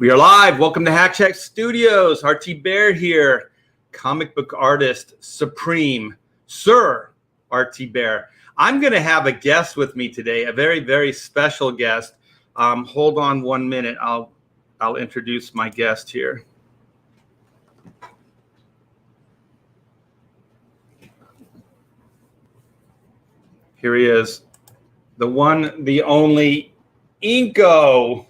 We are live. Welcome to Hack Check Studios. RT Bear here, comic book artist supreme, Sir RT Bear. I'm going to have a guest with me today, a very, very special guest. Hold on 1 minute. I'll introduce my guest here. Here he is, the one, the only Inko.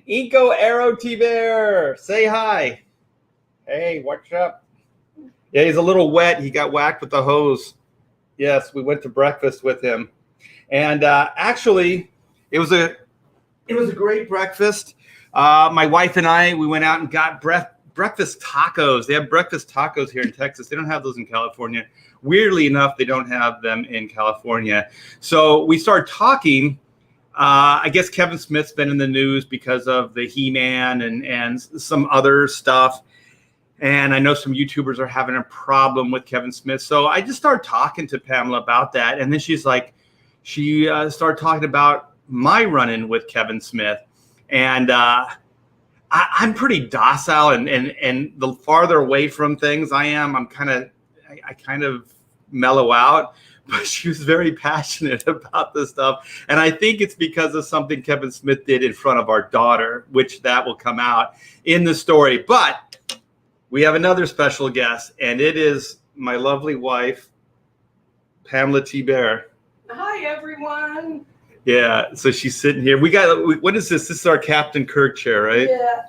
Inko Arrow T-Bear, say hi. Hey, what's up? Yeah, he's a little wet. He got whacked with the hose. Yes, we went to breakfast with him, and actually, it was a great breakfast. My wife and I, we went out and got breakfast tacos. They have breakfast tacos here in Texas. They don't have those in California. Weirdly enough, they don't have them in California. So we started talking. I guess Kevin Smith's been in the news because of the He-Man and some other stuff. And I know some YouTubers are having a problem with Kevin Smith. So I just started talking to Pamela about that. And then she's like, she started talking about my run-in with Kevin Smith. And I'm pretty docile. And the farther away from things I am, I kind of mellow out. But she was very passionate about this stuff. And I think it's because of something Kevin Smith did in front of our daughter, which that will come out in the story. But we have another special guest, and it is my lovely wife, Pamela T-Bear. Hi, everyone. Yeah, so she's sitting here. What is this? This is our Captain Kirk chair, right? Yeah.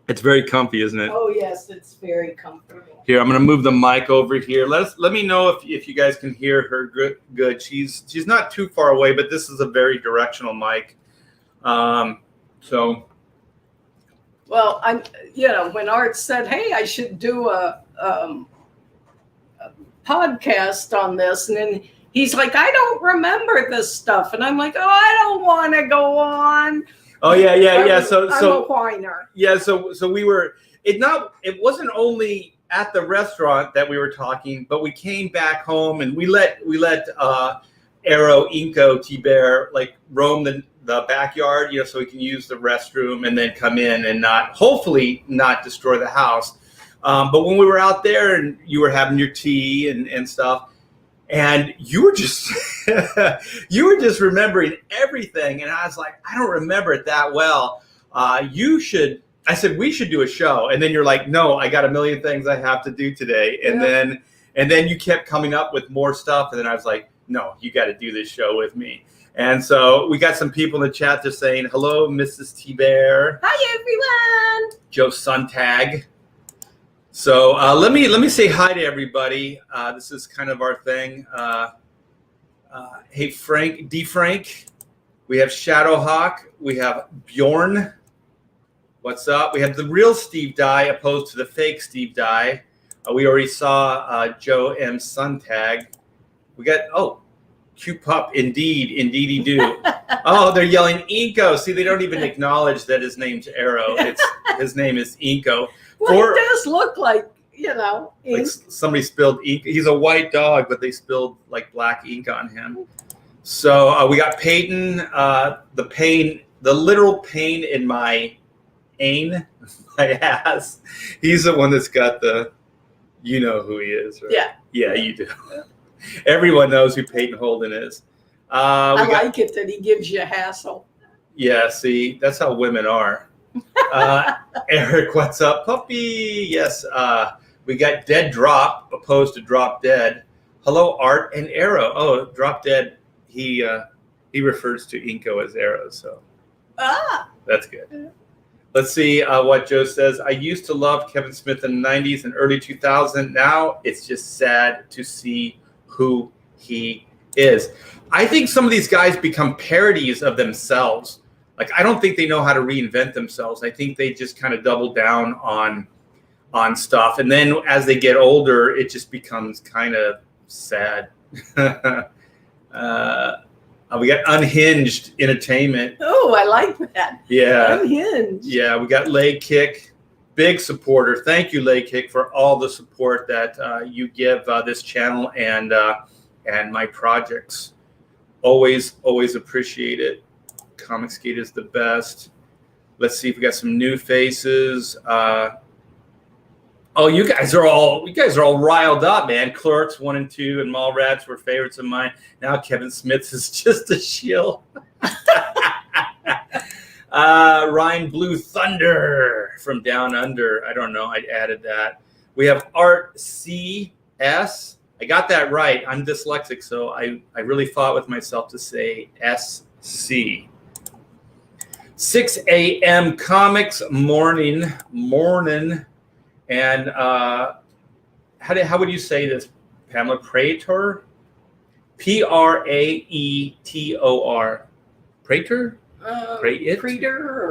It's very comfy, isn't it? Oh, yes, it's very comfortable. Here, I'm going to move the mic over here. Let me know if you guys can hear her good. She's not too far away, but this is a very directional mic. So. Well, when Art said, "Hey, I should do a podcast on this," and then he's like, "I don't remember this stuff," and I'm like, "Oh, I don't want to go on." Oh yeah. So I'm a whiner. Yeah, so we were. It wasn't only at the restaurant that we were talking, but we came back home and we let Arrow Inko T-Bear like roam the backyard, so he can use the restroom and then come in and hopefully not destroy the house. But when we were out there and you were having your tea and stuff, and you were just remembering everything, and I was like, I don't remember it that well. I said we should do a show, and then you're like, no, I got a million things I have to do today, and then you kept coming up with more stuff, and then I was like, no, you got to do this show with me. And so we got some people in the chat just saying, hello, Mrs. T-Bear. Hi, everyone. Joe Suntag. So let me say hi to everybody. This is kind of our thing. Hey, Frank. We have Shadowhawk. We have Bjorn. What's up? We have the real Steve Dye opposed to the fake Steve Dye. We already saw Joe M. Suntag. We got, Q-Pup, indeedy do. Oh, they're yelling Inko. See, they don't even acknowledge that his name's Arrow. His name is Inko. Well, it does look like, ink. Like somebody spilled ink. He's a white dog, but they spilled like black ink on him. So we got Peyton, the literal pain in my ass. He's the one that's got you know who he is, right? Yeah, you do. Everyone knows who Peyton Holden is. I like it that he gives you a hassle. Yeah, see, that's how women are. Eric, what's up, puppy? Yes, we got Dead Drop opposed to Drop Dead. Hello, Art and Arrow. Oh, Drop Dead. He refers to Inko as Arrow, so that's good. Let's see what Joe says. I used to love Kevin Smith in the 90s and early 2000s. Now it's just sad to see who he is. I think some of these guys become parodies of themselves. Like, I don't think they know how to reinvent themselves. I think they just kind of double down on stuff. And then as they get older, it just becomes kind of sad. We got Unhinged Entertainment. Oh, I like that. Yeah. Unhinged. Yeah, we got Leg Kick. Big supporter. Thank you, Leg Kick, for all the support that you give this channel and my projects. Always appreciate it. Comic Skate is the best. Let's see if we got some new faces. Oh, you guys are all riled up, man. Clerks 1 and 2 and Mallrats were favorites of mine. Now Kevin Smith is just a shill. Ryan Blue Thunder from Down Under. I don't know. I added that. We have Art CS. I got that right. I'm dyslexic, so I really fought with myself to say SC. 6 a.m. Comics morning. And how would you say this, Pamela? Praetor? Praetor?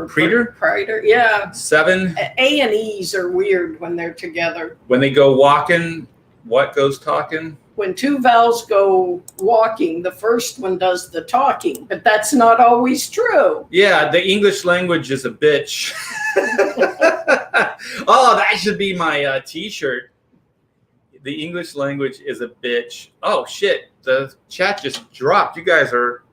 Praetor? Praetor, yeah. 7. A and E's are weird when they're together. When they go walking, what goes talking? When two vowels go walking, the first one does the talking, but that's not always true. Yeah, the English language is a bitch. Oh, that should be my T-shirt. The English language is a bitch. Oh, shit. The chat just dropped. You guys are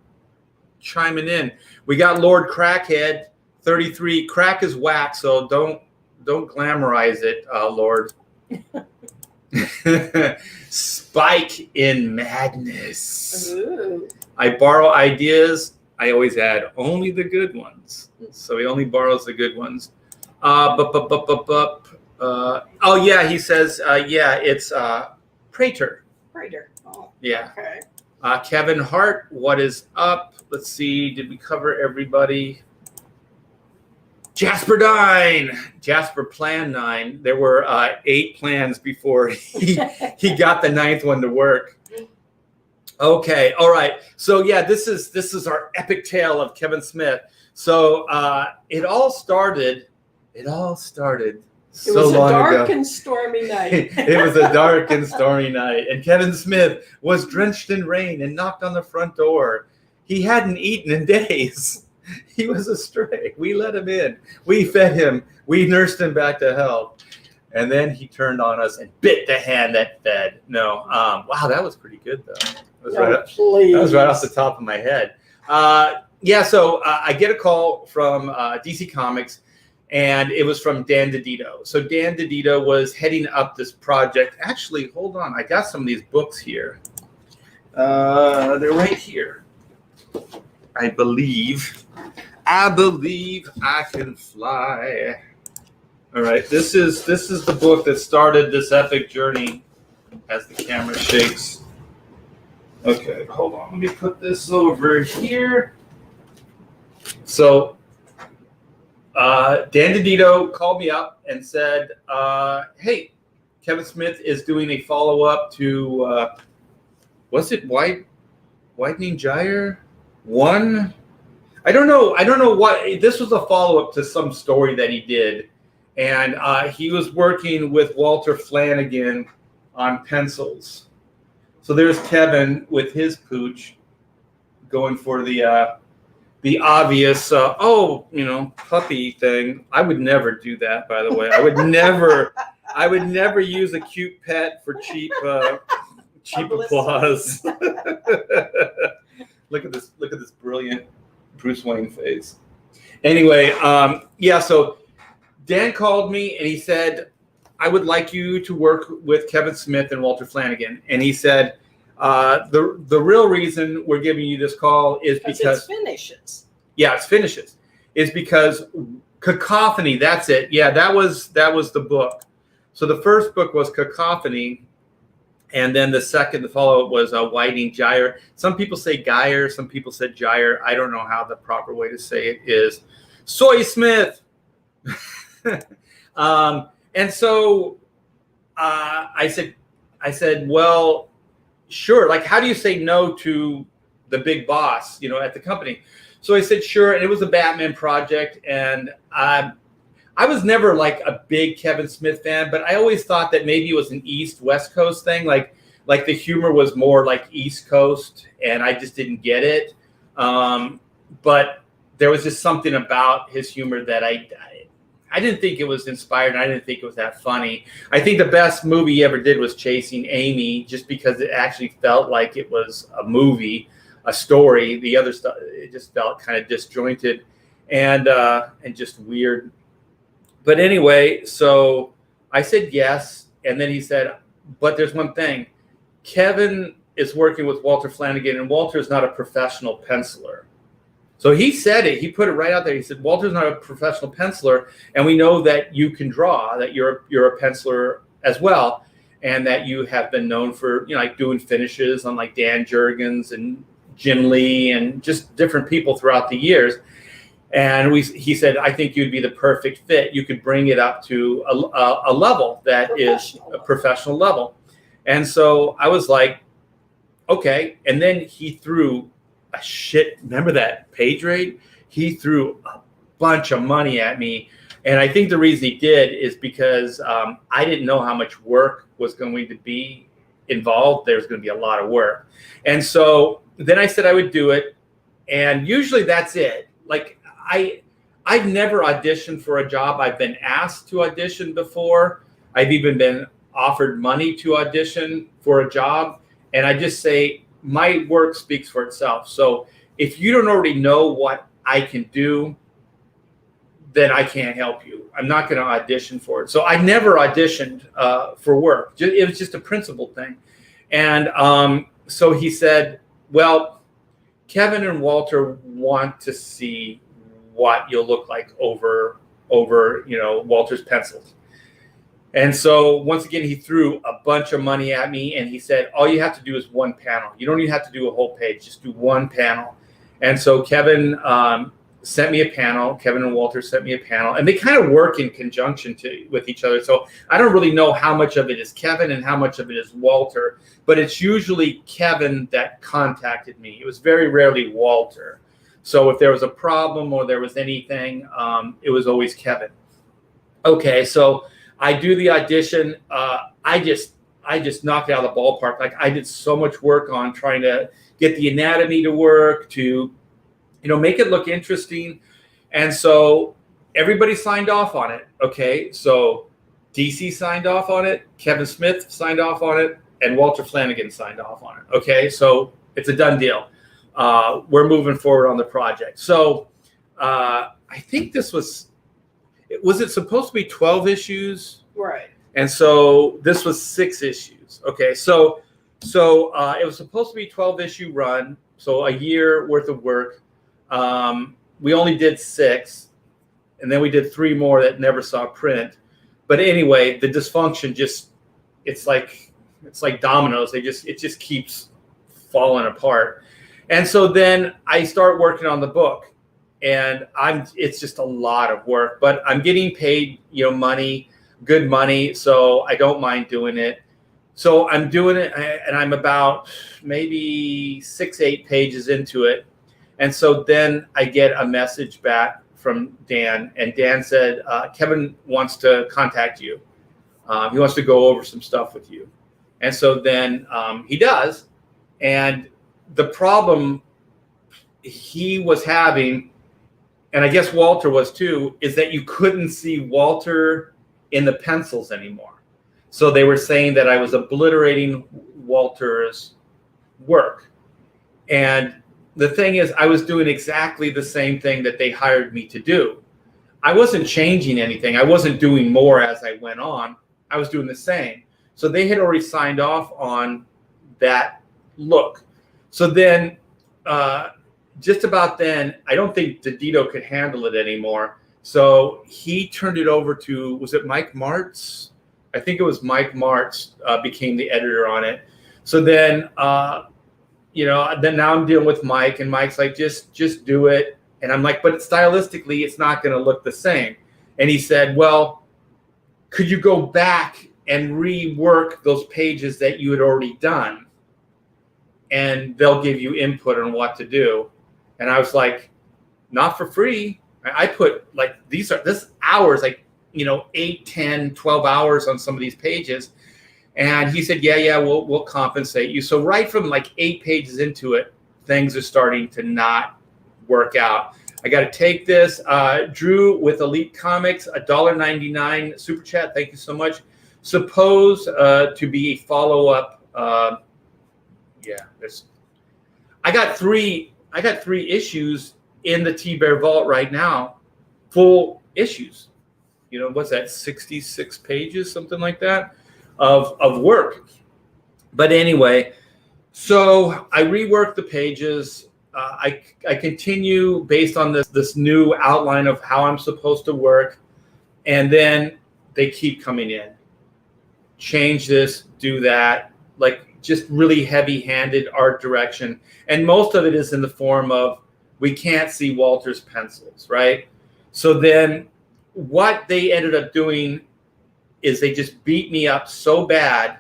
chiming in. We got Lord Crackhead 33. Crack is whack, so don't glamorize it, Lord. Spike in Madness. Ooh. I borrow ideas. I always add only the good ones. So he only borrows the good ones. Oh yeah, he says it's Praetor. Praetor. Oh. Yeah. Okay. Kevin Hart, what is up? Let's see. Did we cover everybody? Jasper 9. Jasper Plan 9. There were 8 plans before he got the 9th one to work. Okay. All right. So yeah, this is our epic tale of Kevin Smith. So it all started so it was a long dark ago. and stormy night. It was a dark and stormy night, and Kevin Smith was drenched in rain and knocked on the front door. He hadn't eaten in days. He was a stray. We let him in. We fed him. We nursed him back to health. And then he turned on us and bit the hand that fed. No. Wow, that was pretty good, though. That was right off the top of my head. So I get a call from DC Comics, and it was from Dan DiDio. So Dan DiDio was heading up this project. Actually, hold on. I got some of these books here. They're right here. I believe I can fly. All right, this is the book that started this epic journey as the camera shakes. Okay, hold on. Let me put this over here. So Dan DiDio called me up and said, hey, Kevin Smith is doing a follow-up to, was it Widening Gyre 1? I don't know what. This was a follow-up to some story that he did. And he was working with Walter Flanagan on pencils. So there's Kevin with his pooch going for the obvious, puppy thing. I would never do that, by the way. I would never use a cute pet for cheap applause. Look at this brilliant Bruce Wayne face. Anyway, so Dan called me and he said, I would like you to work with Kevin Smith and Walter Flanagan. And he said, the real reason we're giving you this call is because it's finishes. Yeah, it's finishes. Is because Cacophony, that's it. Yeah, that was the book. So the first book was Cacophony, and then the follow-up was Widening Gyre. Some people say Gyre, some people said Gyre. I don't know how the proper way to say it is. Soy Smith. And so I said, well, sure. Like, how do you say no to the big boss, at the company? So I said, sure. And it was a Batman project. And I was never like a big Kevin Smith fan, but I always thought that maybe it was an East-West Coast thing. Like the humor was more like East Coast, and I just didn't get it. But there was just something about his humor that I didn't think it was inspired, and I didn't think it was that funny. I think the best movie he ever did was Chasing Amy, just because it actually felt like it was a movie. a story. The other stuff, it just felt kind of disjointed and just weird. But anyway, so I said yes, and then he said, but there's one thing. Kevin is working with Walter Flanagan, and Walter is not a professional penciler. So he said it. He put it right out there. He said, Walter's not a professional penciler, and we know that you can draw, that you're a penciler as well, and that you have been known for, like doing finishes on like Dan Jurgens and Jim Lee and just different people throughout the years. And he said, I think you'd be the perfect fit. You could bring it up to a level that is a professional level. And so I was like, okay. And then he threw a shit. Remember that page rate? He threw a bunch of money at me. And I think the reason he did is because I didn't know how much work was going to be involved. There's going to be a lot of work. And so then I said I would do it. And usually that's it. Like I've never auditioned for a job. I've been asked to audition before. I've even been offered money to audition for a job. And I just say, my work speaks for itself. So if you don't already know what I can do, then I can't help you. I'm not going to audition for it. So I never auditioned for work. It was just a principle thing. And so he said, well, Kevin and Walter want to see what you'll look like over Walter's pencils. And so once again, he threw a bunch of money at me, and he said, all you have to do is one panel. You don't even have to do a whole page, just do one panel. And so Kevin sent me a panel. Kevin and Walter sent me a panel, and they kind of work in conjunction with each other. So I don't really know how much of it is Kevin and how much of it is Walter, but it's usually Kevin that contacted me. It was very rarely Walter. So if there was a problem or there was anything, it was always Kevin. Okay, so I do the audition. I just knocked it out of the ballpark. Like I did so much work on trying to get the anatomy to work, to make it look interesting. And so everybody signed off on it. Okay, so DC signed off on it, Kevin Smith signed off on it, and Walter Flanagan signed off on it. Okay, so it's a done deal. We're moving forward on the project. So I think this was it supposed to be 12 issues? Right. And so this was 6 issues. Okay, so it was supposed to be 12-issue run, so a year worth of work. We only did 6, and then we did 3 more that never saw print. But anyway, the dysfunction it's like dominoes. It just keeps falling apart. And so then I start working on the book, and it's just a lot of work, but I'm getting paid, money, good money. So I don't mind doing it. So I'm doing it, and I'm about maybe 6-8 pages into it. And so then I get a message back from Dan, and Dan said, Kevin wants to contact you. He wants to go over some stuff with you. And so then he does. And the problem he was having, and I guess Walter was too, is that you couldn't see Walter in the pencils anymore. So they were saying that I was obliterating Walter's work. And the thing is, I was doing exactly the same thing that they hired me to do. I wasn't changing anything. I wasn't doing more as I went on. I was doing the same. So they had already signed off on that look. So then, just about then, I don't think DeDito could handle it anymore. So he turned it over to, was it Mike Martz? I think it was Mike Martz became the editor on it. So then, then now I'm dealing with Mike, and Mike's like, just do it. And I'm like, but stylistically, it's not going to look the same. And he said, well, could you go back and rework those pages that you had already done? And they'll give you input on what to do. And I was like, not for free. I put like, this hours, like, 8, 10, 12 hours on some of these pages. And he said, yeah, we'll compensate you. So right from like 8 pages into it, things are starting to not work out. I got to take this. Drew with Elite Comics, $1.99 super chat. Thank you so much. Suppose to be a follow-up. I got three issues in the T-Bear vault right now, full issues. You know, what's that, 66 pages, something like that, of work. But anyway, so I reworked the pages. I continue based on this new outline of how I'm supposed to work. And then they keep coming in. Change this, do that, like just really heavy-handed art direction. And most of it is in the form of, we can't see Walter's pencils, right? So then what they ended up doing is they just beat me up so bad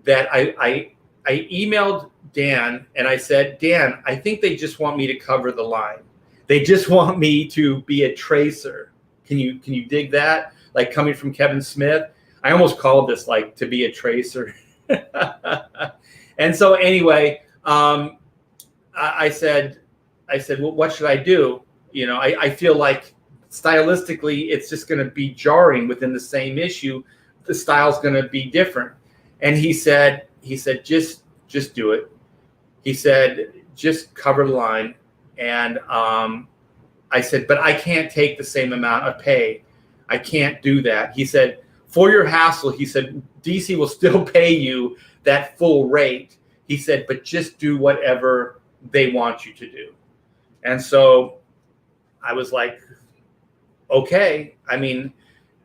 that I emailed Dan and I said, Dan, I think they just want me to cover the line. They just want me to be a tracer. Can you dig that? Like coming from Kevin Smith. I almost called this like to be a tracer. And so anyway, I said, well, what should I do? You know, I feel like stylistically, it's just going to be jarring within the same issue. The style's going to be different. And he said, just do it. He said, just cover the line. And I said, but I can't take the same amount of pay. I can't do that. He said, for your hassle, he said, DC will still pay you that full rate. He said, but just do whatever they want you to do. And so I was like, okay. I mean,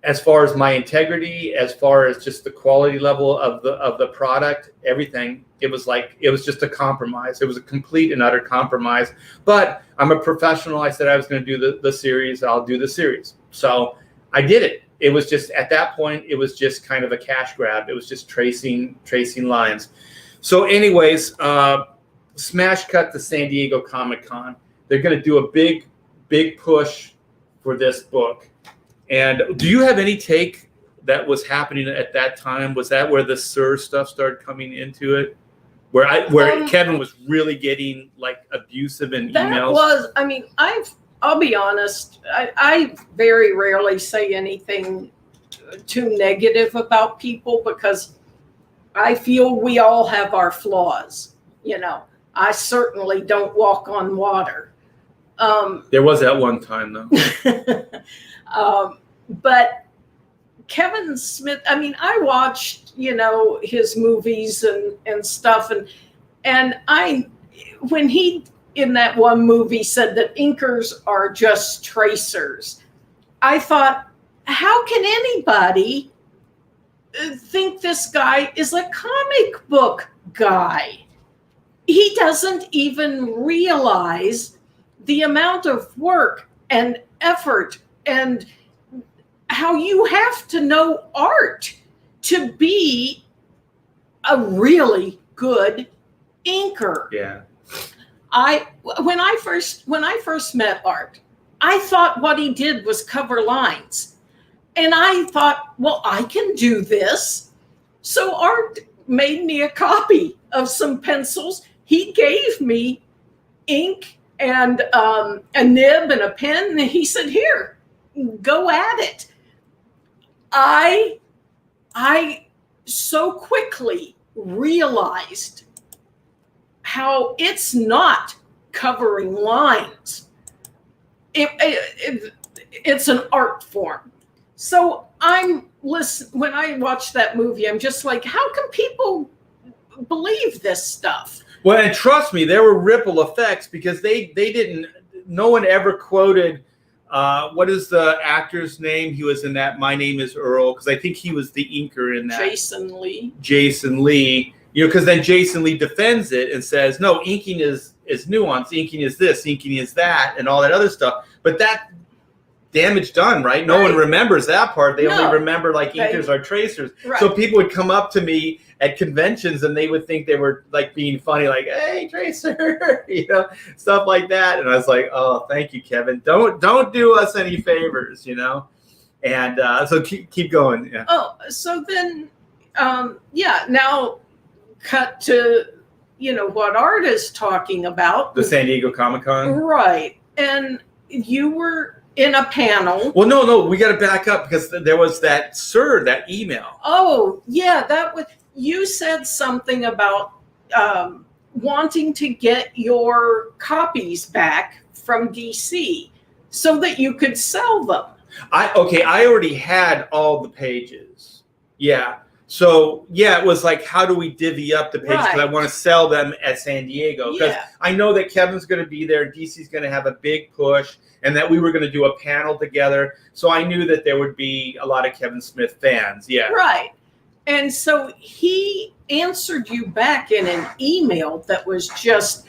as far as my integrity, as far as just the quality level of the product, everything, it was just a compromise. It was a complete and utter compromise. But I'm a professional. I said I was going to do the series. I'll do the series. So I did it. It was just, at that point, it was just kind of a cash grab. It was just tracing lines. So anyways, smash cut to San Diego Comic-Con. They're going to do a big push for this book. And do you have any take that was happening at that time? Was that where the Sir stuff started coming into it? Where Kevin was really getting like abusive in emails? I mean, I'll be honest, I very rarely say anything too negative about people because I feel we all have our flaws. You know, I certainly don't walk on water. There was that one time, though. But Kevin Smith, I mean, I watched, you know, his movies and stuff. And when he, in that one movie, said that inkers are just tracers, I thought, how can anybody think this guy is a comic book guy? He doesn't even realize the amount of work and effort and how you have to know art to be a really good inker. Yeah. When I first met Art, I thought what he did was cover lines. And I thought, well, I can do this. So Art made me a copy of some pencils. He gave me ink and a nib and a pen. And he said, here, go at it. I so quickly realized how it's not covering lines. It's an art form. So when I watch that movie, I'm just like, how can people believe this stuff? Well, and trust me, there were ripple effects because they didn't, no one ever quoted, what is the actor's name? He was in that My Name is Earl, because I think he was the inker in that. Jason Lee. You know, because then Jason Lee defends it and says, no, inking is nuance. Inking is this, inking is that, and all that other stuff. But that damage done, right? No one remembers that part. They only remember like inkers are tracers. Right. So people would come up to me at conventions and they would think they were like being funny, like, hey, tracer, you know, stuff like that. And I was like, oh, thank you, Kevin. Don't do us any favors, you know? And so keep going. Yeah. Oh, so then, now cut to, you know, what Art is talking about. The San Diego Comic-Con? Right. And you were in a panel. Well, no, we got to back up because there was that email. Oh, yeah, you said something about wanting to get your copies back from DC so that you could sell them. I already had all the pages. Yeah. So yeah, it was like, how do we divvy up the pages? Because I want to sell them at San Diego. Because I know that Kevin's going to be there, DC's going to have a big push, and that we were going to do a panel together. So I knew that there would be a lot of Kevin Smith fans. Yeah. Right. And so he answered you back in an email that was just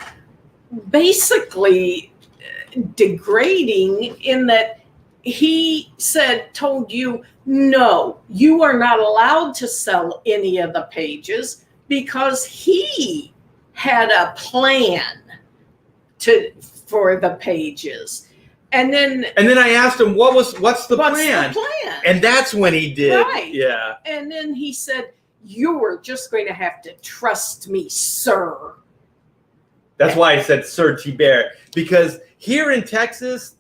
basically degrading, in that he told you, no, you are not allowed to sell any of the pages, because he had a plan for the pages. And then I asked him, what's the plan? The plan? And that's when he did. Right. Yeah. And then he said, you are just going to have to trust me, sir. That's why I said Sir Tibert, because here in Texas,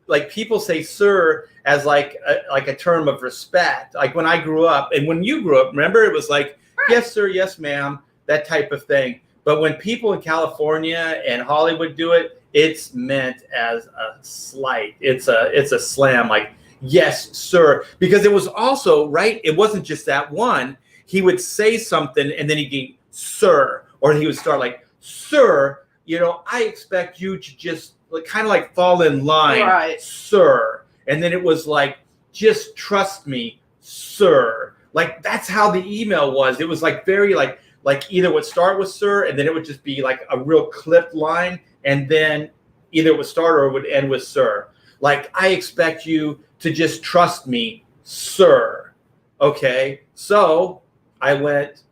like, people say sir as like a term of respect. Like when I grew up, and when you grew up, remember, it was like, yes, sir, yes, ma'am, that type of thing. But when people in California and Hollywood do it, it's meant as a slight. It's a slam, like, yes, sir. Because it was also, right, it wasn't just that one. He would say something and then he'd be, sir, or he would start like, sir, I expect you to just kind of like fall in line, right, sir. And then it was like, just trust me, sir. Like, that's how the email was. It was like very like either would start with sir, and then it would just be like a real clipped line, and then either it would start or it would end with sir. Like, I expect you to just trust me, sir. Okay. So I went,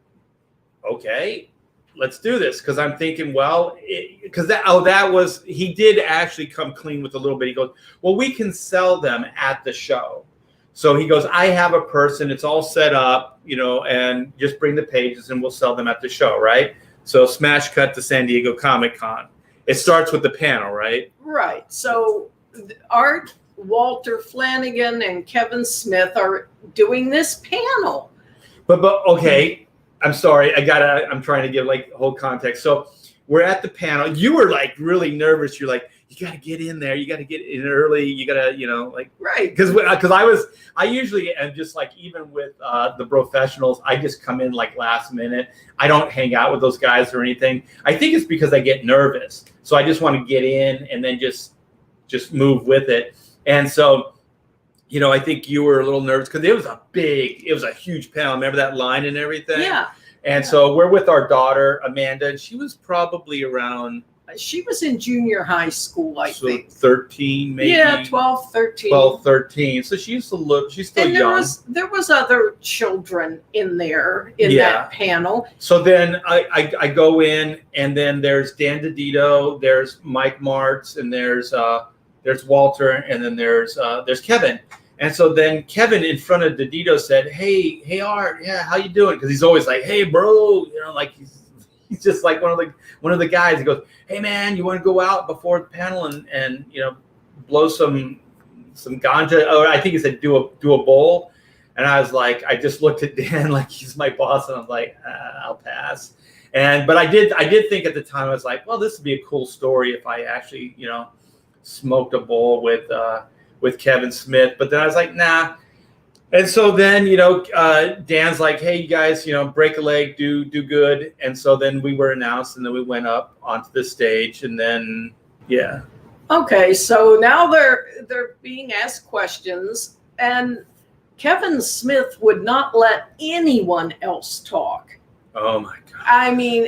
okay, let's do this. Because I'm thinking, well, he did actually come clean with a little bit. He goes, well, we can sell them at the show. So he goes, I have a person, it's all set up, and just bring the pages and we'll sell them at the show, right? So smash cut to San Diego Comic-Con. It starts with the panel, right? Right. So Art, Walter Flanagan, and Kevin Smith are doing this panel. But okay, I'm sorry. I'm trying to give like the whole context. So we're at the panel. You were like really nervous. You're like, you got to get in there. You got to get in early. You got to, like, right. Because I usually am just like, even with the professionals, I just come in like last minute. I don't hang out with those guys or anything. I think it's because I get nervous. So I just want to get in and then just move with it. And so, I think you were a little nervous because it was a huge panel. Remember that line and everything? Yeah. And so we're with our daughter, Amanda, and she was probably around. She was in junior high school, I think. 13, maybe. Yeah, 12, 13. 12, 13. So she's still young. There was other children in there in that panel. So then I go in, and then there's Dan DiDio, there's Mike Martz, and there's Walter, and then there's Kevin. And so then Kevin in front of DiDio said, hey Art, yeah, how you doing? Because he's always like, hey bro, like he's just like one of the guys. He goes, hey man, you want to go out before the panel and blow some ganja? Or I think he said do a bowl. And I was like, I just looked at Dan like he's my boss, and I'm like, I'll pass. But I did think at the time, I was like, well, this would be a cool story if I actually smoked a bowl with Kevin Smith. But then I was like, nah. And so then, Dan's like, hey, you guys, break a leg, do good. And so then we were announced, and then we went up onto the stage, and then, yeah. Okay, so now they're being asked questions, and Kevin Smith would not let anyone else talk. Oh, my God. I mean,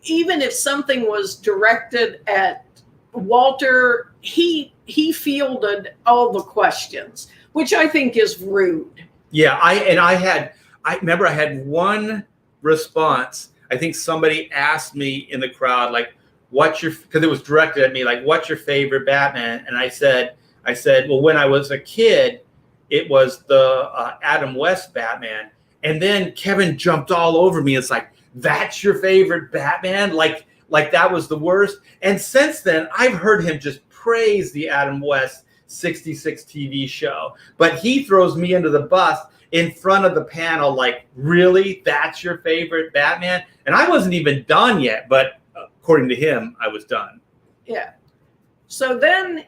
even if something was directed at Walter, he fielded all the questions, which I think is rude. Yeah, I remember I had one response. I think somebody asked me in the crowd, like, because it was directed at me, like, what's your favorite Batman? And I said, well, when I was a kid, it was the Adam West Batman. And then Kevin jumped all over me. It's like, that's your favorite Batman? Like that was the worst. And since then, I've heard him just praise the Adam West 66 TV show. But he throws me into the bus in front of the panel, like, really? That's your favorite Batman? And I wasn't even done yet. But according to him, I was done. Yeah. So then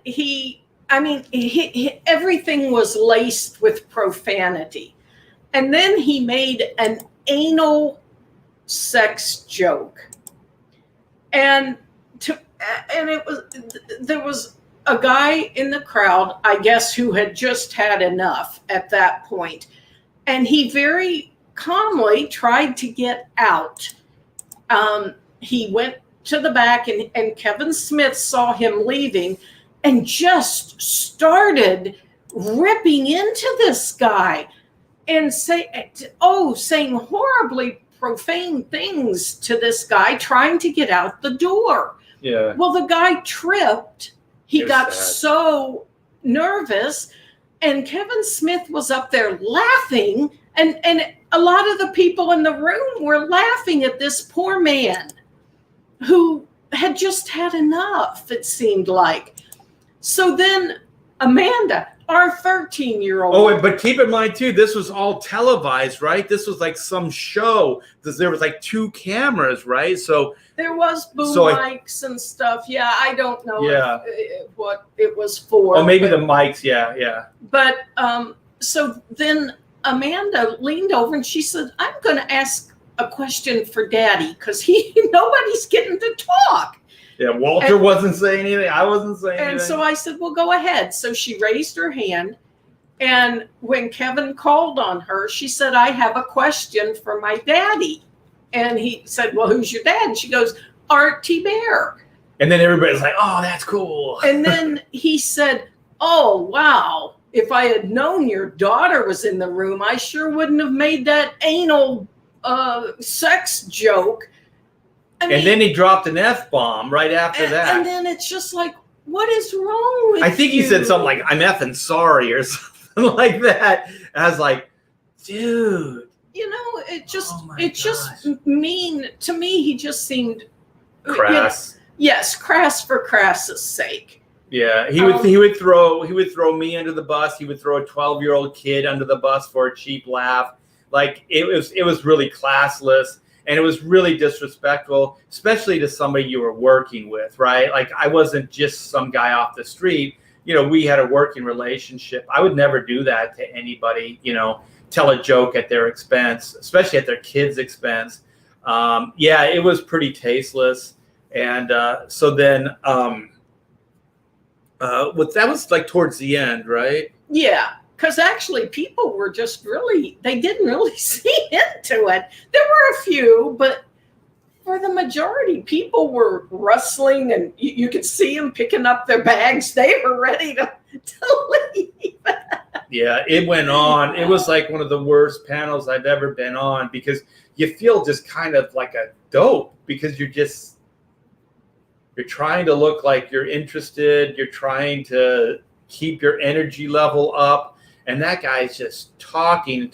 everything was laced with profanity. And then he made an anal sex joke. And there was a guy in the crowd, I guess, who had just had enough at that point. And he very calmly tried to get out. He went to the back, and Kevin Smith saw him leaving and just started ripping into this guy and saying horribly profane things to this guy trying to get out the door. Yeah. Well, the guy tripped. He got sad. so nervous, and Kevin Smith was up there laughing, and a lot of the people in the room were laughing at this poor man who had just had enough, it seemed like. So then Amanda, our 13-year-old. Oh, but keep in mind, too, this was all televised, right? This was like some show. There was like 2 cameras, right? So there was boom mics and stuff. Yeah, I don't know what it was for. Oh, maybe the mics, yeah. But so then Amanda leaned over and she said, I'm going to ask a question for Daddy because nobody's getting to talk. Yeah, Walter wasn't saying anything. I wasn't saying anything. And so I said, well, go ahead. So she raised her hand. And when Kevin called on her, she said, I have a question for my daddy. And he said, well, who's your dad? And she goes, Art T. Bear. And then everybody's like, oh, that's cool. And then he said, oh, wow. If I had known your daughter was in the room, I sure wouldn't have made that anal sex joke. And then he dropped an F-bomb right after that. And then it's just like, what is wrong with you? I think he said something like, I'm effing sorry or something like that. And I was like, dude. You know, mean to me. He just seemed crass. Yes, crass for crass's sake. Yeah, he would throw me under the bus. He would throw a 12-year-old kid under the bus for a cheap laugh. Like it was really classless, and it was really disrespectful, especially to somebody you were working with, right? Like I wasn't just some guy off the street. You know, we had a working relationship. I would never do that to anybody. You know, tell a joke at their expense, especially at their kids' expense. Yeah, it was pretty tasteless, and so then. That was like towards the end, right? Yeah, because actually people were just they didn't really see into it. There were a few, but for the majority, people were rustling and you could see them picking up their bags. They were ready to leave. Yeah, it went on. It was like one of the worst panels I've ever been on because you feel just kind of like a dope because you're trying to look like you're interested. You're trying to keep your energy level up. And that guy's just talking,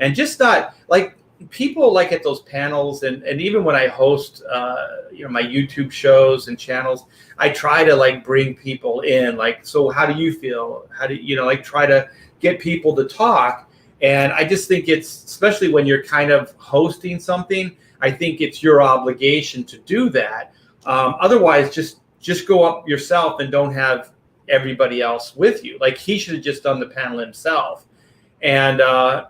and just not like people like at those panels. And even when I host, my YouTube shows and channels, I try to like bring people in. Like, so how do you feel? How do like try to get people to talk? And I just think it's, especially when you're kind of hosting something, I think it's your obligation to do that. Otherwise, just go up yourself and don't have everybody else with you. Like he should have just done the panel himself. And I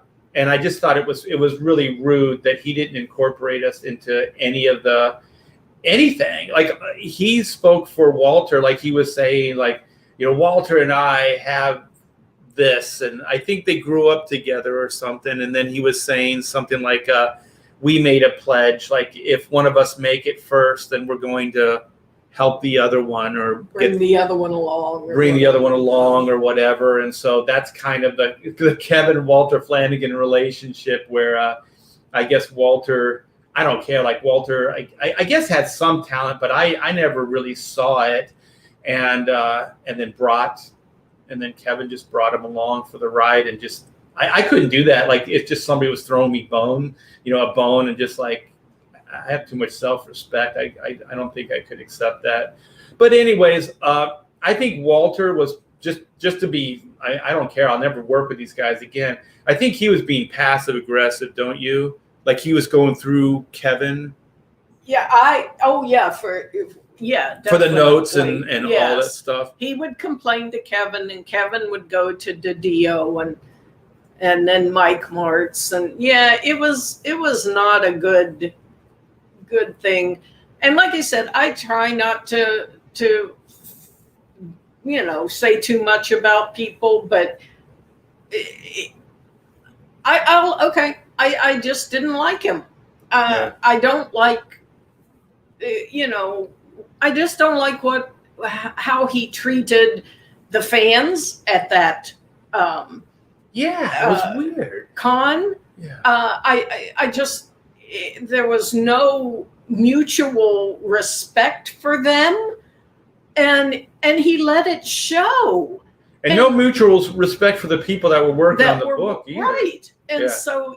just thought it was really rude that he didn't incorporate us into anything. Like he spoke for Walter, like he was saying, like, Walter and I have this, and I think they grew up together or something. And then he was saying something like, we made a pledge, like if one of us make it first, then we're going to help the other one or bring the other one along or whatever. And so that's kind of the Kevin Walter Flanagan relationship where I guess Walter, I don't care, like Walter, I guess had some talent, but I never really saw it. And then Kevin just brought him along for the ride, and just I couldn't do that. Like if just somebody was throwing me a bone, and just like I have too much self-respect. I don't think I could accept that. But anyways, I think Walter was just to be. I don't care. I'll never work with these guys again. I think he was being passive aggressive. Don't you? Like he was going through Kevin. For the notes and Yes. all that stuff. He would complain to Kevin, and Kevin would go to DiDio and then Mike Martz, and it was not a good thing. And like I said, I try not to say too much about people, but I just didn't like him. I don't like, I just don't like how he treated the fans at that. It was weird. Con. Yeah. I just, there was no mutual respect for them, and he let it show. And no mutual respect for the people that were working on the book either. Right. And so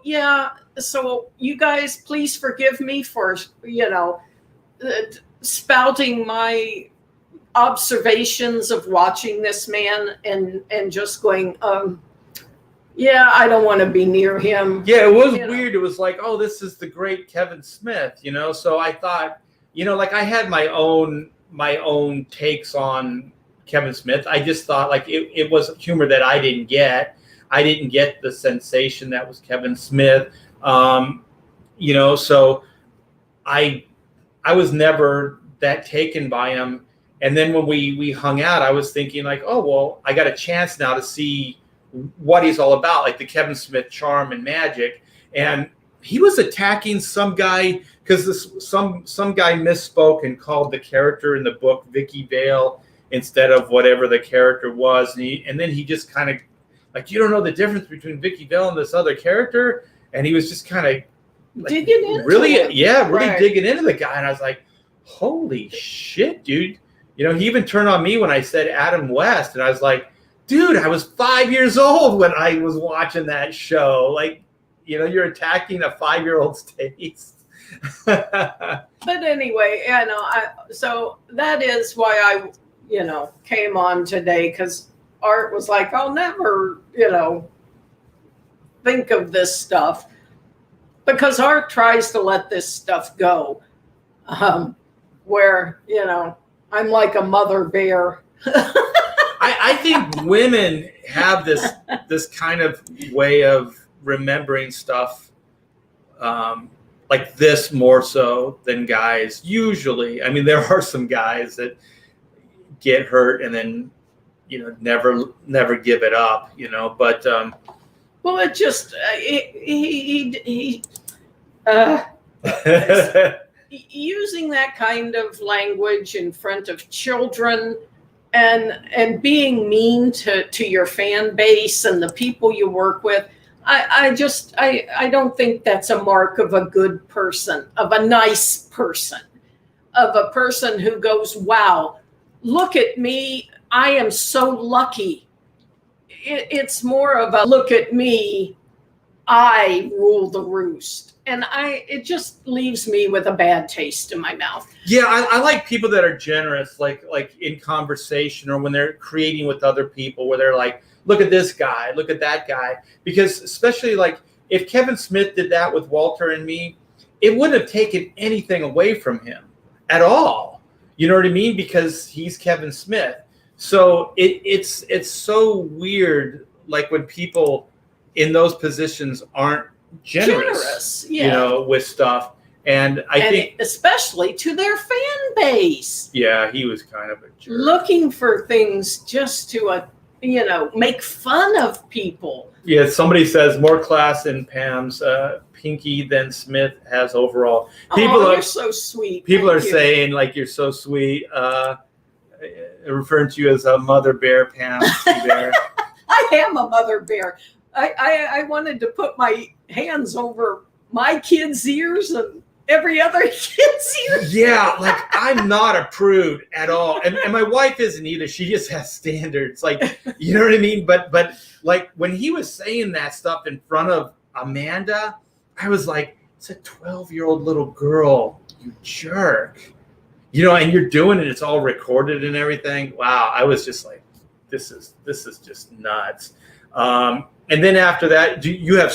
you guys, please forgive me for, spouting my observations of watching this man and just going, I don't want to be near him. Yeah, it was weird. It was like, oh, this is the great Kevin Smith, So I thought, like I had my own takes on Kevin Smith. I just thought like it was humor that I didn't get. I didn't get the sensation that was Kevin Smith. So I was never that taken by him. And then when we hung out, I was thinking like, oh, well, I got a chance now to see what he's all about, like the Kevin Smith charm and magic. And he was attacking some guy because some guy misspoke and called the character in the book Vicky Vale instead of whatever the character was. And then he just kind of like, you don't know the difference between Vicky Vale and this other character. And he was just kind of like, digging into really, it. Right. Digging into the guy. And I was like, holy shit, dude. He even turned on me when I said Adam West. And I was like, dude, I was 5 years old when I was watching that show. Like, you're attacking a 5-year-old's taste. But anyway, so that is why I, came on today, because Art was like, I'll never, think of this stuff, because Art tries to let this stuff go, where, I'm like a mother bear. I think women have this kind of way of remembering stuff like this more so than guys usually. I mean, there are some guys that get hurt and then never give it up, but well, it just using that kind of language in front of children and being mean to your fan base and the people you work with, I don't think that's a mark of a good person, of a nice person, of a person who goes, wow, look at me, I am so lucky. It's more of a look at me, I rule the roost. And it just leaves me with a bad taste in my mouth. Yeah, I like people that are generous, like in conversation or when they're creating with other people, where they're like, look at this guy, look at that guy. Because especially like if Kevin Smith did that with Walter and me, it wouldn't have taken anything away from him at all. You know what I mean? Because he's Kevin Smith. So it's so weird, like when people in those positions aren't generous, with stuff. And I think especially to their fan base. Yeah, he was kind of a jerk. Looking for things just to, make fun of people. Yeah, somebody says more class in Pam's Pinky than Smith has overall. You're so sweet. People are saying, like, you're so sweet. Referring to you as a mother bear, Pam. Bear. I am a mother bear. I wanted to put my hands over my kids' ears and every other kid's ears. Yeah, like I'm not a prude at all. And my wife isn't either. She just has standards. Like, you know what I mean? But like when he was saying that stuff in front of Amanda, I was like, it's a 12-year-old little girl, you jerk. And you're doing it, it's all recorded and everything. Wow, I was just like, this is just nuts. And then after that, you have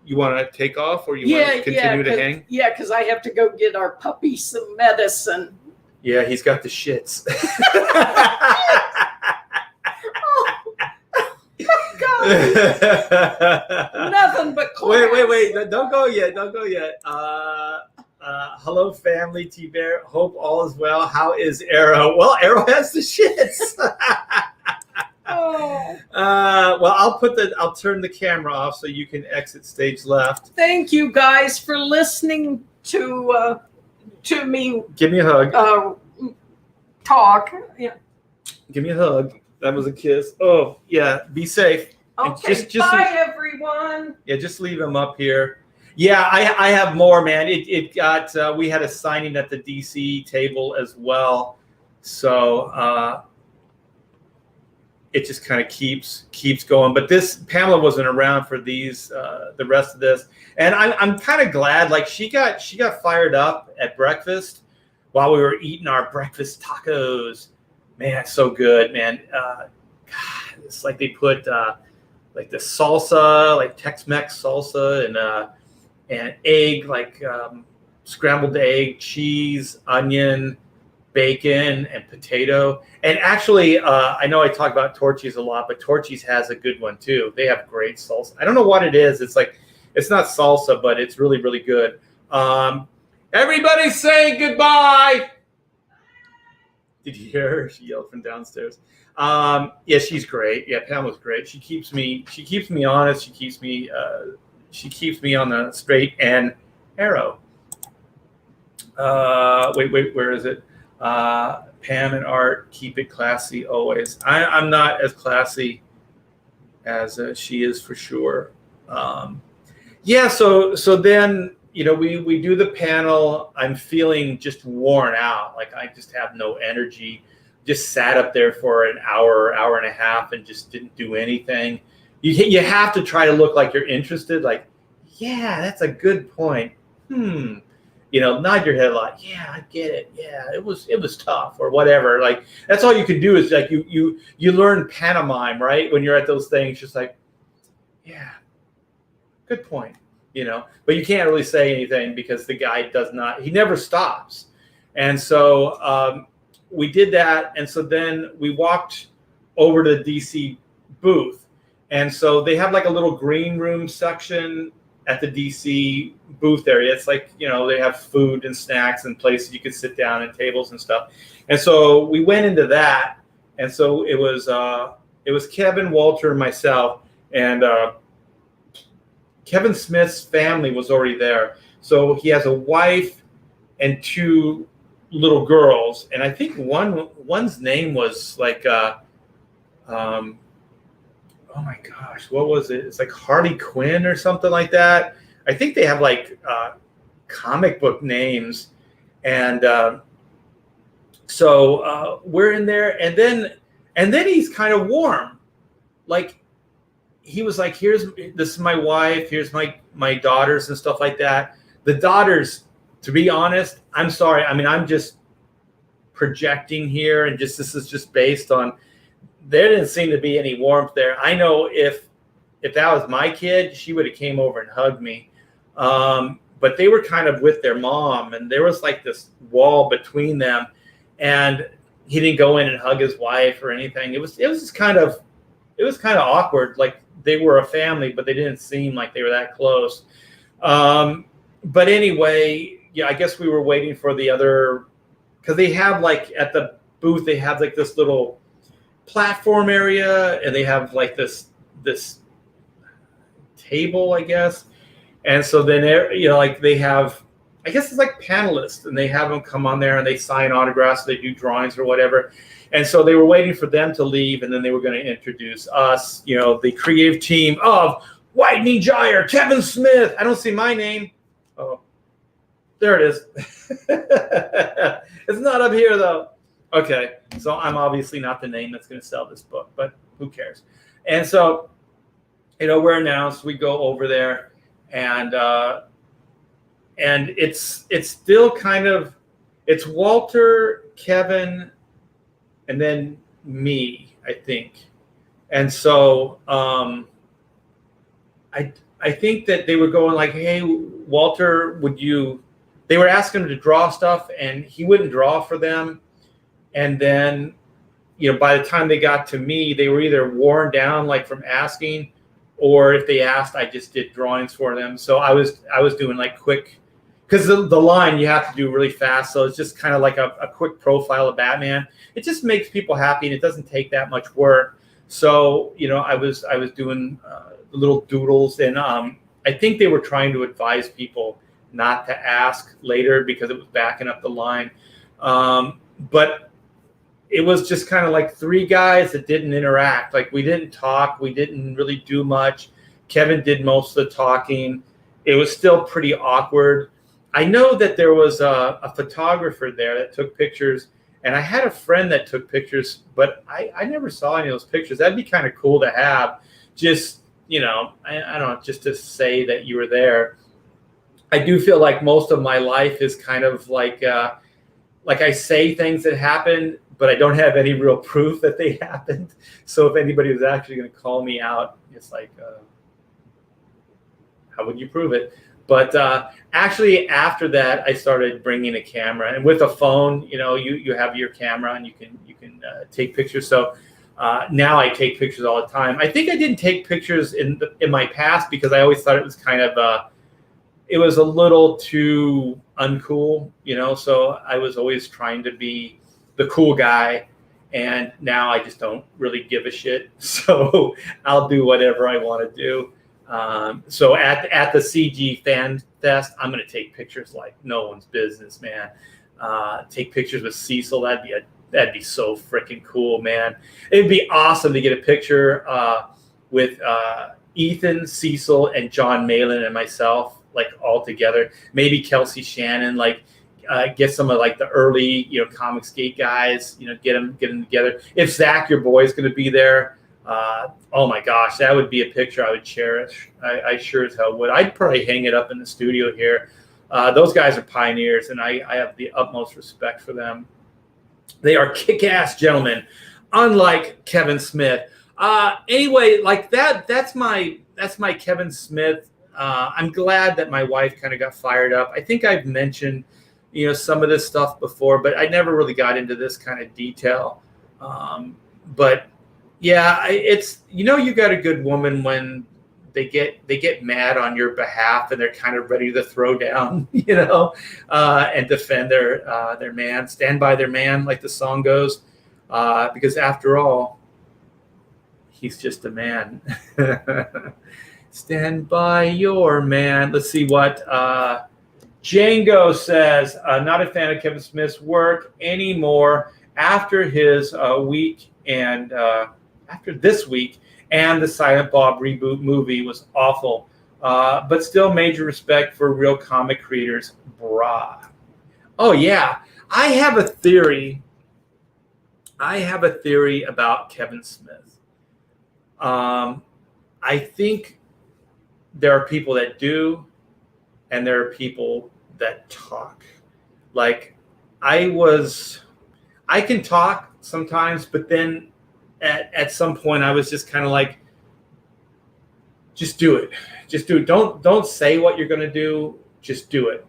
you want to take off, or you want to continue to hang? Yeah, because I have to go get our puppy some medicine. Yeah, he's got the shits. Nothing but class. Wait. Don't go yet. Hello, family. T-Bear. Hope all is well. How is Arrow? Well, Arrow has the shits. Well, I'll turn the camera off so you can exit stage left. Thank you guys for listening to me. Give me a hug. Talk. Yeah. Give me a hug. That was a kiss. Oh yeah. Be safe. Okay. Just bye, everyone. Yeah, just leave him up here. Yeah, I have more, man. It got we had a signing at the DC table as well, so it just kind of keeps going. But this Pamela wasn't around for these the rest of this, and I'm kind of glad. Like she got fired up at breakfast while we were eating our breakfast tacos. Man, it's so good, man. God, it's like they put like the salsa, like Tex-Mex salsa, and egg, like scrambled egg, cheese, onion, bacon, and potato. And actually, I know I talk about Torchy's a lot, but Torchy's has a good one too. They have great salsa. I don't know what it is. It's like, it's not salsa, but it's really, really good. Everybody say goodbye. Did you hear her? She yelled from downstairs. Yeah, she's great. Yeah, Pamela's great. She keeps me honest. She keeps me on the straight and narrow. Wait, where is it? Pam and Art, keep it classy always. I'm not as classy as she is for sure. Yeah, so then, you know, we do the panel. I'm feeling just worn out. Like I just have no energy. Just sat up there for an hour and a half and just didn't do anything. You have to try to look like you're interested. Like, yeah, that's a good point. You know, nod your head a lot. Yeah, I get it. Yeah, it was tough or whatever. Like that's all you can do is like you learn pantomime, right? When you're at those things, just like, yeah, good point. You know, but you can't really say anything because the guy he never stops. And so we did that. And so then we walked over to the DC booth. And so they have like a little green room section at the DC booth area. It's like, you know, they have food and snacks and places you could sit down and tables and stuff. And so we went into that. And so it was Kevin, Walter, and myself, and Kevin Smith's family was already there. So he has a wife and two little girls. And I think one's name was like, oh my gosh, what was it? It's like Harley Quinn or something like that. I think they have like comic book names. And so we're in there, and then he's kind of warm. Like he was like, this is my wife, here's my daughters and stuff like that. The daughters, to be honest, I'm sorry. I mean, I'm just projecting here, and this is just based on, there didn't seem to be any warmth there. I know if that was my kid, she would have came over and hugged me. But they were kind of with their mom, and there was like this wall between them, and he didn't go in and hug his wife or anything. It was just kind of awkward. Like they were a family, but they didn't seem like they were that close. But anyway, yeah, I guess we were waiting for the other, because they have like at the booth, they have like this little platform area, and they have like this table, I guess. And so then, you know, like they have, I guess it's like panelists, and they have them come on there and they sign autographs, they do drawings or whatever. And so they were waiting for them to leave, and then they were going to introduce us, you know, the creative team of Whitening Gyre, Kevin Smith. I don't see my name. Oh, there it is. It's not up here though. Okay, so I'm obviously not the name that's going to sell this book, but who cares? And so, you know, we're announced. We go over there, and it's still kind of, it's Walter, Kevin, and then me, I think. And so I I think that they were going like, hey, Walter, they were asking him to draw stuff and he wouldn't draw for them. And then, by the time they got to me, they were either worn down, like from asking, or if they asked, I just did drawings for them. So I was doing like quick, because the line you have to do really fast. So it's just kind of like a quick profile of Batman. It just makes people happy and it doesn't take that much work. So, I was doing little doodles, and I think they were trying to advise people not to ask later because it was backing up the line. But it was just kind of like three guys that didn't interact. Like, we didn't talk. We didn't really do much. Kevin did most of the talking. It was still pretty awkward. I know that there was a photographer there that took pictures, and I had a friend that took pictures, but I never saw any of those pictures. That'd be kind of cool to have. Just, I don't know, just to say that you were there. I do feel like most of my life is kind of like I say things that happened, but I don't have any real proof that they happened. So if anybody was actually going to call me out, it's like, how would you prove it? But actually, after that, I started bringing a camera, and with a phone, you have your camera and you can take pictures. So now I take pictures all the time. I think I didn't take pictures in my past because I always thought it was kind of it was a little too uncool, So I was always trying to be the cool guy, and now I just don't really give a shit. So I'll do whatever I want to do. So at the CG Fan Fest, I'm going to take pictures like no one's business, man. Take pictures with Cecil. That'd be so freaking cool, man. It'd be awesome to get a picture with Ethan, Cecil, and John Malin and myself, like all together. Maybe Kelsey Shannon, like get some of like the early, Comic Skate guys, get them together. If Zach, your boy, is going to be there. Oh my gosh, that would be a picture I would cherish. I sure as hell would. I'd probably hang it up in the studio here. Those guys are pioneers, and I have the utmost respect for them. They are kick-ass gentlemen, unlike Kevin Smith. Anyway, like that's my Kevin Smith. I'm glad that my wife kind of got fired up. I think I've mentioned, some of this stuff before, but I never really got into this kind of detail. But yeah, it's, you got a good woman when they get mad on your behalf and they're kind of ready to throw down, and defend their man, stand by their man, like the song goes, because after all, he's just a man. Stand by your man. Let's see what Django says. Not a fan of Kevin Smith's work anymore after his week and after this week, and the Silent Bob reboot movie was awful. But still major respect for real comic creators. Brah. Oh yeah, I have a theory about Kevin Smith. I think there are people that do, and there are people that talk. Like, I can talk sometimes, but then at some point I was just kind of like, just do it. Just do it. Don't say what you're going to do. Just do it.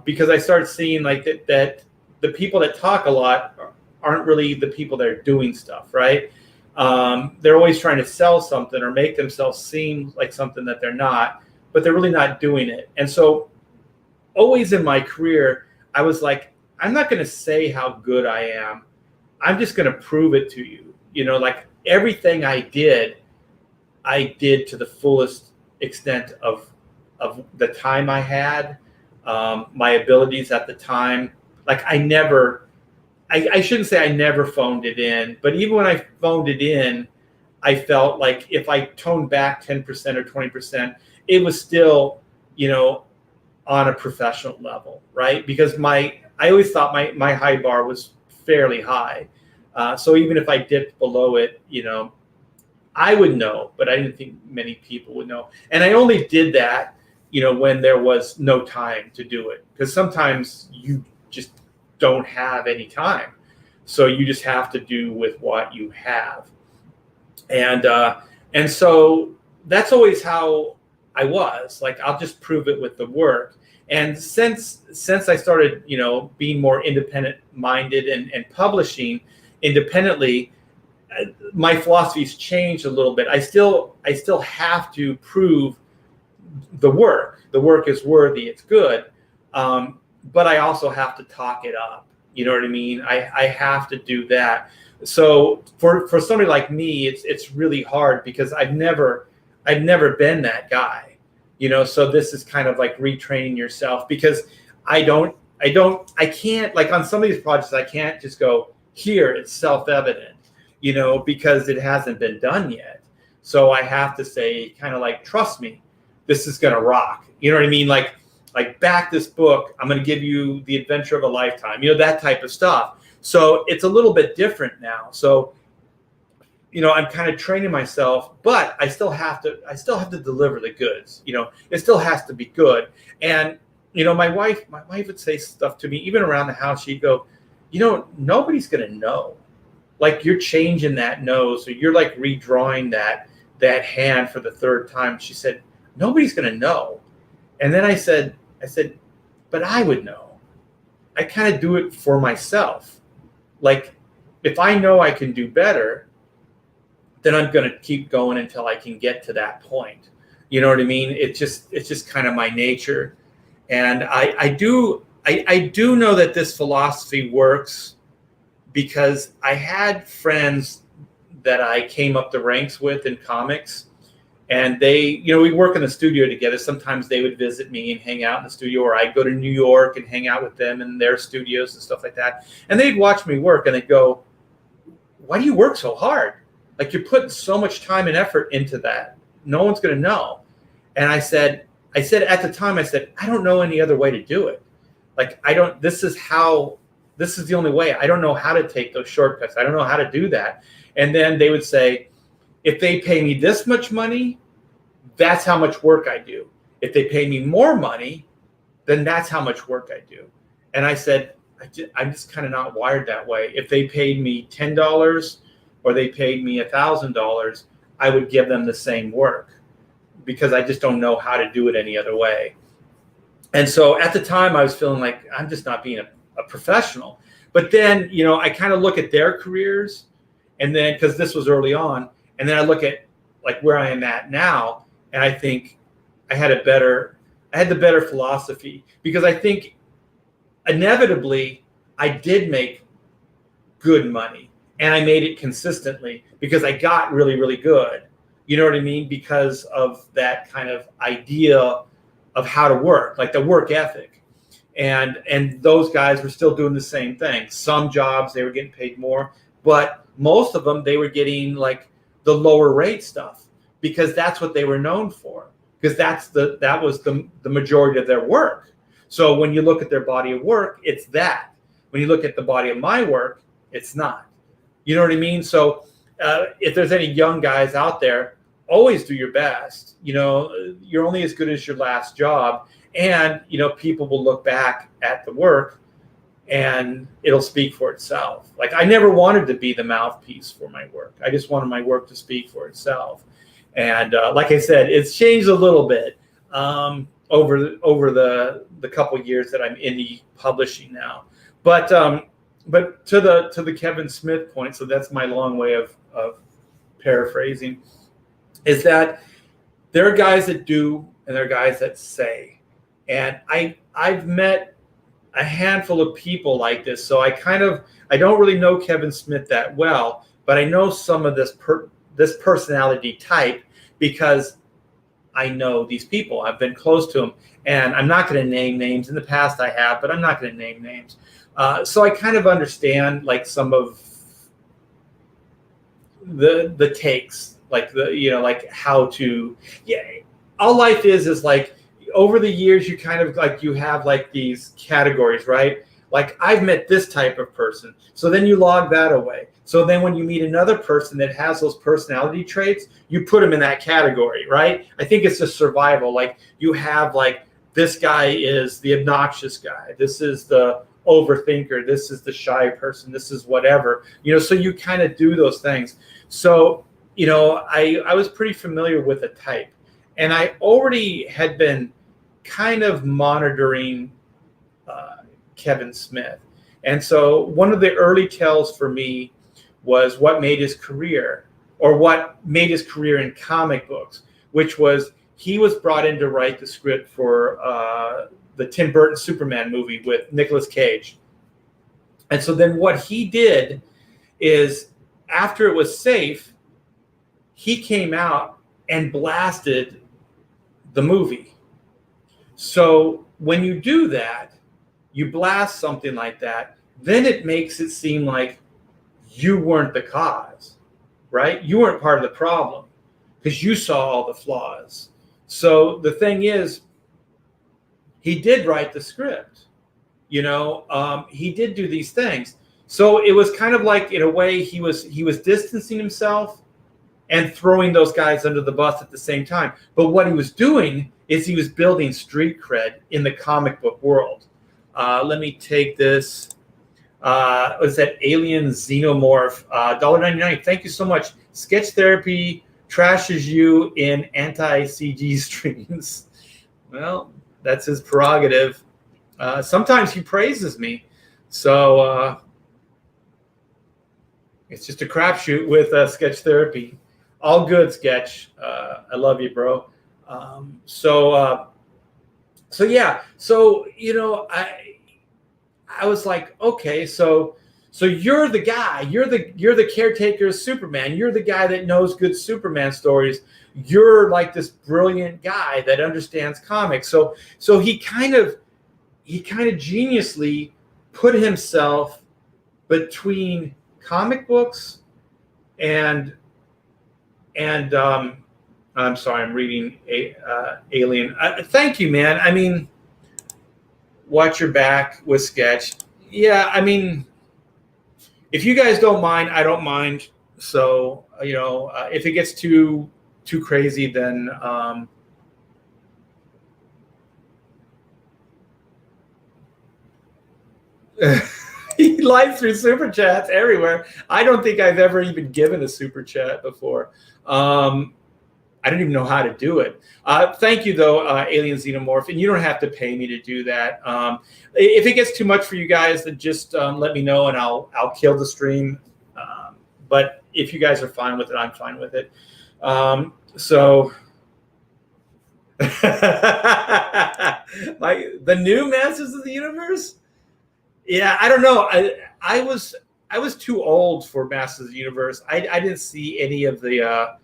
Because I started seeing like that the people that talk a lot aren't really the people that are doing stuff, right? They're always trying to sell something or make themselves seem like something that they're not, but they're really not doing it. And so always in my career, I was like, I'm not going to say how good I am. I'm just going to prove it to you. Like everything I did to the fullest extent of the time I had, my abilities at the time. Like I shouldn't say I never phoned it in, but even when I phoned it in, I felt like if I toned back 10% or 20%, it was still, on a professional level, right? Because I always thought my high bar was fairly high. So even if I dipped below it, I would know, but I didn't think many people would know. And I only did that, when there was no time to do it. Because sometimes you just don't have any time. So you just have to do with what you have. And so that's always how I was like, I'll just prove it with the work. And since I started, being more independent minded and publishing independently, my philosophy's changed a little bit. I still have to prove the work. The work is worthy. It's good. But I also have to talk it up. You know what I mean? I have to do that. So for somebody like me, it's really hard because I've never been that guy. So this is kind of like retraining yourself, because I can't, like on some of these projects, I can't just go, here, it's self-evident, because it hasn't been done yet. So I have to say, kind of like, trust me, this is going to rock. You know what I mean? Like back this book, I'm going to give you the adventure of a lifetime, that type of stuff. So it's a little bit different now. So, I'm kind of training myself, but I still have to deliver the goods. It still has to be good. And, my wife would say stuff to me, even around the house. She'd go, nobody's going to know. Like, you're changing that nose, or you're like redrawing that hand for the third time. She said, nobody's going to know. And then I said, but I would know. I kind of do it for myself. Like, if I know I can do better, then I'm going to keep going until I can get to that point. You know what I mean? It's just kind of my nature. And I do know that this philosophy works, because I had friends that I came up the ranks with in comics, and they, we work in the studio together. Sometimes they would visit me and hang out in the studio, or I'd go to New York and hang out with them in their studios and stuff like that. And they'd watch me work and they'd go, why do you work so hard? Like, you're putting so much time and effort into that. No one's going to know. And I said at the time, I don't know any other way to do it. Like, this is the only way. I don't know how to take those shortcuts. I don't know how to do that. And then they would say, if they pay me this much money, that's how much work I do. If they pay me more money, then that's how much work I do. And I said, I'm just kind of not wired that way. If they paid me $10 or they paid me $1,000, I would give them the same work, because I just don't know how to do it any other way. And so at the time, I was feeling like I'm just not being a professional. But then, I kind of look at their careers, and then, because this was early on, and then I look at like where I am at now, and I think I had the better philosophy, because I think inevitably I did make good money. And I made it consistently, because I got really, really good. You know what I mean? Because of that kind of idea of how to work, like the work ethic. And those guys were still doing the same thing. Some jobs, they were getting paid more, but most of them, they were getting like the lower rate stuff, because that's what they were known for, because that was the majority of their work. So when you look at their body of work, it's that. When you look at the body of my work, it's not. You know what I mean? So if there's any young guys out there, always do your best. You're only as good as your last job. And, people will look back at the work and it'll speak for itself. Like, I never wanted to be the mouthpiece for my work. I just wanted my work to speak for itself. And like I said, it's changed a little bit over the couple years that I'm indie publishing now. But to the Kevin Smith point, so that's my long way of paraphrasing, is that there are guys that do and there are guys that say. And I've met a handful of people like this. So I don't really know Kevin Smith that well, but I know some of this personality type, because I know these people. I've been close to them. And I'm not going to name names. In the past I have, but I'm not going to name names. So I kind of understand like some of the takes, like like how to, all life is like, over the years, you kind of like, you have like these categories, right? Like, I've met this type of person. So then you log that away. So then when you meet another person that has those personality traits, you put them in that category, right? I think it's just survival. Like, you have like, this guy is the obnoxious guy. This is the overthinker. This is the shy person. This is whatever, so you kind of do those things. So, I was pretty familiar with a type. And I already had been kind of monitoring Kevin Smith. And so one of the early tells for me was what made his career, or what made his career in comic books, which was he was brought in to write the script for the Tim Burton Superman movie with Nicolas Cage. And so then what he did is, after it was safe, he came out and blasted the movie. So when you do that, you blast something like that, then it makes it seem like you weren't the cause, right? You weren't part of the problem because you saw all the flaws. So the thing is, he did write the script, he did do these things. So it was kind of like, in a way, he was distancing himself and throwing those guys under the bus at the same time. But what he was doing is he was building street cred in the comic book world. Let me take this. Was that Alien Xenomorph? $1.99. Thank you so much. Sketch Therapy trashes you in anti-CG streams. Well, that's his prerogative. Sometimes he praises me. So it's just a crapshoot with Sketch Therapy. All good, Sketch. I love you, bro. So yeah. So, I was like, okay, so you're the guy. You're the caretaker of Superman. You're the guy that knows good Superman stories. You're like this brilliant guy that understands comics. So he kind of geniusly put himself between comic books and I'm sorry, I'm reading Alien. Thank you, man. I mean, watch your back with Sketch. Yeah, I mean, if you guys don't mind, I don't mind. So, if it gets too crazy, then he lives through super chats everywhere. I don't think I've ever even given a super chat before. I don't even know how to do it. Thank you, though, Alien Xenomorph. And you don't have to pay me to do that. If it gets too much for you guys, then just let me know and I'll kill the stream. But if you guys are fine with it, I'm fine with it. So like the new Masters of the Universe? Yeah, I don't know. I was too old for Masters of the Universe. I didn't see any of the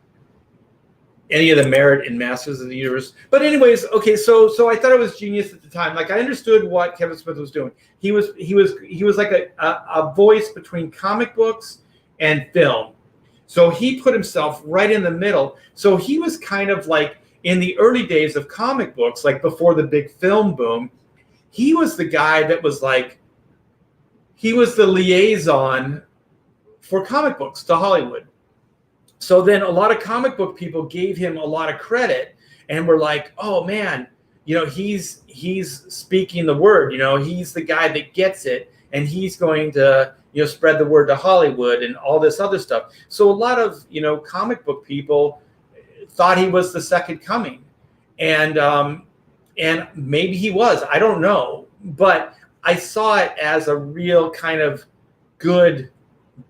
merit in Masters of the Universe. But anyways, okay, so I thought it was genius at the time. Like, I understood what Kevin Smith was doing. He was like a voice between comic books and film. So he put himself right in the middle. So he was kind of like, in the early days of comic books, like before the big film boom, he was the guy that was like, he was the liaison for comic books to Hollywood. So then a lot of comic book people gave him a lot of credit and were like, oh man, he's speaking the word, he's the guy that gets it and he's going to, spread the word to Hollywood and all this other stuff. So a lot of, comic book people thought he was the second coming. And maybe he was, I don't know, but I saw it as a real kind of good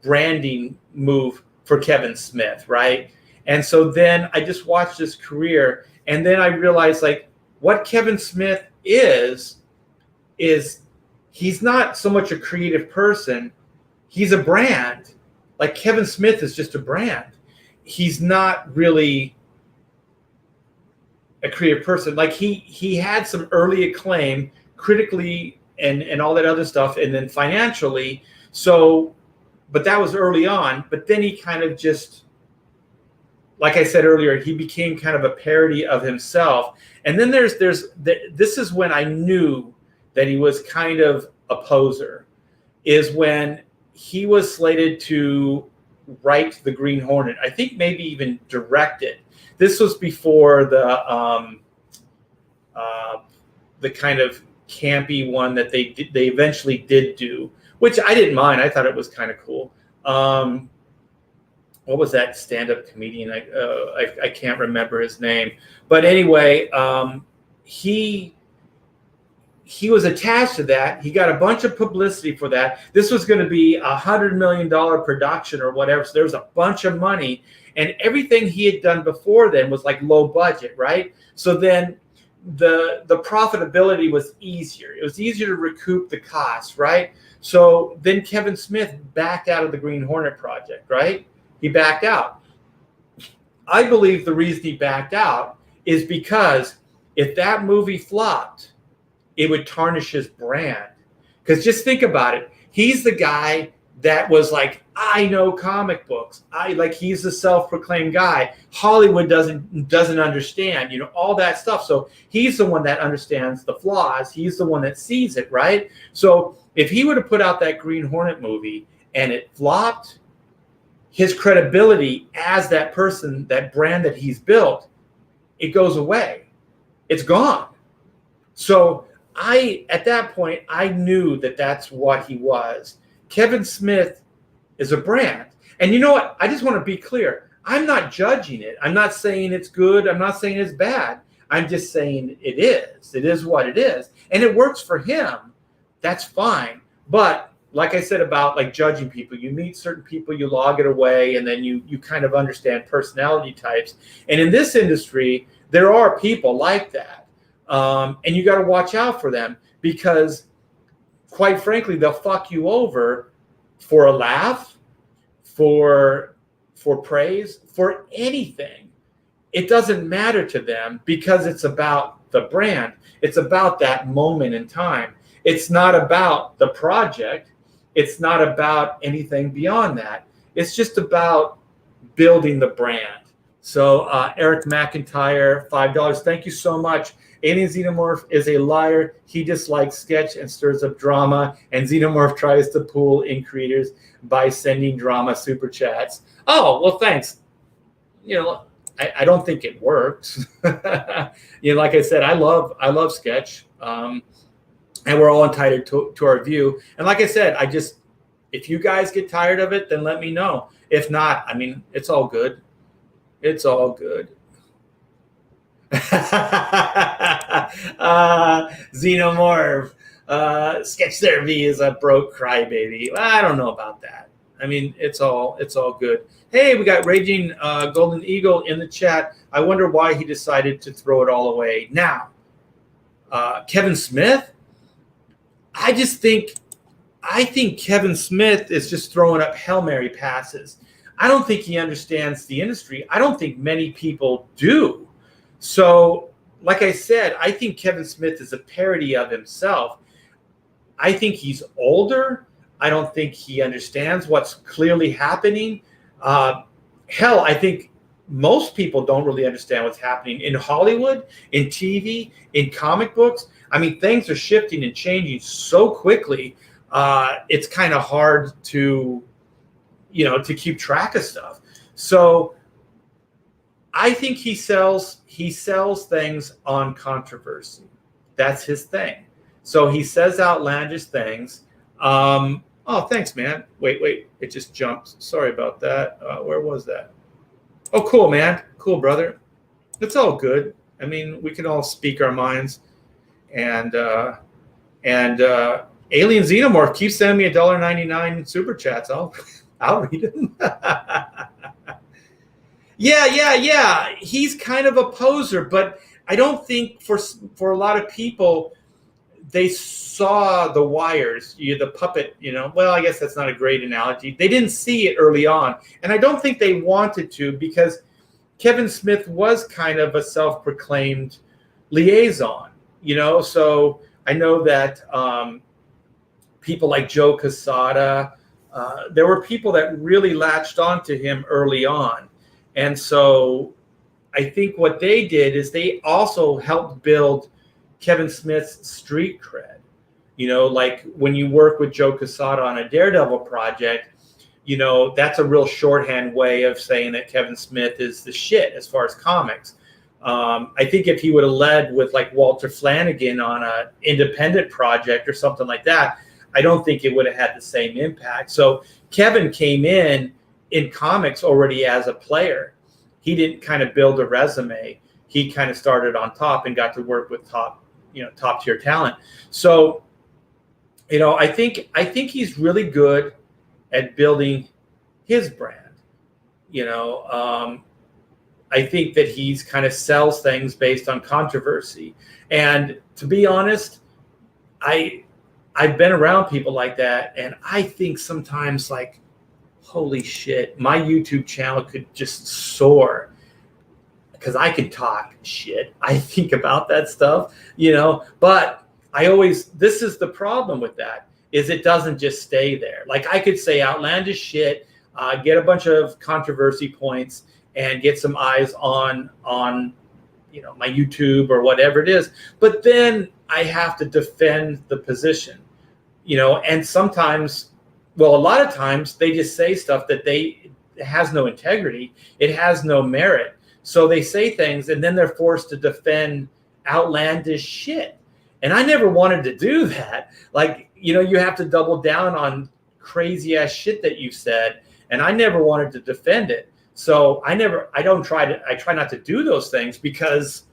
branding move for Kevin Smith, right? And so then I just watched his career, and then I realized, like, what Kevin Smith is he's not so much a creative person, he's a brand. Like, Kevin Smith is just a brand. He's not really a creative person. Like, he had some early acclaim critically and all that other stuff, and then financially. So, but that was early on. But then he kind of just, like I said earlier, he became kind of a parody of himself. And then this is when I knew that he was kind of a poser, is when he was slated to write the Green Hornet. I think maybe even direct it. This was before the kind of campy one that they eventually did do, which I didn't mind. I thought it was kind of cool. what was that stand-up comedian? I can't remember his name, but anyway, he was attached to that. He got a bunch of publicity for that. This was going to be $100 million production or whatever. So there was a bunch of money, and everything he had done before then was like low budget, right? So then the profitability was easier. It was easier to recoup the costs, right? So then Kevin Smith backed out of the Green Hornet project, right? He backed out. I believe the reason he backed out is because if that movie flopped, it would tarnish his brand. Because just think about it. He's the guy that was like, I know comic books. He's the self-proclaimed guy. Hollywood doesn't understand, all that stuff. So he's the one that understands the flaws. He's the one that sees it, right? So if he would have put out that Green Hornet movie and it flopped, his credibility as that person, that brand that he's built, it goes away. It's gone. So at that point, I knew that that's what he was. Kevin Smith is a brand. And you know what? I just want to be clear. I'm not judging it. I'm not saying it's good. I'm not saying it's bad. I'm just saying it is. It is what it is. And it works for him. That's fine. But like I said about like judging people, you meet certain people, you log it away, and then you kind of understand personality types. And in this industry, there are people like that. And you got to watch out for them because, quite frankly, they'll fuck you over for a laugh, for praise, for anything. It doesn't matter to them because it's about the brand. It's about that moment in time. It's not about the project. It's not about anything beyond that. It's just about building the brand. So Eric McIntyre, $5. Thank you so much. Alien Xenomorph is a liar. He dislikes sketch and stirs up drama. And Xenomorph tries to pull in creators by sending drama super chats. Oh, well, thanks. I don't think it works. Like I said, I love sketch. And we're all entitled to our view. And like I said, if you guys get tired of it, then let me know. If not, it's all good. It's all good. Xenomorph. Sketch Therapy is a broke crybaby. I don't know about that. It's all good. Hey, we got Raging Golden Eagle in the chat. I wonder why he decided to throw it all away. Now, Kevin Smith, I think Kevin Smith is just throwing up Hail Mary passes. I don't think he understands the industry. I don't think many people do. So, like I said, I think Kevin Smith is a parody of himself. I think he's older. I don't think he understands what's clearly happening. Hell, I think most people don't really understand what's happening in Hollywood, in TV, in comic books. Things are shifting and changing so quickly. It's kind of hard to keep track of stuff. So I think he sells things on controversy. That's his thing. So he says outlandish things. Oh, thanks, man. Wait. It just jumped. Sorry about that. Where was that? Oh, cool, man. Cool, brother. It's all good. We can all speak our minds. And Alien Xenomorph keeps sending me $1.99 super chats. I'll read them. Yeah. He's kind of a poser, but I don't think for a lot of people, they saw the wires, the puppet, well, I guess that's not a great analogy. They didn't see it early on. And I don't think they wanted to because Kevin Smith was kind of a self-proclaimed liaison, So I know that people like Joe Quesada, there were people that really latched onto him early on. And so I think what they did is they also helped build Kevin Smith's street cred. Like when you work with Joe Quesada on a Daredevil project, that's a real shorthand way of saying that Kevin Smith is the shit as far as comics. I think if he would have led with like Walter Flanagan on an independent project or something like that, I don't think it would have had the same impact. So Kevin came in in comics already as a player. He didn't kind of build a resume. He kind of started on top and got to work with top tier talent. So, I think he's really good at building his brand. I think that he's kind of sells things based on controversy. And to be honest, I've been around people like that, and I think sometimes, like, holy shit, my YouTube channel could just soar because I can talk shit. I think about that stuff, but this is the problem with that, is it doesn't just stay there. Like, I could say outlandish shit, get a bunch of controversy points, and get some eyes on my YouTube or whatever it is. But then I have to defend the position, and sometimes, well, a lot of times they just say stuff that it has no integrity. It has no merit. So they say things and then they're forced to defend outlandish shit. And I never wanted to do that. Like, you have to double down on crazy ass shit that you've said. And I never wanted to defend it. So I try not to do those things because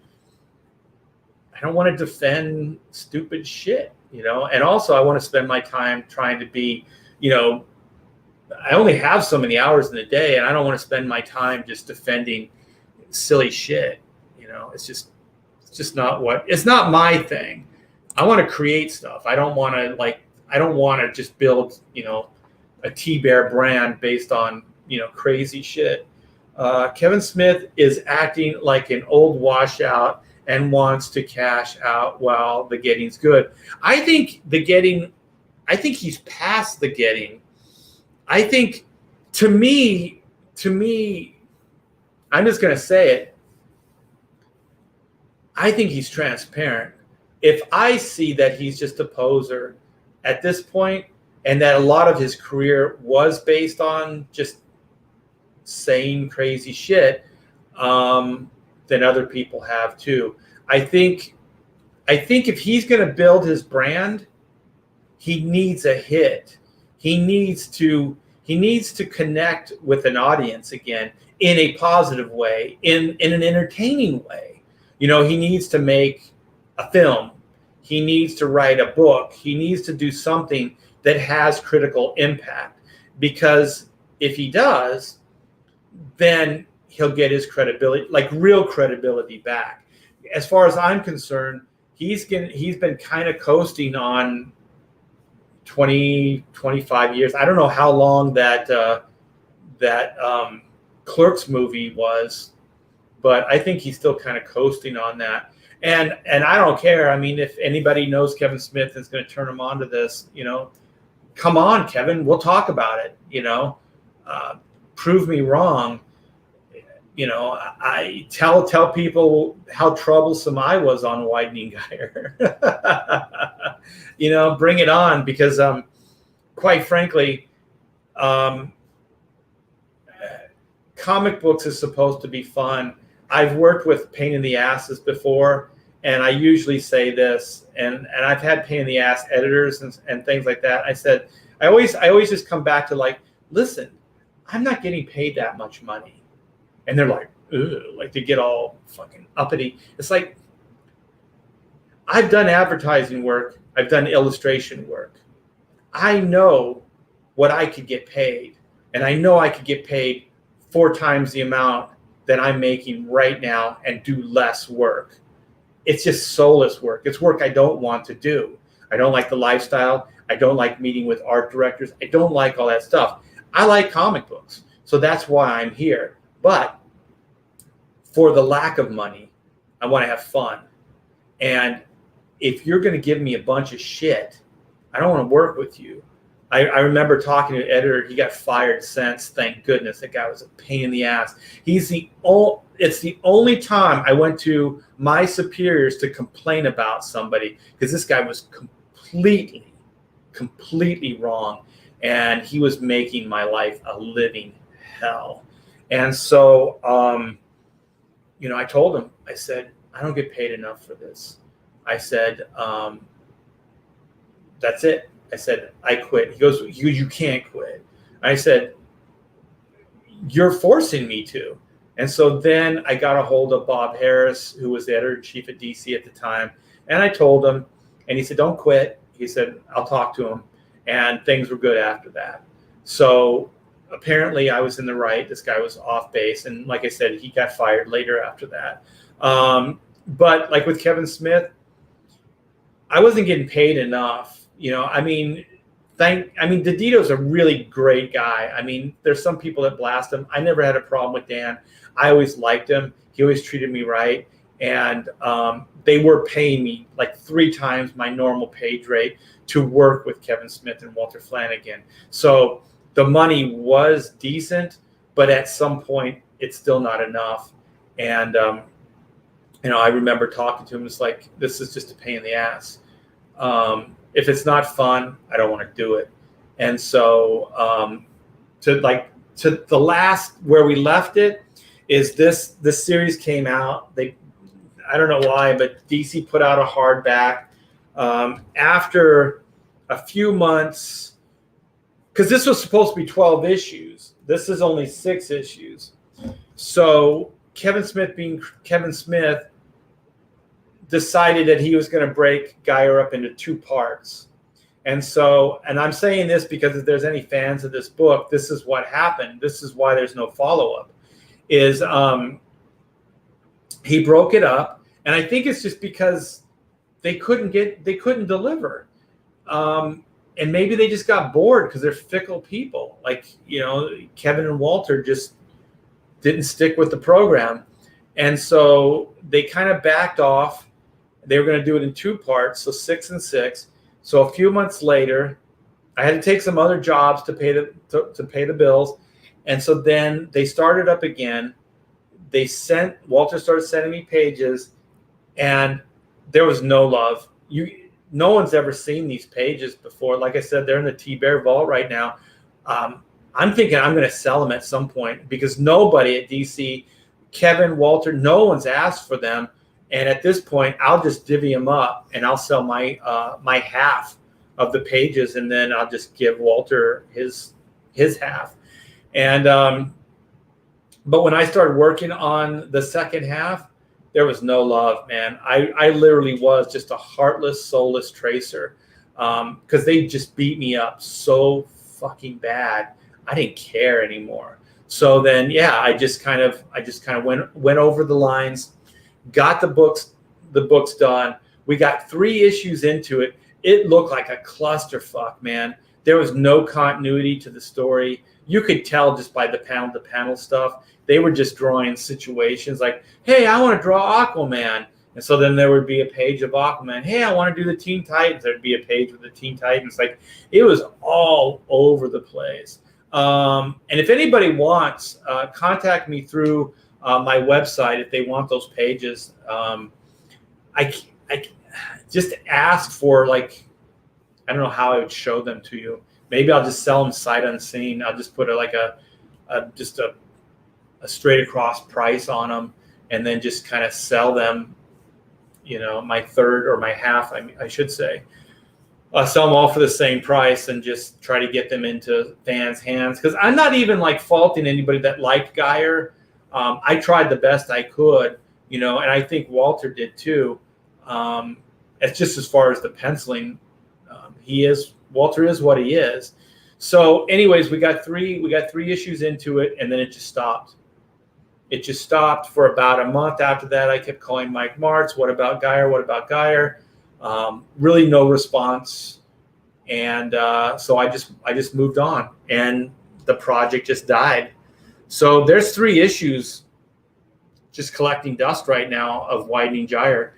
I don't want to defend stupid shit, and also I want to spend my time trying to be, I only have so many hours in the day, and I don't want to spend my time just defending silly shit. It's just it's not my thing. I want to create stuff. I don't want to just build, a T-Bear brand based on, crazy shit. Kevin Smith is acting like an old washout and wants to cash out while the getting's good. I think he's past the getting. I think, to me, I'm just going to say it. I think he's transparent. If I see that he's just a poser at this point, and that a lot of his career was based on just saying crazy shit, then other people have too. I think if he's going to build his brand, he needs a hit. He needs to connect with an audience again in a positive way, in an entertaining way. He needs to make a film. He needs to write a book. He needs to do something that has critical impact, because if he does, then he'll get his credibility, like real credibility, back. As far as I'm concerned, he's been kind of coasting on 20, 25 years. I don't know how long that Clerks movie was, but I think he's still kind of coasting on that. And I don't care. I mean, if anybody knows Kevin Smith is going to turn him on to this, come on, Kevin, we'll talk about it. Prove me wrong. I tell people how troublesome I was on Widening Gyre. Bring it on, because quite frankly, comic books is supposed to be fun. I've worked with pain in the asses before, and I usually say this, and I've had pain in the ass editors and things like that. I always just come back to, like, listen, I'm not getting paid that much money. And they're like, ugh, like they get all fucking uppity. It's like, I've done advertising work. I've done illustration work. I know what I could get paid. And I know I could get paid 4 times the amount that I'm making right now and do less work. It's just soulless work. It's work I don't want to do. I don't like the lifestyle. I don't like meeting with art directors. I don't like all that stuff. I like comic books. So that's why I'm here. But for the lack of money, I want to have fun. And if you're going to give me a bunch of shit, I don't want to work with you. I remember talking to an editor. He got fired since. Thank goodness. That guy was a pain in the ass. It's the only time I went to my superiors to complain about somebody, because this guy was completely wrong. And he was making my life a living hell. And so, I told him, I said, I don't get paid enough for this. I said, that's it. I said, I quit. He goes, you can't quit. I said, you're forcing me to. And so then I got a hold of Bob Harris, who was the editor-in-chief at DC at the time. And I told him, and he said, don't quit. He said, I'll talk to him. And things were good after that. So apparently I was in the right. This guy was off base. And like I said, he got fired later after that. But like with Kevin Smith, I wasn't getting paid enough. DeDito's a really great guy. I mean, there's some people that blast him. I never had a problem with Dan. I always liked him. He always treated me right. And they were paying me like 3 times my normal page rate to work with Kevin Smith and Walter Flanagan. So the money was decent, but at some point it's still not enough. And, I remember talking to him. It's like, this is just a pain in the ass. If it's not fun, I don't want to do it. And so to the last where we left it is this series came out. I don't know why, but DC put out a hardback after a few months, because this was supposed to be 12 issues. This is only 6 issues. So Kevin Smith, being Kevin Smith, decided that he was going to break Geyer up into 2 parts. And I'm saying this because if there's any fans of this book, this is what happened. This is why there's no follow-up, is he broke it up. And I think it's just because they couldn't deliver. And maybe they just got bored because they're fickle people. Like, Kevin and Walter just didn't stick with the program. And so they kind of backed off. They were going to do it in 2 parts, so 6 and 6. So a few months later, I had to take some other jobs to pay the bills. And so then they started up again. Walter started sending me pages, and there was no love. No one's ever seen these pages before. Like I said, they're in the T-Bear vault right now. I'm thinking I'm going to sell them at some point because nobody at DC, Kevin, Walter, no one's asked for them. And at this point, I'll just divvy them up, and I'll sell my half of the pages, and then I'll just give Walter his half. And but when I started working on the second half, there was no love, man. I literally was just a heartless, soulless tracer because they just beat me up so fucking bad. I didn't care anymore. So then, yeah, I just kind of went over the lines. Got the books done. We got 3 issues into it. It looked like a clusterfuck, man. There was no continuity to the story. You could tell just by the panel-to-panel stuff. They were just drawing situations like, hey, I want to draw Aquaman. And so then there would be a page of Aquaman. Hey, I want to do the Teen Titans. There'd be a page with the Teen Titans. Like, it was all over the place. And if anybody wants, contact me through my website if they want those pages. I just ask for, like, I don't know how I would show them to you. Maybe I'll just sell them sight unseen. I'll just put a straight across price on them, and then just kind of sell them, my third or my half, I should say. Sell them all for the same price and just try to get them into fans' hands. Because I'm not even like faulting anybody that liked Geyer. I tried the best I could, and I think Walter did too. It's just as far as the penciling, Walter is what he is. So anyways, we got three issues into it, and then it just stopped. It just stopped for about a month. After that, I kept calling Mike Martz. What about Geyer? What about Geyer? Really no response. And so I just moved on, and the project just died. So there's 3 issues just collecting dust right now of Widening Gyre,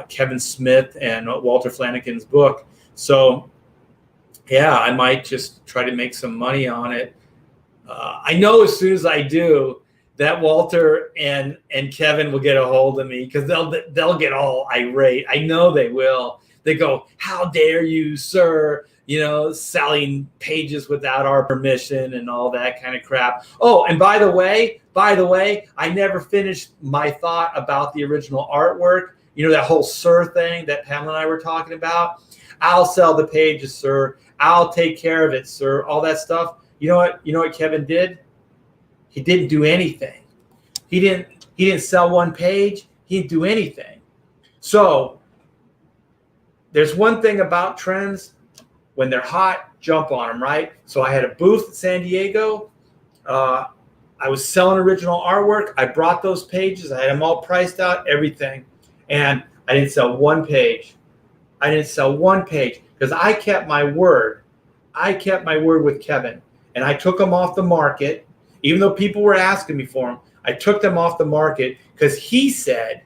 Kevin Smith and Walter Flanagan's book. So yeah, I might just try to make some money on it. I know as soon as I do that Walter and Kevin will get a hold of me because they'll get all irate. I know they will. They go, "How dare you, sir? Selling pages without our permission," and all that kind of crap. Oh, and by the way, I never finished my thought about the original artwork. That whole Sir thing that Pamela and I were talking about. I'll sell the pages, sir. I'll take care of it, sir. All that stuff. You know what Kevin did? He didn't do anything. He didn't sell one page. He didn't do anything. So there's one thing about trends. When they're hot, jump on them, right? So I had a booth in San Diego. I was selling original artwork. I brought those pages. I had them all priced out, everything. And I didn't sell one page. I didn't sell one page because I kept my word. I kept my word with Kevin. And I took them off the market. Even though people were asking me for them, I took them off the market because he said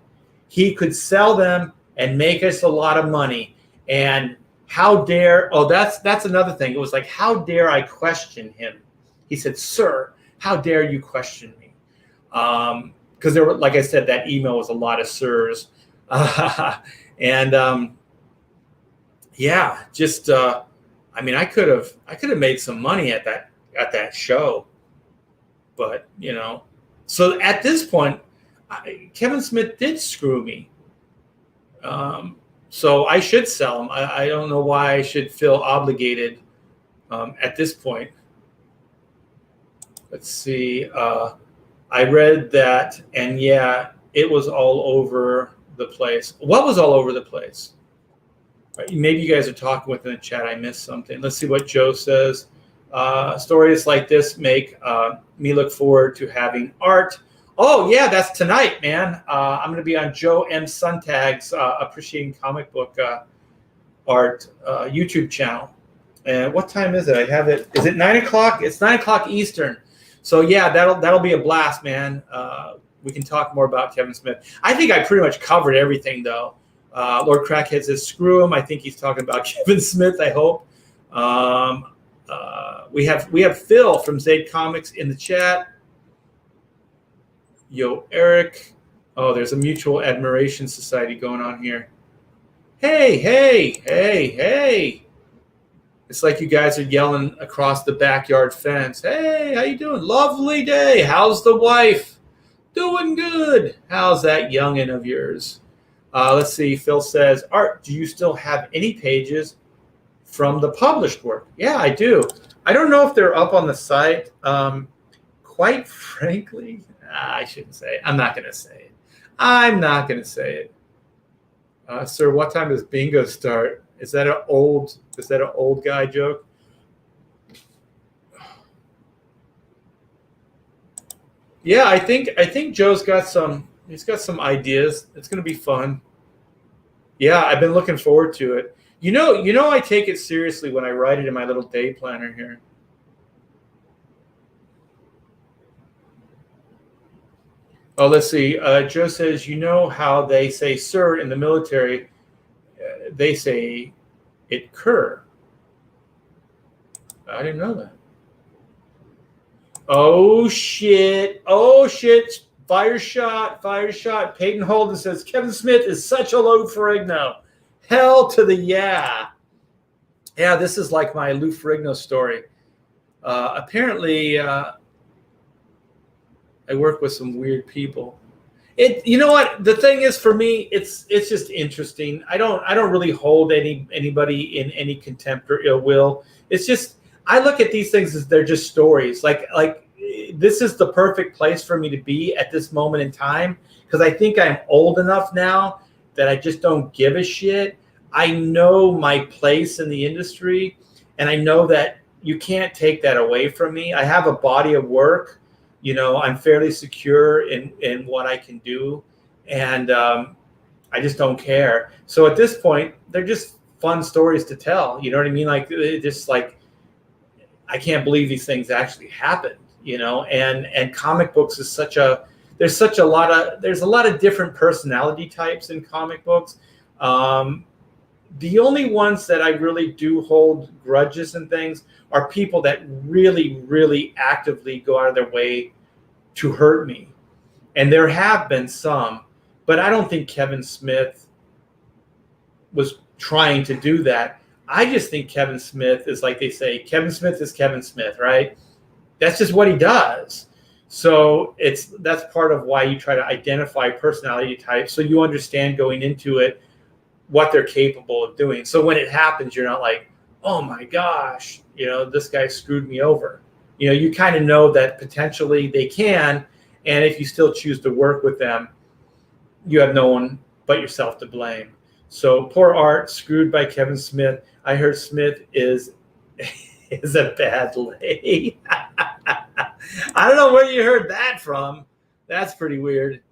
he could sell them and make us a lot of money. And how dare, that's another thing. It was like, how dare I question him? He said, sir, how dare you question me? Because there were, like I said, that email was a lot of sirs. And yeah, just, I mean, I could have made some money at that show, but you know, so at this point, Kevin Smith did screw me. So I should sell them. I don't know why I should feel obligated at this point. Let's see. I read that, and yeah, it was all over the place. What was all over the place? Maybe you guys are talking within the chat. I missed something. Let's see what Joe says. Stories like this make me look forward to having art. Oh, yeah, that's tonight, man. I'm going to be on Joe M. Suntag's Appreciating Comic Book Art YouTube channel. And what time is it? I have it. Is it 9 o'clock? It's 9 o'clock Eastern. So, yeah, that'll be a blast, man. We can talk more about Kevin Smith. I think I pretty much covered everything, though. Lord Crackhead says, screw him. I think he's talking about Kevin Smith, I hope. We have Phil from Zaid Comics in the chat. Yo, Eric. Oh, there's a mutual admiration society going on here. Hey, hey, hey, hey. It's like you guys are yelling across the backyard fence. Hey, how you doing? Lovely day. How's the wife? Doing good. How's that youngin' of yours? Let's see. Phil says, Art, do you still have any pages from the published work? Yeah, I do. I don't know if they're up on the site. Quite frankly, I shouldn't say it. I'm not going to say it. I'm not going to say it. Sir, what time does bingo start? Is that an old guy joke? Yeah, I think Joe's got some. He's got some ideas. It's going to be fun. Yeah, I've been looking forward to it. You know, I take it seriously when I write it in my little day planner here. Oh, let's see. Joe says, you know how they say "sir" in the military? They say it "cur." I didn't know that. Oh shit! Oh shit! Fire shot! Fire shot! Peyton Holden says Kevin Smith is such a Lou Ferrigno. Hell to the yeah! Yeah, this is like my Lou Ferrigno story. Apparently. I work with some weird people. You know what? The thing is, for me, it's just interesting. I don't really hold anybody in any contempt or ill will. It's just I look at these things as they're just stories. Like this is the perfect place for me to be at this moment in time because I think I'm old enough now that I just don't give a shit. I know my place in the industry, and I know that you can't take that away from me. I have a body of work. You know, I'm fairly secure in what I can do, and I just don't care. So at this point, they're just fun stories to tell. You know what I mean? Like, just like, I can't believe these things actually happened. You know, and comic books is there's a lot of different personality types in comic books. The only ones that I really do hold grudges and things are people that really, really actively go out of their way to hurt me. And there have been some, but I don't think Kevin Smith was trying to do that. I just think Kevin Smith is, like they say, Kevin Smith is Kevin Smith, right? That's just what he does. So that's part of why you try to identify personality types so you understand going into it what they're capable of doing. So when it happens, you're not like, oh my gosh, you know, this guy screwed me over. You kind of know that potentially they can, and if you still choose to work with them, you have no one but yourself to blame. So poor Art, screwed by Kevin Smith. I heard Smith is a bad lay. I don't know where you heard that from. That's pretty weird.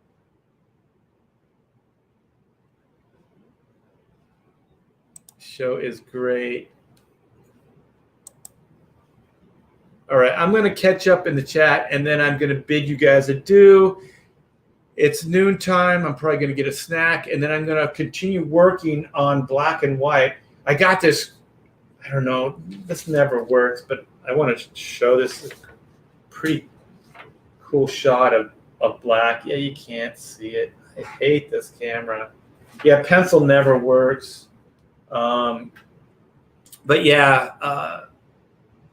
Show is great. All right, I'm going to catch up in the chat, and then I'm going to bid you guys adieu. It's noontime. I'm probably going to get a snack, and then I'm going to continue working on Black and White. I got this, I don't know, this never works, but I want to show this pretty cool shot of black. Yeah, you can't see it. I hate this camera. Yeah, pencil never works. But yeah,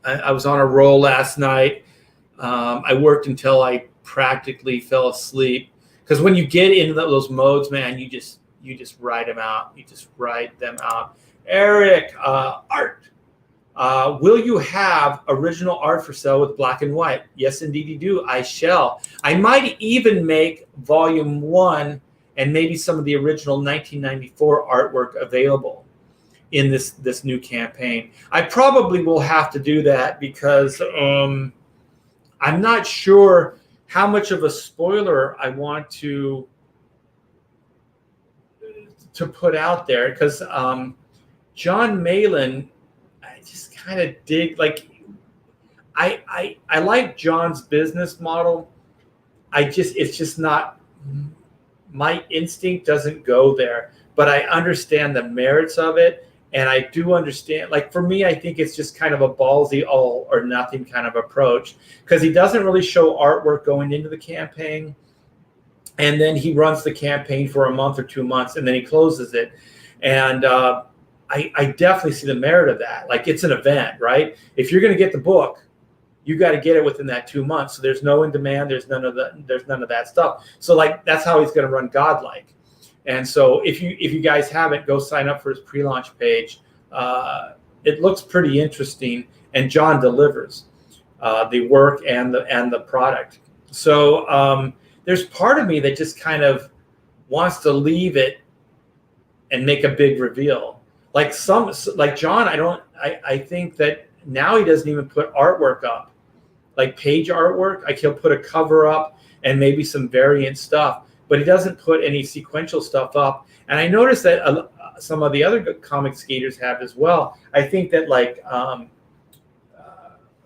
I was on a roll last night. I worked until I practically fell asleep. Because when you get into those modes, man, you just write them out. You just write them out. Eric, art. Will you have original art for sale with Black and White? Yes, indeed you do. I shall. I might even make volume 1 and maybe some of the original 1994 artwork available in this new campaign. I probably will have to do that because I'm not sure how much of a spoiler I want to put out there, because John Malin, I just kind of dig, like, I like John's business model. It's just not, my instinct doesn't go there, but I understand the merits of it. And I do understand, like, for me, I think it's just kind of a ballsy all or nothing kind of approach, because he doesn't really show artwork going into the campaign. And then he runs the campaign for a month or 2 months, and then he closes it. And I definitely see the merit of that. Like, it's an event, right? If you're going to get the book, you got to get it within that 2 months. So there's no in demand. There's none of that stuff. So, like, that's how he's going to run Godlike. And so if you guys haven't, go sign up for his pre-launch page. It looks pretty interesting, and John delivers the work and the product. So there's part of me that just kind of wants to leave it and make a big reveal. Like John, I think that now he doesn't even put artwork up, like page artwork. Like, he'll put a cover up and maybe some variant stuff, but he doesn't put any sequential stuff up. And I noticed that some of the other comic skaters have as well. I think that, like,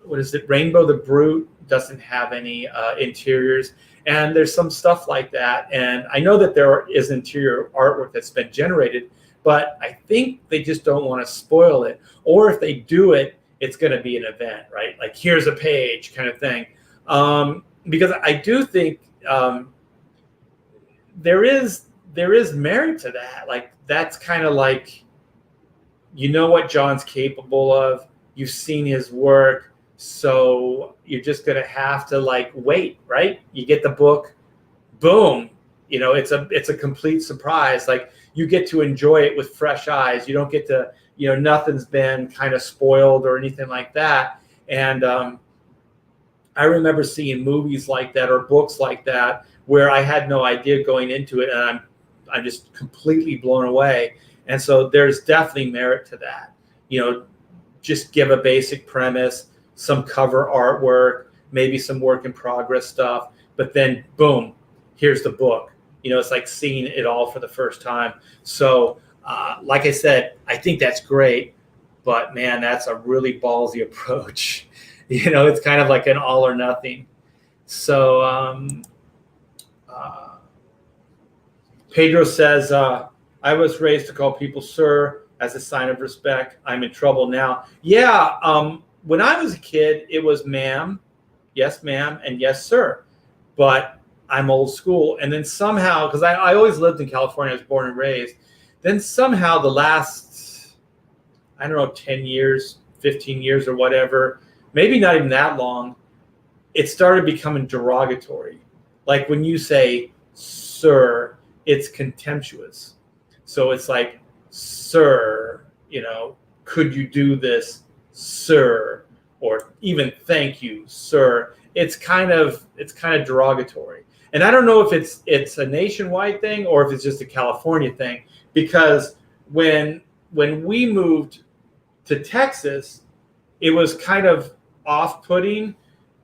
what is it? Rainbow the Brute doesn't have any interiors. And there's some stuff like that. And I know that there is interior artwork that's been generated, but I think they just don't want to spoil it. Or if they do it, it's going to be an event, right? Like, here's a page kind of thing. Because I do think there is merit to that. Like, that's kind of like, you know what John's capable of. You've seen his work. So you're just going to have to, like, wait, right? You get the book, boom. It's a complete surprise. Like, you get to enjoy it with fresh eyes. You don't get to, nothing's been kind of spoiled or anything like that. And I remember seeing movies like that or books like that where I had no idea going into it, and I'm just completely blown away. And so there's definitely merit to that. Just give a basic premise, some cover artwork, maybe some work in progress stuff, but then boom, here's the book. It's like seeing it all for the first time. So like I said, I think that's great, but man, that's a really ballsy approach. It's kind of like an all or nothing. So Pedro says, I was raised to call people sir as a sign of respect. I'm in trouble now. Yeah, when I was a kid, it was ma'am, yes ma'am, and yes sir. But I'm old school. And then somehow, because I always lived in California, I was born and raised, then somehow the last, 10 years, 15 years or whatever, maybe not even that long, it started becoming derogatory. Like, when you say sir, it's contemptuous. So it's like, sir, could you do this, sir? or even thank you, sir. It's kind of derogatory. And I don't know if it's a nationwide thing or if it's just a California thing, because when we moved to Texas, it was kind of off-putting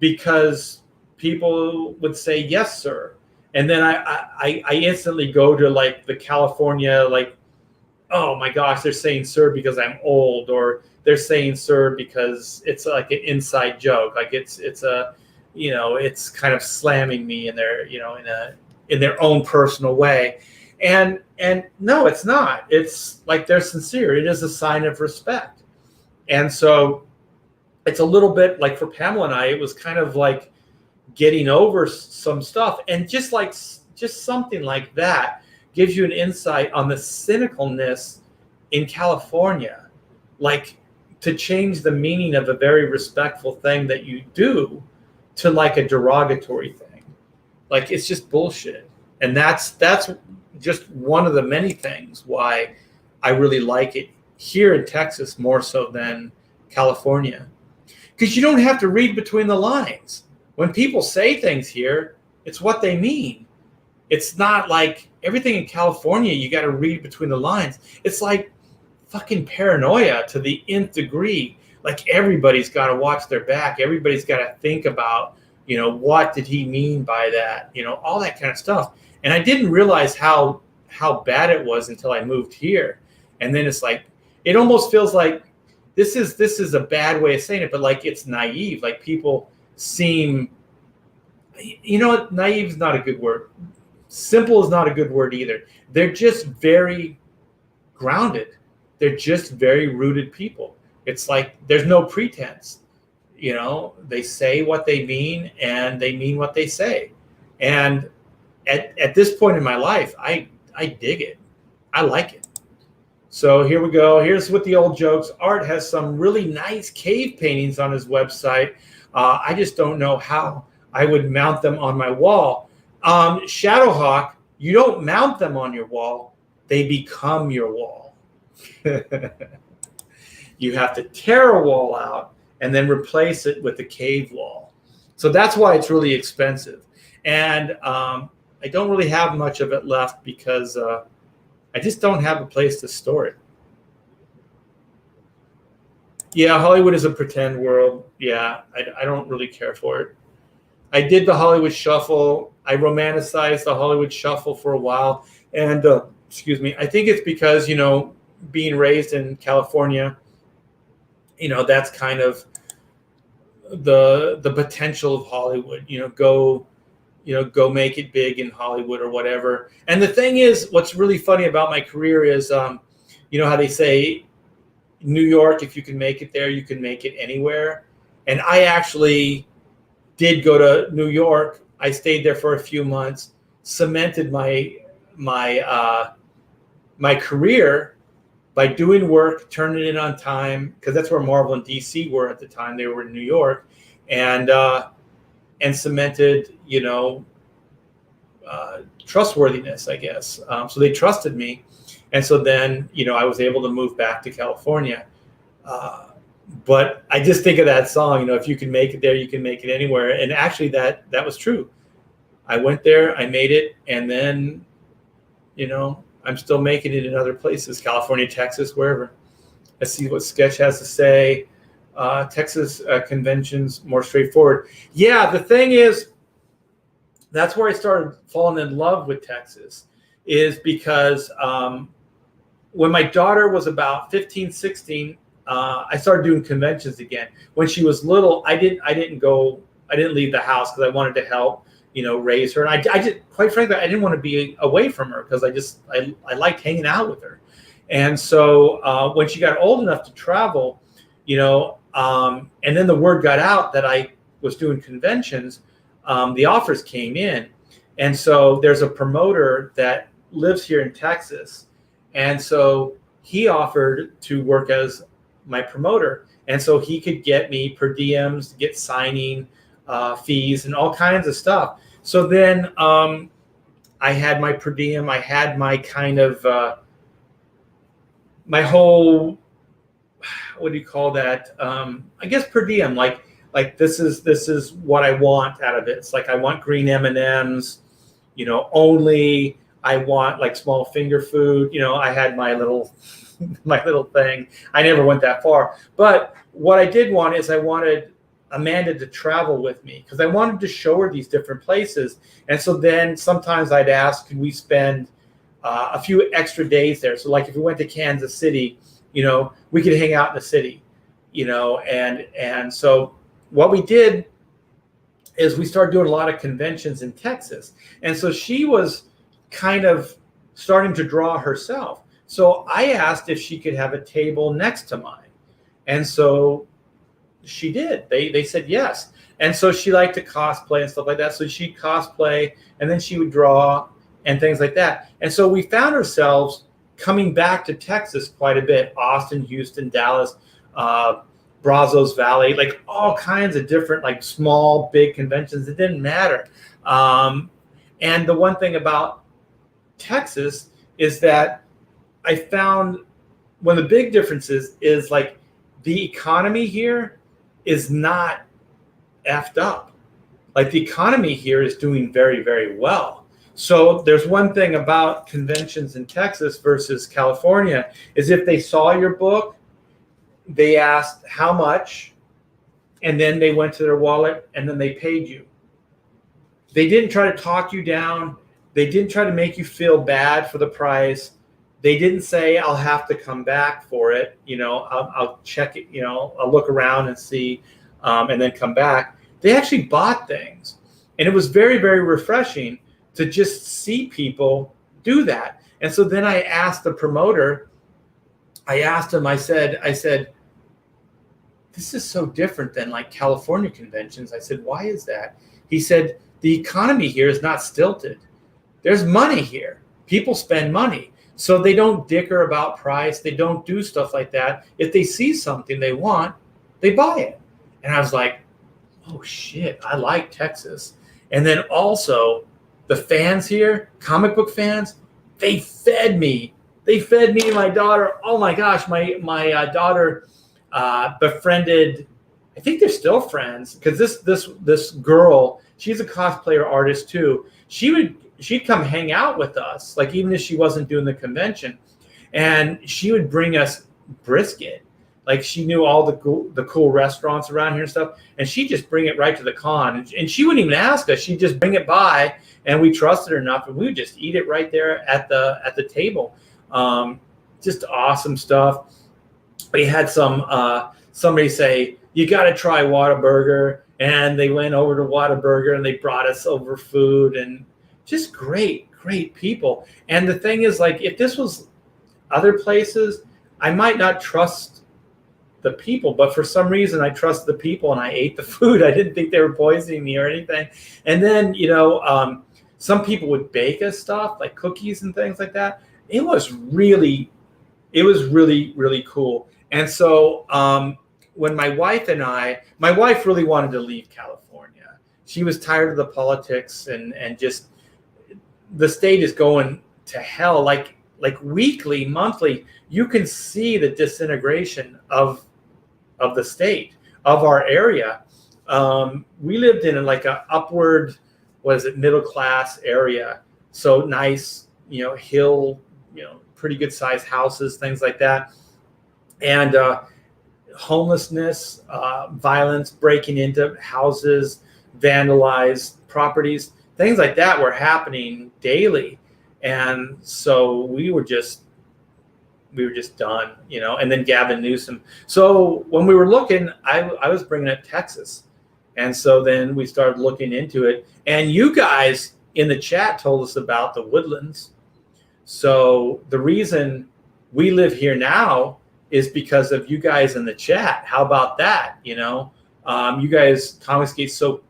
because people would say yes, sir, and then I instantly go to like the California, like, oh my gosh, they're saying sir because I'm old, or they're saying sir because it's like an inside joke, like it's a, it's kind of slamming me in their, in their own personal way, and no, it's not. It's like they're sincere. It is a sign of respect, and so it's a little bit like for Pamela and I, it was kind of like getting over some stuff, and just something like that gives you an insight on the cynicalness in California, like to change the meaning of a very respectful thing that you do to like a derogatory thing. Like, it's just bullshit. And that's just one of the many things why I really like it here in Texas more so than California. Because you don't have to read between the lines. When people say things here, it's what they mean. It's not like everything in California, you got to read between the lines. It's like fucking paranoia to the nth degree. Like, everybody's got to watch their back. Everybody's got to think about, what did he mean by that? All that kind of stuff. And I didn't realize how bad it was until I moved here. And then it's like, it almost feels like this is a bad way of saying it, but like it's naive. Like, people seem, naive is not a good word. Simple is not a good word either. They're just very grounded. They're just very rooted people. It's like there's no pretense. They say what they mean, and they mean what they say. And at this point in my life, I dig it. I like it. So here we go. Here's with the old jokes. Art has some really nice cave paintings on his website. I just don't know how I would mount them on my wall. Shadowhawk, you don't mount them on your wall. They become your wall. You have to tear a wall out and then replace it with a cave wall. So that's why it's really expensive. And I don't really have much of it left because I just don't have a place to store it. Yeah, Hollywood is a pretend world. Yeah, I don't really care for it. I did the Hollywood Shuffle. I romanticized the Hollywood Shuffle for a while. And, excuse me, I think it's because, being raised in California, that's kind of the potential of Hollywood, go make it big in Hollywood or whatever. And the thing is, what's really funny about my career is, how they say New York, if you can make it there, you can make it anywhere. And I actually did go to New York. I stayed there for a few months, cemented my career by doing work, turning it in on time, because that's where Marvel and DC were at the time. They were in New York, and cemented, trustworthiness, I guess. So they trusted me. And so then, I was able to move back to California. But I just think of that song, if you can make it there, you can make it anywhere. And actually that was true. I went there, I made it, and then, I'm still making it in other places, California, Texas, wherever. Let's see what Sketch has to say. Texas conventions, more straightforward. Yeah, the thing is, that's where I started falling in love with Texas, is because when my daughter was about 15, 16, I started doing conventions again. When she was little, I didn't leave the house because I wanted to help, raise her. And I just, quite frankly, I didn't want to be away from her because I liked hanging out with her. And so when she got old enough to travel, and then the word got out that I was doing conventions, the offers came in. And so there's a promoter that lives here in Texas. And so he offered to work as my promoter. And so he could get me per diems, get signing fees and all kinds of stuff. So then I had my per diem. I had my kind of, my whole what do you call that? I guess per diem. Like this is what I want out of it. It's like I want green M&Ms, only. I want like small finger food. I had my little thing. I never went that far. But what I did want is I wanted Amanda to travel with me because I wanted to show her these different places. And so then sometimes I'd ask, can we spend a few extra days there? So like if we went to Kansas City, we could hang out in the city, and so what we did is we started doing a lot of conventions in Texas. And so she was kind of starting to draw herself. So I asked if she could have a table next to mine. And so she did. They said yes. And so she liked to cosplay and stuff like that. So she'd cosplay and then she would draw and things like that. And so we found ourselves coming back to Texas quite a bit. Austin, Houston, Dallas, Brazos Valley, like all kinds of different, like small, big conventions. It didn't matter. And the one thing about Texas is that I found one of the big differences is like the economy here is not effed up. Like the economy here is doing very, very well. So there's one thing about conventions in Texas versus California is if they saw your book, they asked how much, and then they went to their wallet and then they paid you. They didn't try to talk you down. They didn't try to make you feel bad for the price. They didn't say, I'll have to come back for it. I'll check it, I'll look around and see, and then come back. They actually bought things. And it was very, very refreshing to just see people do that. And so then I asked the promoter, I said, this is so different than like California conventions. I said, why is that? He said, the economy here is not stilted. There's money here. People spend money. So they don't dicker about price. They don't do stuff like that. If they see something they want, they buy it. And I was like, oh shit, I like Texas. And then also the fans here, comic book fans, they fed me. They fed me and my daughter. Oh my gosh, my daughter befriended, I think they're still friends, because this girl, she's a cosplayer artist too. She'd come hang out with us, like even if she wasn't doing the convention, and she would bring us brisket. Like she knew all the cool restaurants around here and stuff, and she'd just bring it right to the con, and she wouldn't even ask us. She'd just bring it by, and we trusted her enough, and we would just eat it right there at the table. Just awesome stuff. We had somebody say, you got to try Whataburger, and they went over to Whataburger and they brought us over food, and just great people. And the thing is, like, if this was other places, I might not trust the people, but for some reason I trust the people and I ate the food. I didn't think they were poisoning me or anything. And then, some people would bake us stuff like cookies and things like that. It was really, really cool. And so when my wife really wanted to leave California. She was tired of the politics and just the state is going to hell. Like weekly, monthly, you can see the disintegration of the state, of our area. We lived in like a upward, middle class area. So nice, hill, pretty good sized houses, things like that. And homelessness, violence, breaking into houses, vandalized properties, things like that were happening daily. And so we were just done, and then Gavin Newsom. So when we were looking, I was bringing up Texas. And so then we started looking into it. And you guys in the chat told us about the Woodlands. So the reason we live here now is because of you guys in the chat. How about that? You guys, Comicsgate's so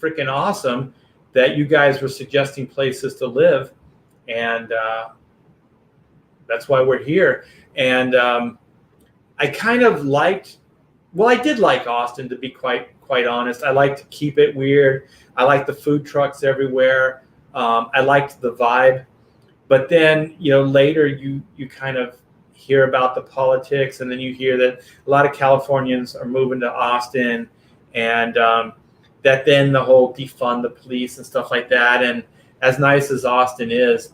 freaking awesome that you guys were suggesting places to live. And that's why we're here. And I kind of I did like Austin, to be quite honest. I like to keep it weird. I like the food trucks everywhere. I liked the vibe. But then, later you kind of hear about the politics, and then you hear that a lot of Californians are moving to Austin, and that then the whole defund the police and stuff like that. And as nice as Austin is,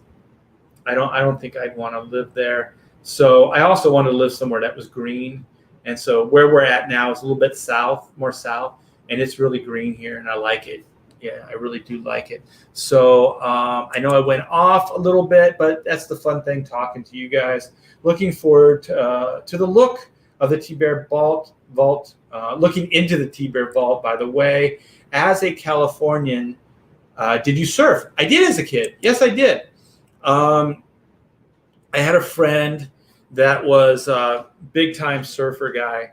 I don't think I'd want to live there. So I also wanted to live somewhere that was green. And so where we're at now is a little bit more south, and it's really green here, and I like it. Yeah, I really do like it. So I know I went off a little bit, but that's the fun thing, talking to you guys. Looking forward to the look of the T-Bear vault. Looking into the T-Bear vault, by the way. As a Californian, did you surf? I did as a kid. Yes, I did. I had a friend that was a big-time surfer guy.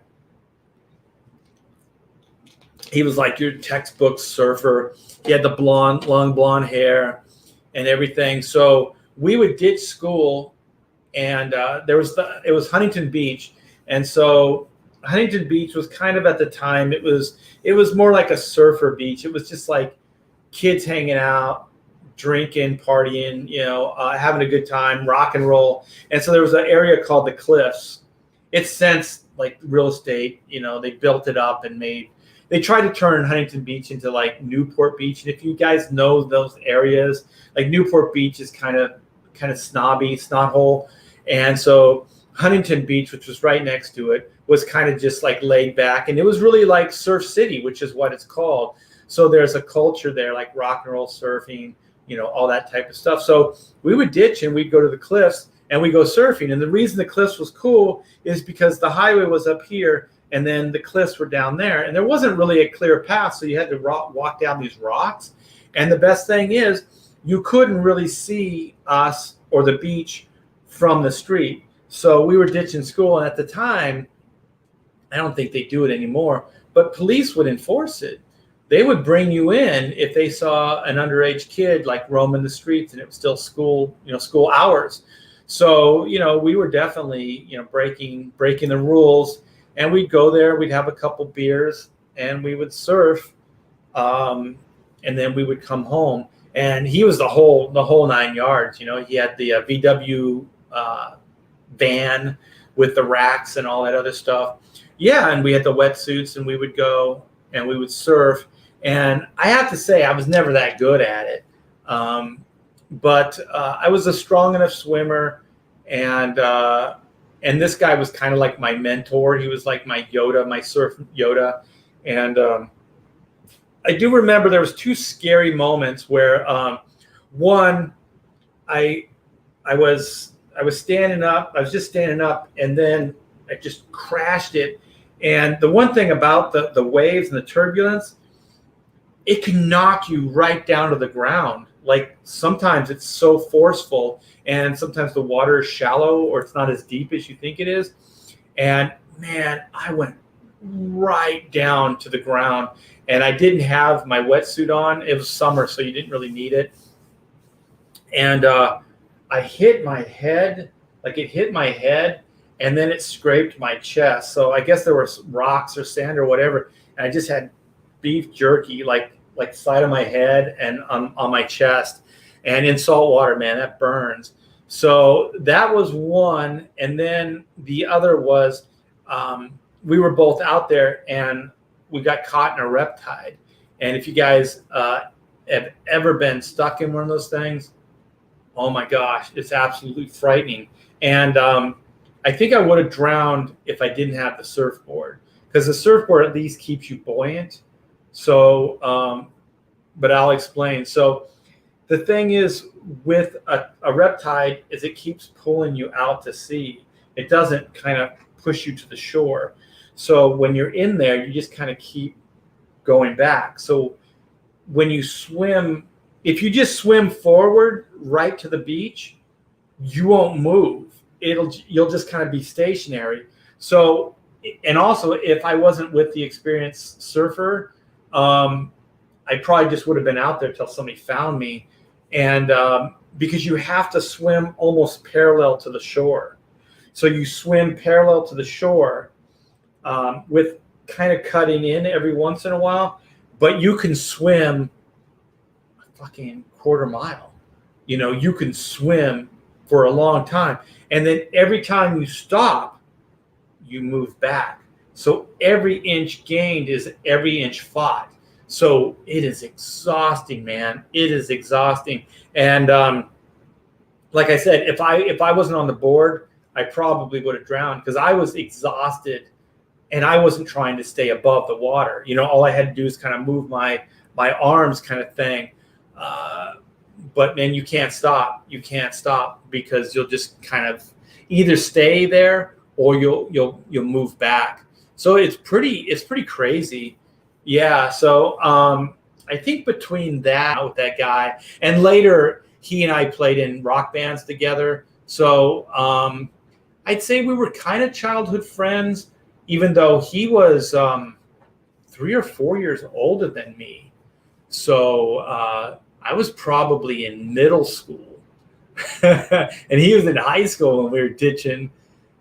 He was like your textbook surfer. He had the long blonde hair and everything. So we would ditch school, and it was Huntington Beach. And so Huntington Beach was kind of, at the time, it was more like a surfer beach. It was just like kids hanging out, drinking, partying, having a good time, rock and roll. And so there was an area called the Cliffs. It's since, like, real estate, they built it up and they tried to turn Huntington Beach into like Newport Beach. And if you guys know those areas, like Newport Beach is kind of snobby, snot hole. And so Huntington Beach, which was right next to it, was kind of just like laid back. And it was really like Surf City, which is what it's called. So there's a culture there, like rock and roll surfing, all that type of stuff. So we would ditch and we'd go to the Cliffs and we go surfing. And the reason the Cliffs was cool is because the highway was up here, and then the Cliffs were down there, and there wasn't really a clear path, so you had to walk down these rocks. And the best thing is, you couldn't really see us or the beach from the street. So we were ditching school, and at the time, I don't think they do it anymore, but police would enforce it. They would bring you in if they saw an underage kid like roaming the streets, and it was still school hours. So we were definitely breaking the rules. And we'd go there, we'd have a couple beers, and we would surf, and then we would come home. And he was the whole 9 yards. He had the VW van with the racks and all that other stuff. Yeah, and we had the wetsuits, and we would go and we would surf. And I have to say, I was never that good at it, but I was a strong enough swimmer, and this guy was kind of like my mentor. He was like my Yoda, my surf Yoda. And I do remember there was two scary moments where one, I was standing up. I was just standing up, and then I just crashed it. And the one thing about the waves and the turbulence, it can knock you right down to the ground. Like, sometimes it's so forceful, and sometimes the water is shallow or it's not as deep as you think it is. And man, I went right down to the ground, and I didn't have my wetsuit on. It was summer, so you didn't really need it. And I hit my head, and then it scraped my chest. So I guess there were rocks or sand or whatever, and I just had beef jerky, like side of my head and on my chest. And in salt water, man, that burns. So that was one. And then the other was, we were both out there, and we got caught in a riptide. And if you guys have ever been stuck in one of those things, oh my gosh, it's absolutely frightening. And I think I would have drowned if I didn't have the surfboard, because the surfboard at least keeps you buoyant. So, but I'll explain. So the thing is with a riptide is it keeps pulling you out to sea. It doesn't kind of push you to the shore. So when you're in there, you just kind of keep going back. So when you swim, if you just swim forward right to the beach, you won't move. You'll just kind of be stationary. So, and also if I wasn't with the experienced surfer, I probably just would have been out there till somebody found me. And because you have to swim almost parallel to the shore. So you swim parallel to the shore with kind of cutting in every once in a while, but you can swim a fucking quarter mile. You can swim for a long time. And then every time you stop, you move back. So every inch gained is every inch fought. So it is exhausting, man. It is exhausting. And like I said, if I wasn't on the board, I probably would have drowned because I was exhausted and I wasn't trying to stay above the water. All I had to do is kind of move my arms kind of thing. But man, you can't stop. You can't stop because you'll just kind of either stay there or you'll move back. So it's pretty crazy. Yeah. So I think between that with that guy and later he and I played in rock bands together. So I'd say we were kind of childhood friends, even though he was 3 or 4 years older than me. So I was probably in middle school and he was in high school when we were ditching.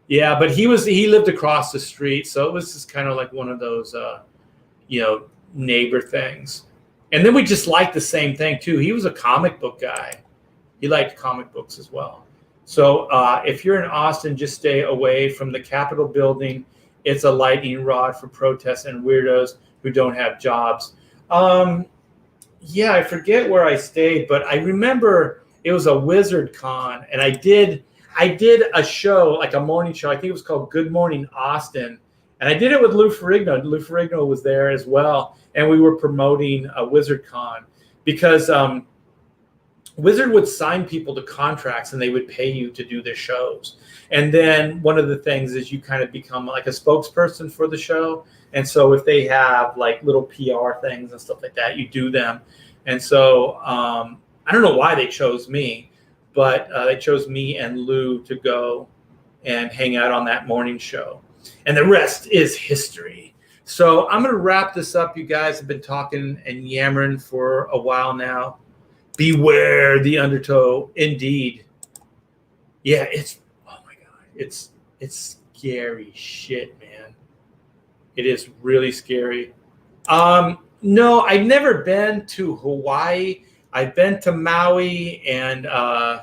Yeah, but he lived across the street. So it was just kind of like one of those, neighbor things. And then we just liked the same thing too. He was a comic book guy. He liked comic books as well. So if you're in Austin, just stay away from the Capitol building. It's a lightning rod for protests and weirdos who don't have jobs. Yeah, I forget where I stayed, but I remember it was a Wizard Con, and I did a show, like a morning show. I think it was called Good Morning Austin, and I did it with Lou Ferrigno. Lou Ferrigno was there as well, and we were promoting a Wizard Con because Wizard would sign people to contracts, and they would pay you to do their shows. And then one of the things is you kind of become like a spokesperson for the show. And so if they have like little PR things and stuff like that, you do them. And so I don't know why they chose me, but they chose me and Lou to go and hang out on that morning show. And the rest is history. So I'm going to wrap this up. You guys have been talking and yammering for a while now. Beware the undertow. Indeed. Yeah, oh my God. It's scary shit, man. It is really scary. No, I've never been to Hawaii. I've been to Maui, and I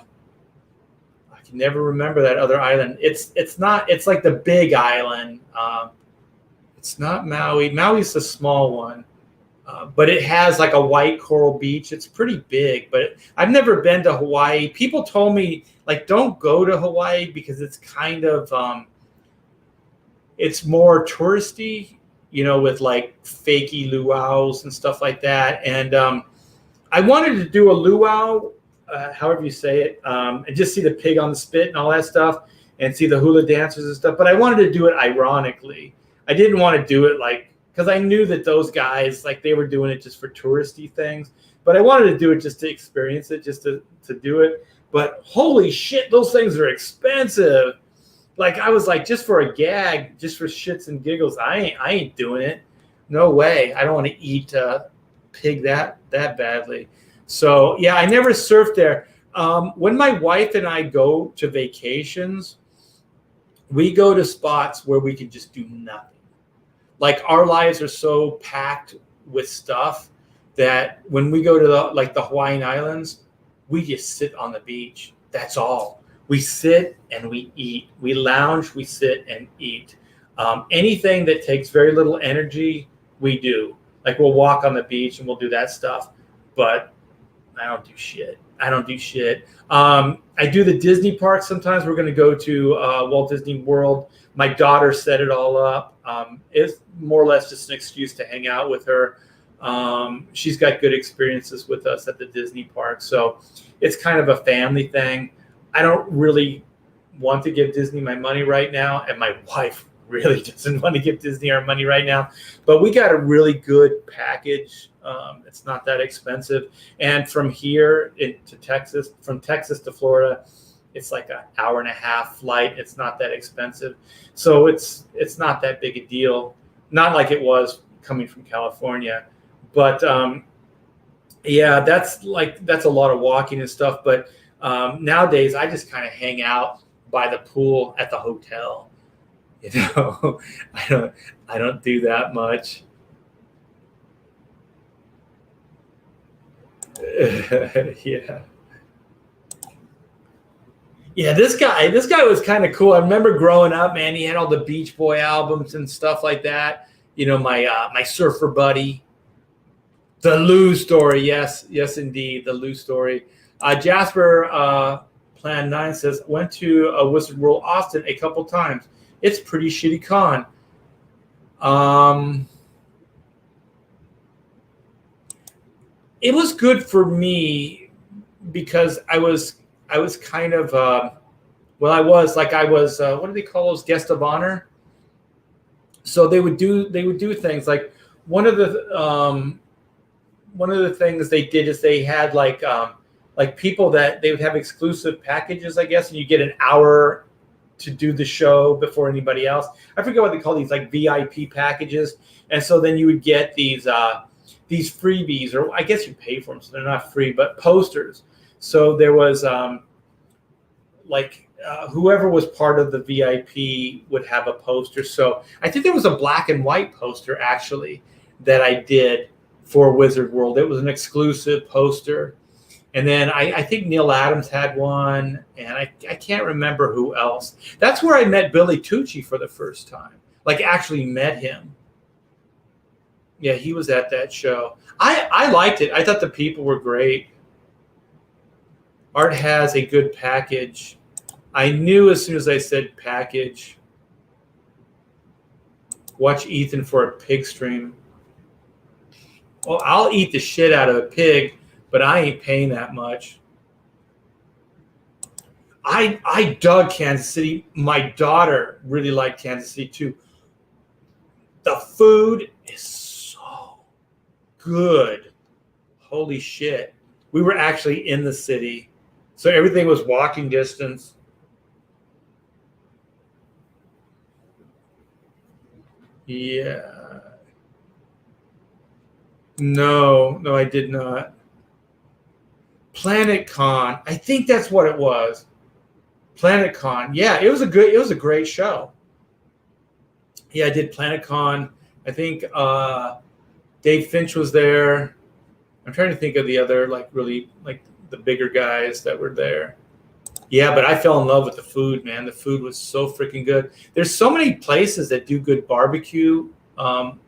can never remember that other island. It's like the big island. It's not Maui. Maui's the small one. But it has like a white coral beach. It's pretty big, but I've never been to Hawaii. People told me like, don't go to Hawaii because it's kind of, it's more touristy, with like fakey luau's and stuff like that. And I wanted to do a luau, however you say it, and just see the pig on the spit and all that stuff and see the hula dancers and stuff. But I wanted to do it ironically. I didn't want to do it like, because I knew that those guys, like they were doing it just for touristy things. But I wanted to do it just to experience it, just to do it. But holy shit, those things are expensive. Like I was like, just for a gag, just for shits and giggles, I ain't doing it. No way. I don't want to eat pig that badly. So yeah, I never surfed there. When my wife and I go to vacations, we go to spots where we can just do nothing. Like our lives are so packed with stuff that when we go to the Hawaiian Islands, we just sit on the beach. That's all. We sit and we eat. We lounge, we sit and eat. Anything that takes very little energy, we do. Like we'll walk on the beach and we'll do that stuff. But I don't do shit. I do the Disney parks sometimes. We're going to go to Walt Disney World. My daughter set it all up. It's more or less just an excuse to hang out with her. She's got good experiences with us at the Disney park. So it's kind of a family thing. I don't really want to give Disney my money right now. And my wife really doesn't want to give Disney our money right now. But we got a really good package. It's not that expensive. And from here to Texas, from Texas to Florida, it's like an hour and a half flight. It's not that expensive. So it's not that big a deal. Not like it was coming from California. But yeah, that's a lot of walking and stuff. But nowadays I just kind of hang out by the pool at the hotel. I don't do that much. Yeah. Yeah, this guy was kind of cool. I remember growing up, man. He had all the Beach Boy albums and stuff like that. You know, my surfer buddy, the Lou Story. Yes, indeed, the Lou Story. Jasper Plan 9 says went to a Wizard World Austin a couple times. It's pretty shitty con. It was good for me because I was kind of I was what do they call those, guest of honor? So they would do things like one of the things they did is they had like people that they would have exclusive packages, I guess, and you get an hour to do the show before anybody else. I forget what they call these, like VIP packages. And so then you would get these freebies, or I guess you pay for them, so they're not free, but posters. So there was whoever was part of the VIP would have a poster. So I think there was a black and white poster actually that I did for Wizard World. It was an exclusive poster. And then I think Neil Adams had one, and I can't remember who else. That's where I met Billy Tucci for the first time, like actually met him. Yeah, he was at that show. I liked it. I thought the people were great. Art has a good package. I knew as soon as I said package. Watch Ethan for a pig stream. Well, I'll eat the shit out of a pig, but I ain't paying that much. I dug Kansas City. My daughter really liked Kansas City too. The food is so good. Holy shit. We were actually in the city, so everything was walking distance. Yeah. No, I did not. Planet Con. I think that's what it was. Planet Con. Yeah, it was a great show. Yeah, I did Planet Con. I think Dave Finch was there. I'm trying to think of the other really the bigger guys that were there. Yeah, but I fell in love with the food, man. The food was so freaking good. There's so many places that do good barbecue on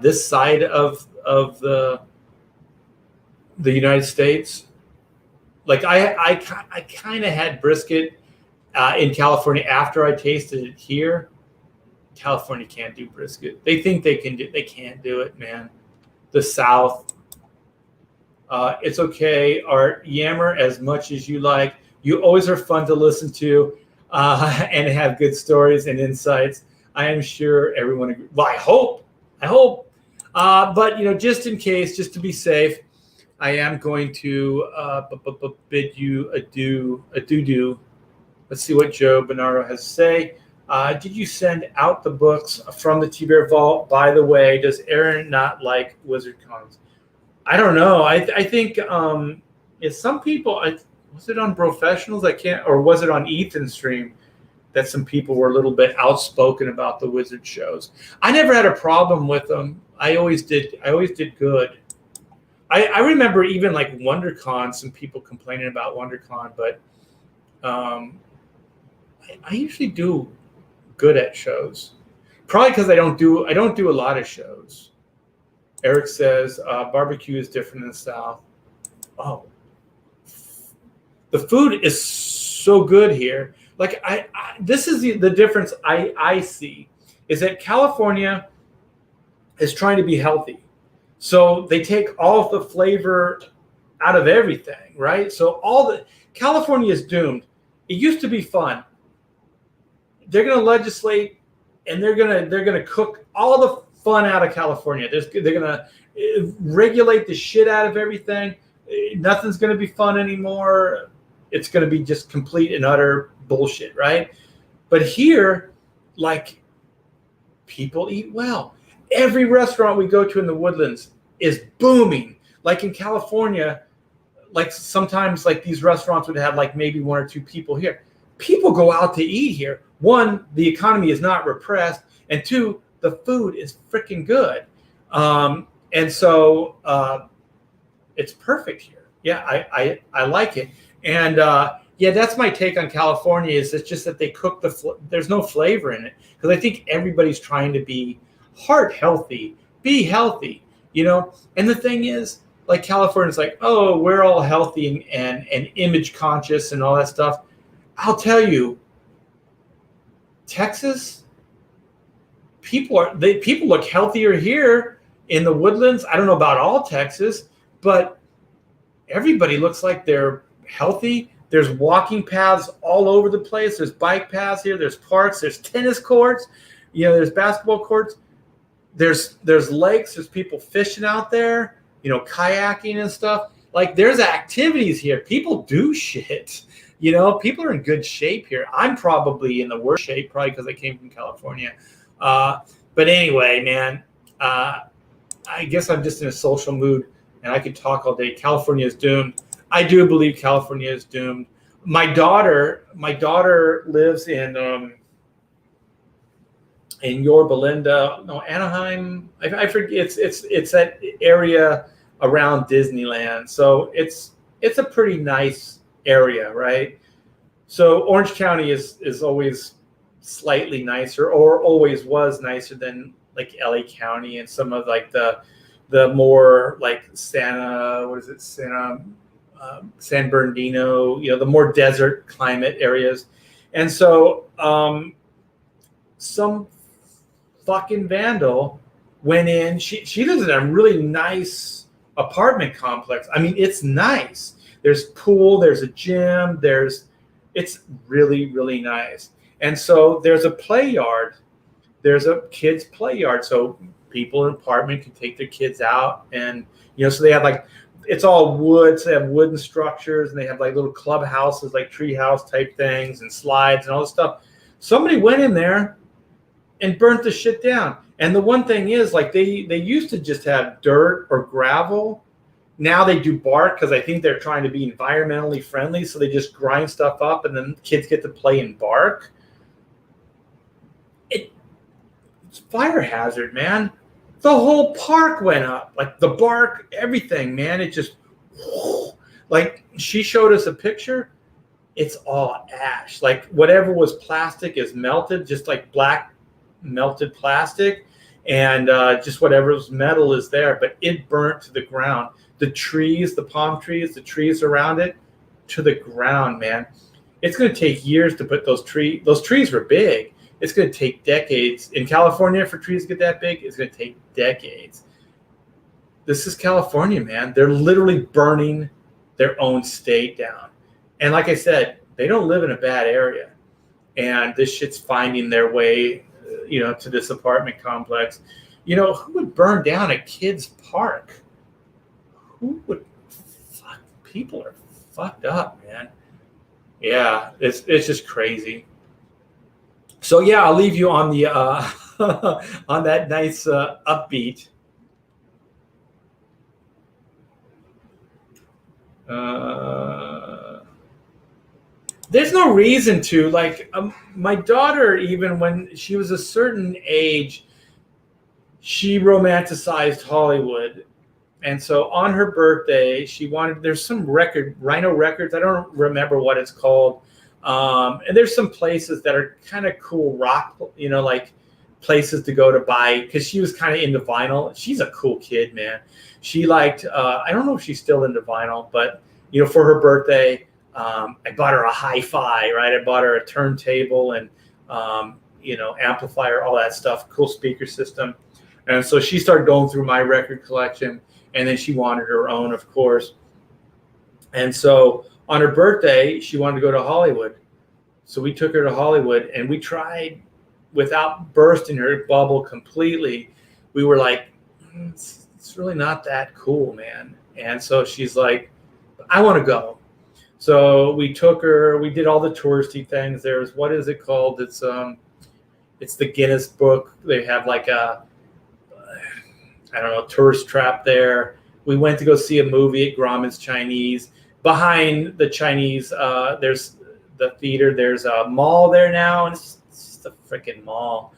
this side of the United States. Like I kind of had brisket in California after I tasted it here. California can't do brisket. They think they can do. They can't do it, man. The South. It's okay, Art. Yammer as much as you like. You always are fun to listen to and have good stories and insights. I am sure everyone agrees. Well, I hope. But, just in case, just to be safe, I am going to bid you adieu. Let's see what Joe Bernardo has to say. Did you send out the books from the T-Bear Vault? By the way, does Aaron not like Wizard Cons? I don't know. I think if some people, was it on Professionals? Or was it on Ethan's stream that some people were a little bit outspoken about the Wizard shows? I never had a problem with them. I always did good. I remember even like WonderCon, some people complaining about WonderCon, but I usually do good at shows. Probably because I don't do a lot of shows. Eric says barbecue is different in the South. Oh, the food is so good here. Like this is the difference I see is that California is trying to be healthy. So they take all of the flavor out of everything, right? So California is doomed. It used to be fun. They're going to legislate and they're going to cook all the fun out of California. They're going to regulate the shit out of everything. Nothing's going to be fun anymore. It's going to be just complete and utter bullshit, right? But here, like, people eat well. Every restaurant we go to in the Woodlands is booming. Like in California, like sometimes like these restaurants would have like maybe one or two people here. People go out to eat here. One, the economy is not repressed. And two, the food is freaking good. And so it's perfect here. Yeah, I like it. And Yeah, that's my take on California. Is it's just that they cook there's no flavor in it, because I think everybody's trying to be heart healthy, be healthy, And the thing is, like California's like, oh, we're all healthy and image conscious and all that stuff. I'll tell you, Texas, people look healthier here in the woodlands. I don't know about all Texas, but everybody looks like they're healthy. There's walking paths all over the place. There's bike paths here. There's parks. There's tennis courts. There's basketball courts. There's lakes. There's people fishing out there, kayaking and stuff. Like, there's activities here. People do shit. People are in good shape here. I'm probably in the worst shape, probably because I came from California. But anyway, man, I guess I'm just in a social mood, and I could talk all day. California is doomed. I do believe California is doomed. My daughter lives in Yorba Linda, no, Anaheim. I forget. It's that area around Disneyland. So it's a pretty nice area, right? So Orange County is always slightly nicer, or always was nicer than like LA County and some of like the more like San Bernardino, the more desert climate areas. And so some fucking vandal went in. She lives in a really nice apartment complex. I mean, it's nice. There's pool, there's a gym, it's really, really nice. And so there's a play yard. There's a kids' play yard. So people in an apartment can take their kids out, and so they have like, it's all wood, so they have wooden structures, and they have like little clubhouses, like treehouse type things, and slides and all this stuff. Somebody went in there and burnt the shit down. And the one thing is, like, they used to just have dirt or gravel. Now they do bark, because I think they're trying to be environmentally friendly. So they just grind stuff up, and then kids get to play in bark. It's fire hazard, man. The whole park went up, like the bark, everything, man. It just, like, she showed us a picture. It's all ash. Like, whatever was plastic is melted, just like black melted plastic, and just whatever was metal is there. But it burnt to the ground. The trees, the palm trees, the trees around it, to the ground, man. It's going to take years to put those trees. Those trees were big. It's going to take decades. In California, for trees to get that big, it's going to take decades. This is California, man. They're literally burning their own state down. And like I said, they don't live in a bad area. And this shit's finding their way, to this apartment complex. Who would burn down a kid's park? Who would? Fuck, people are fucked up, man. Yeah, it's just crazy. So yeah, I'll leave you on the on that nice upbeat. There's no reason to, like, my daughter, even when she was a certain age, she romanticized Hollywood. And so on her birthday, she wanted, there's some record, Rhino Records, I don't remember what it's called. And there's some places that are kind of cool rock, like places to go to buy, because she was kind of into vinyl. She's a cool kid, man. She liked, I don't know if she's still into vinyl, but, for her birthday, I bought her a hi-fi, right? I bought her a turntable and, amplifier, all that stuff, cool speaker system. And so she started going through my record collection, and then she wanted her own, of course. And so on her birthday, she wanted to go to Hollywood. So we took her to Hollywood, and we tried, without bursting her bubble completely, we were like, it's really not that cool, man. And so she's like, I want to go. So we took her, we did all the touristy things. There's, what is it called? It's the Guinness Book. They have like a tourist trap there. We went to go see a movie at Grauman's Chinese. Behind the Chinese, there's the theater. There's a mall there now, and it's just a freaking mall.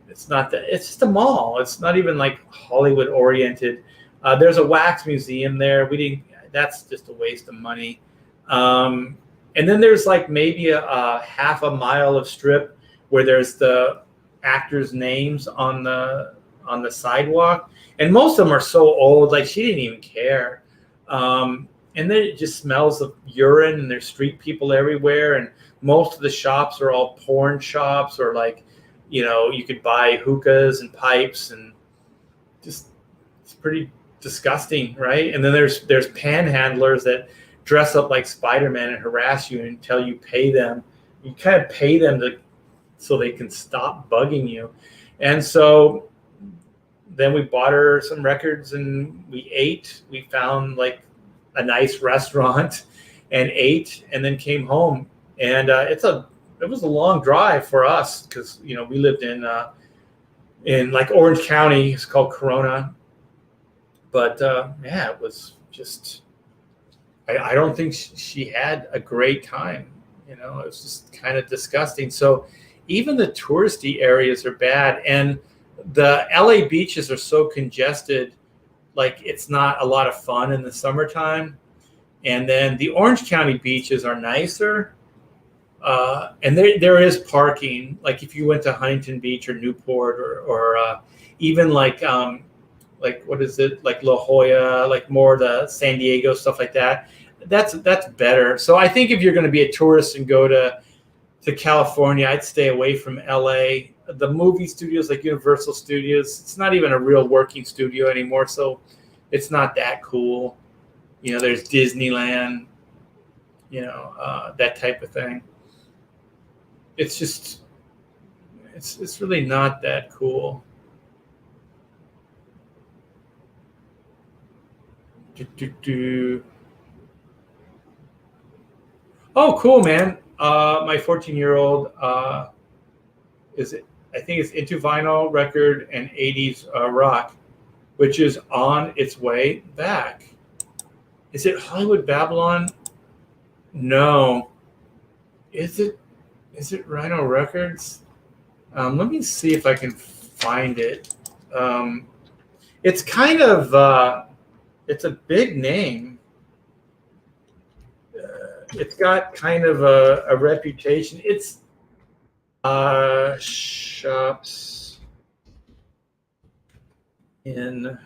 It's just a mall. It's not even like Hollywood oriented. There's a wax museum there. That's just a waste of money. And then there's like maybe a half a mile of strip where there's the actors' names on the sidewalk, and most of them are so old, like she didn't even care. And then it just smells of urine, and there's street people everywhere, and most of the shops are all porn shops, or like, you could buy hookahs and pipes, and just it's pretty disgusting, right? And then there's panhandlers that dress up like Spider-Man and harass you until you pay them. You kind of pay them so they can stop bugging you. And so then we bought her some records and we ate. We found like a nice restaurant and ate, and then came home. And it was a long drive for us because we lived in like Orange County. It's called Corona. But yeah, it was just. I don't think she had a great time. It was just kind of disgusting. So even the touristy areas are bad, and the LA beaches are so congested, like it's not a lot of fun in the summertime. And then the Orange County beaches are nicer, and there is parking. Like if you went to Huntington Beach or Newport or even like what is it, like La Jolla, like more the San Diego stuff like that. That's better. So I think if you're going to be a tourist and go to California, I'd stay away from LA. The movie studios like Universal Studios, it's not even a real working studio anymore, so it's not that cool. There's Disneyland, that type of thing. It's just, it's really not that cool. Oh, cool, man. My 14-year-old I think it's into vinyl record and 80s rock, which is on its way back. Is it Hollywood Babylon? No. Is it Rhino Records? Let me see if I can find it. It's kind of it's a big name. It's got kind of a reputation. It's shops in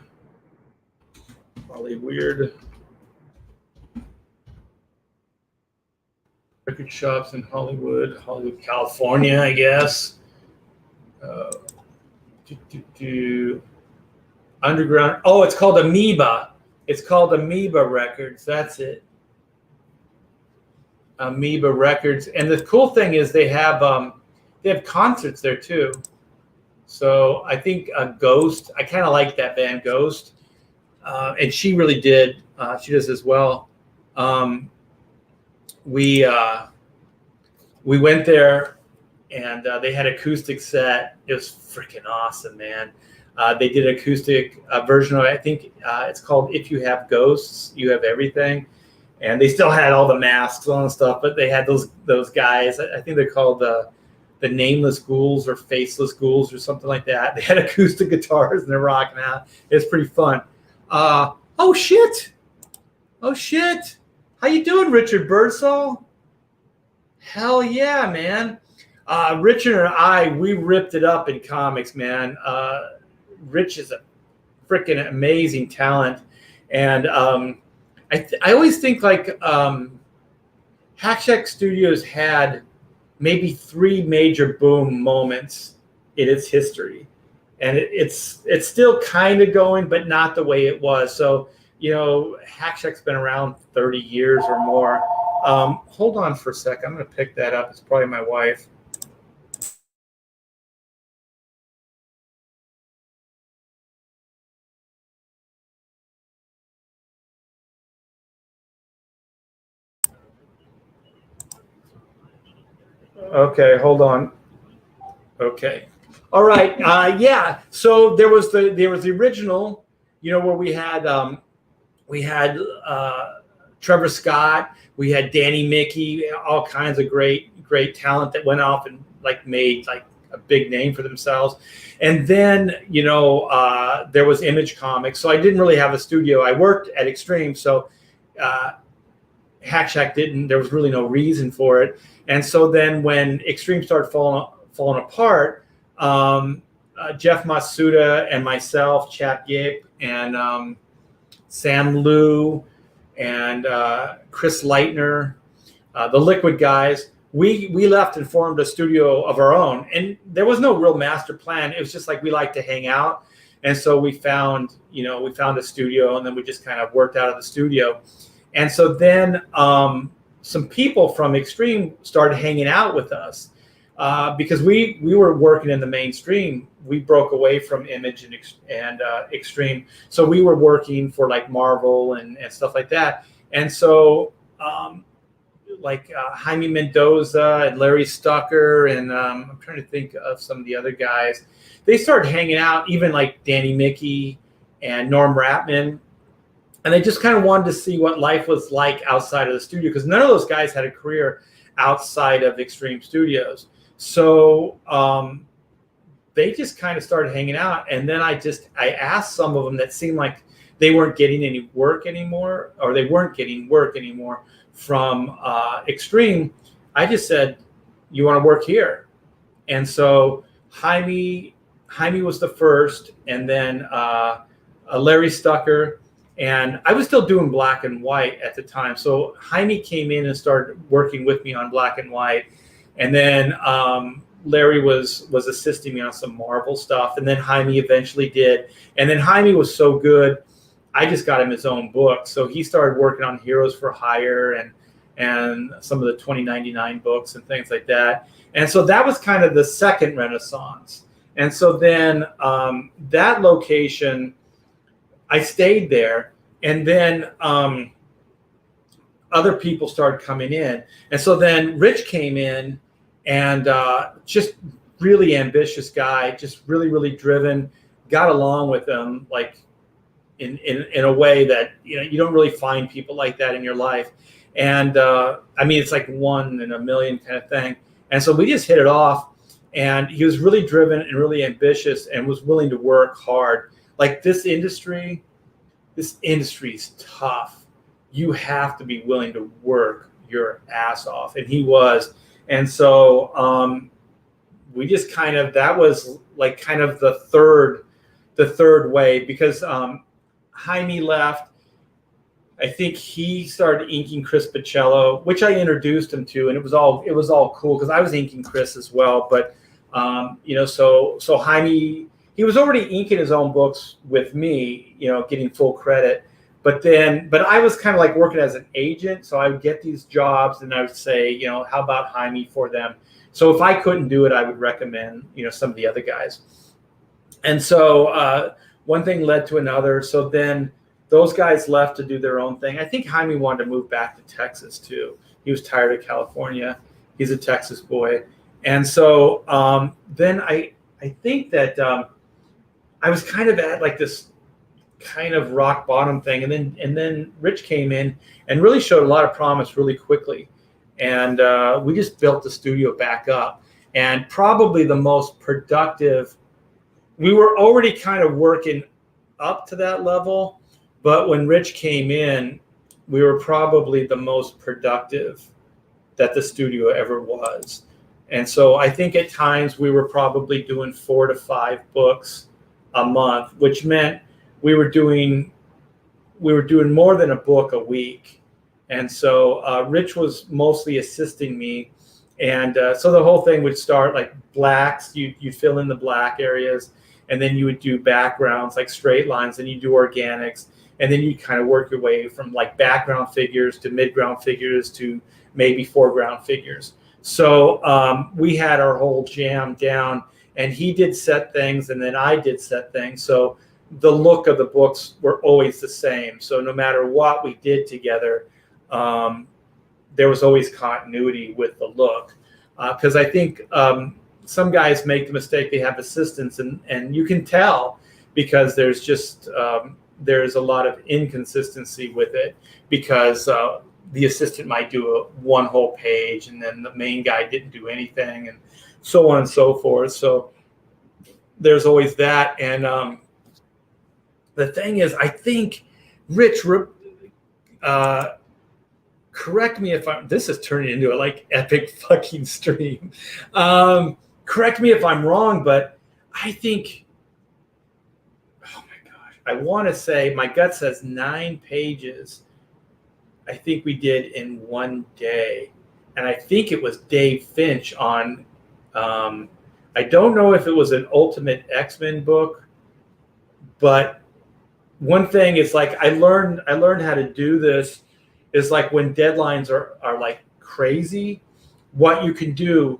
Hollywood. Record shops in Hollywood, California, I guess. Underground. Oh, it's called Amoeba. It's called Amoeba Records. That's it. Amoeba Records. And the cool thing is they have concerts there too. So I think Ghost. I kind of like that band Ghost, and she really did. She does as well. We went there, and they had acoustic set. It was freaking awesome, man. They did an acoustic version of it. I think it's called "If You Have Ghosts, You Have Everything," and they still had all the masks on and stuff. But they had those guys. I think they're called the Nameless Ghouls or Faceless Ghouls or something like that. They had acoustic guitars and they're rocking out. It's pretty fun. Oh shit! How you doing, Richard Birdsall? Hell yeah, man. Richard and I, we ripped it up in comics, man. Rich is a freaking amazing talent. And I always think like Hack Shack Studios had maybe 3 major boom moments in its history. And it's still kind of going, but not the way it was. So, Hack Shack's been around 30 years or more. Hold on for a sec. I'm going to pick that up. It's probably my wife. Okay, hold on. Okay. All right. Yeah. So there was the original, where we had Trevor Scott, we had Danny Mickey, all kinds of great talent that went off and like made like a big name for themselves. And then there was Image Comics. So I didn't really have a studio. I worked at Extreme. So Hack Shack didn't. There was really no reason for it. And so then when Extreme started falling apart, Jeff Masuda and myself, Chap Yip, and Sam Liu, and Chris Leitner, the Liquid guys, we left and formed a studio of our own. And there was no real master plan. It was just like we like to hang out. And so we found a studio, and then we just kind of worked out of the studio. And so then some people from Extreme started hanging out with us because we were working in the mainstream. We broke away from Image and Extreme. So we were working for like Marvel and stuff like that. And so Jaime Mendoza and Larry Stucker, and I'm trying to think of some of the other guys. They started hanging out, even like Danny Mickey and Norm Ratman. And they just kind of wanted to see what life was like outside of the studio, because none of those guys had a career outside of Extreme Studios. So they just kind of started hanging out. And then I asked some of them that seemed like they weren't getting any work anymore, or they weren't getting work anymore from Extreme. I just said, you want to work here? And so Jaime was the first, and then Larry Stucker. And I was still doing black and white at the time. So Jaime came in and started working with me on black and white. And then Larry was assisting me on some Marvel stuff. And then Jaime eventually did. And then Jaime was so good, I just got him his own book. So he started working on Heroes for Hire and some of the 2099 books and things like that. And so that was kind of the second renaissance. And so then that location, I stayed there, and then other people started coming in. And so then Rich came in, and just really ambitious guy, just really, really driven, got along with them like in a way that, you don't really find people like that in your life. And I mean, it's like one in a million kind of thing. And so we just hit it off, and he was really driven and really ambitious and was willing to work hard. Like this industry is tough. You have to be willing to work your ass off. And he was. And so we just that was like kind of the third wave, because Jaime left. I think he started inking Chris Pacello, which I introduced him to, and it was all cool because I was inking Chris as well. But so Jaime, he was already inking his own books with me, getting full credit. But I was kind of like working as an agent. So I would get these jobs and I would say, how about Jaime for them? So if I couldn't do it, I would recommend, some of the other guys. And so one thing led to another. So then those guys left to do their own thing. I think Jaime wanted to move back to Texas too. He was tired of California. He's a Texas boy. And so then I think that I was kind of at like this kind of rock bottom thing. And then Rich came in and really showed a lot of promise really quickly. And we just built the studio back up. And probably the most productive, we were already kind of working up to that level. But when Rich came in, we were probably the most productive that the studio ever was. And so I think at times we were probably doing 4 to 5 books a month, which meant we were doing more than a book a week. And so Rich was mostly assisting me. And so the whole thing would start like blacks. You'd fill in the black areas, and then you would do backgrounds like straight lines, and you do organics. And then you kind of work your way from like background figures to midground figures to maybe foreground figures. So we had our whole jam down, and he did set things, and then I did set things. So the look of the books were always the same. So no matter what we did together, there was always continuity with the look. Because I think some guys make the mistake, they have assistants, and you can tell because there's just there's a lot of inconsistency with it, because the assistant might do one whole page and then the main guy didn't do anything, and so on and so forth. So there's always that. And the thing is, I think Rich correct me if this is turning into a like epic fucking stream. Correct me if I'm wrong, but I think, oh my gosh, I want to say, my gut says 9 pages. I think we did in one day. And I think it was Dave Finch on, I don't know if it was an Ultimate X-Men book, but one thing is like, I learned how to do this is like when deadlines are like crazy, what you can do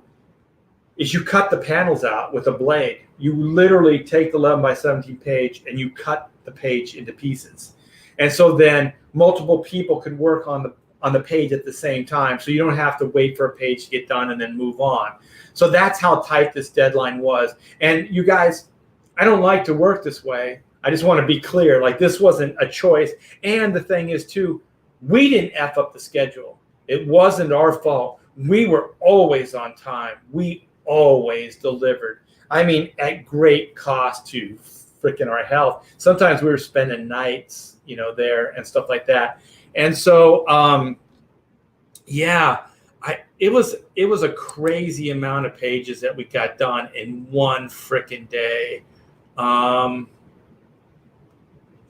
is you cut the panels out with a blade. You literally take the 11 by 17 page and you cut the page into pieces. And so then multiple people could work on the page at the same time. So you don't have to wait for a page to get done and then move on. So that's how tight this deadline was. And you guys, I don't like to work this way. I just want to be clear, like this wasn't a choice. And the thing is too, we didn't F up the schedule. It wasn't our fault. We were always on time. We always delivered. I mean, at great cost to freaking our health. Sometimes we were spending nights, there and stuff like that. And so, it was a crazy amount of pages that we got done in one freaking day. Let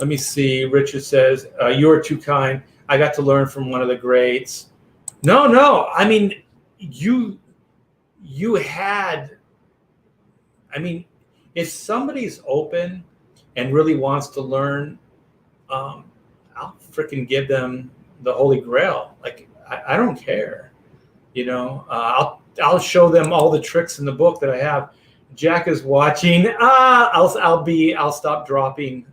me see. Richard says, you are too kind. I got to learn from one of the greats. No. I mean, you had, I mean, if somebody's open and really wants to learn, I'll freaking give them the Holy Grail. Like, I don't care. I'll show them all the tricks in the book that I have. Jack is watching. I'll stop dropping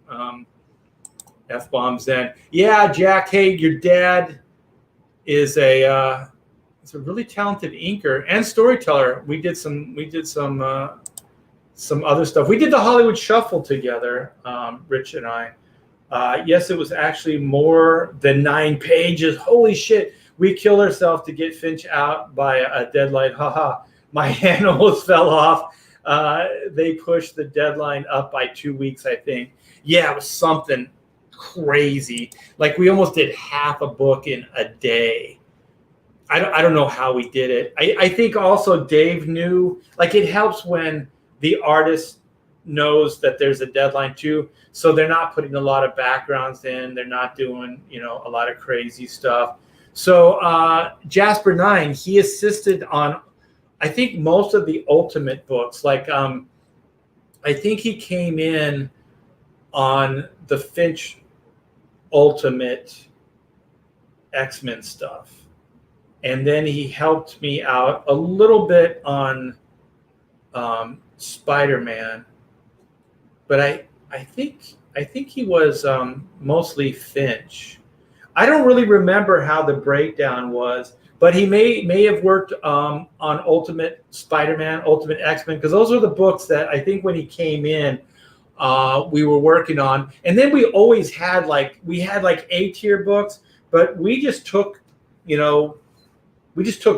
F-bombs then. Yeah, Jack, hey, your dad is a really talented inker and storyteller. We did some other stuff. We did the Hollywood Shuffle together, Rich and I. Yes, it was actually more than 9 pages. Holy shit. We killed ourselves to get Finch out by a deadline. Haha, my hand almost fell off. They pushed the deadline up by 2 weeks, I think. Yeah, it was something crazy. Like we almost did half a book in a day. I don't know how we did it. I think also Dave knew, like it helps when the artist knows that there's a deadline too. So they're not putting a lot of backgrounds in. They're not doing, a lot of crazy stuff. So Jasper 9, he assisted on, I think, most of the Ultimate books. Like I think he came in on the Finch Ultimate X-Men stuff. And then he helped me out a little bit on Spider-Man. But I think he was mostly Finch. I don't really remember how the breakdown was, but he may have worked on Ultimate Spider-Man, Ultimate X-Men, because those are the books that I think when he came in, we were working on. And then we always had we had A-tier books, but we just took,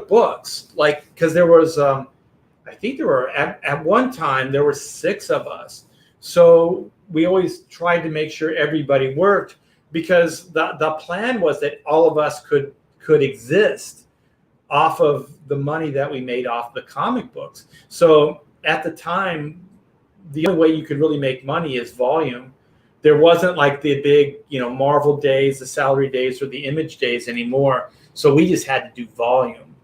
books, because there was, I think there were, at one time, there were 6 of us. So we always tried to make sure everybody worked, because the plan was that all of us could exist off of the money that we made off the comic books. So at the time, the only way you could really make money is volume. There wasn't like the big, Marvel days, the salary days, or the Image days anymore. So we just had to do volume.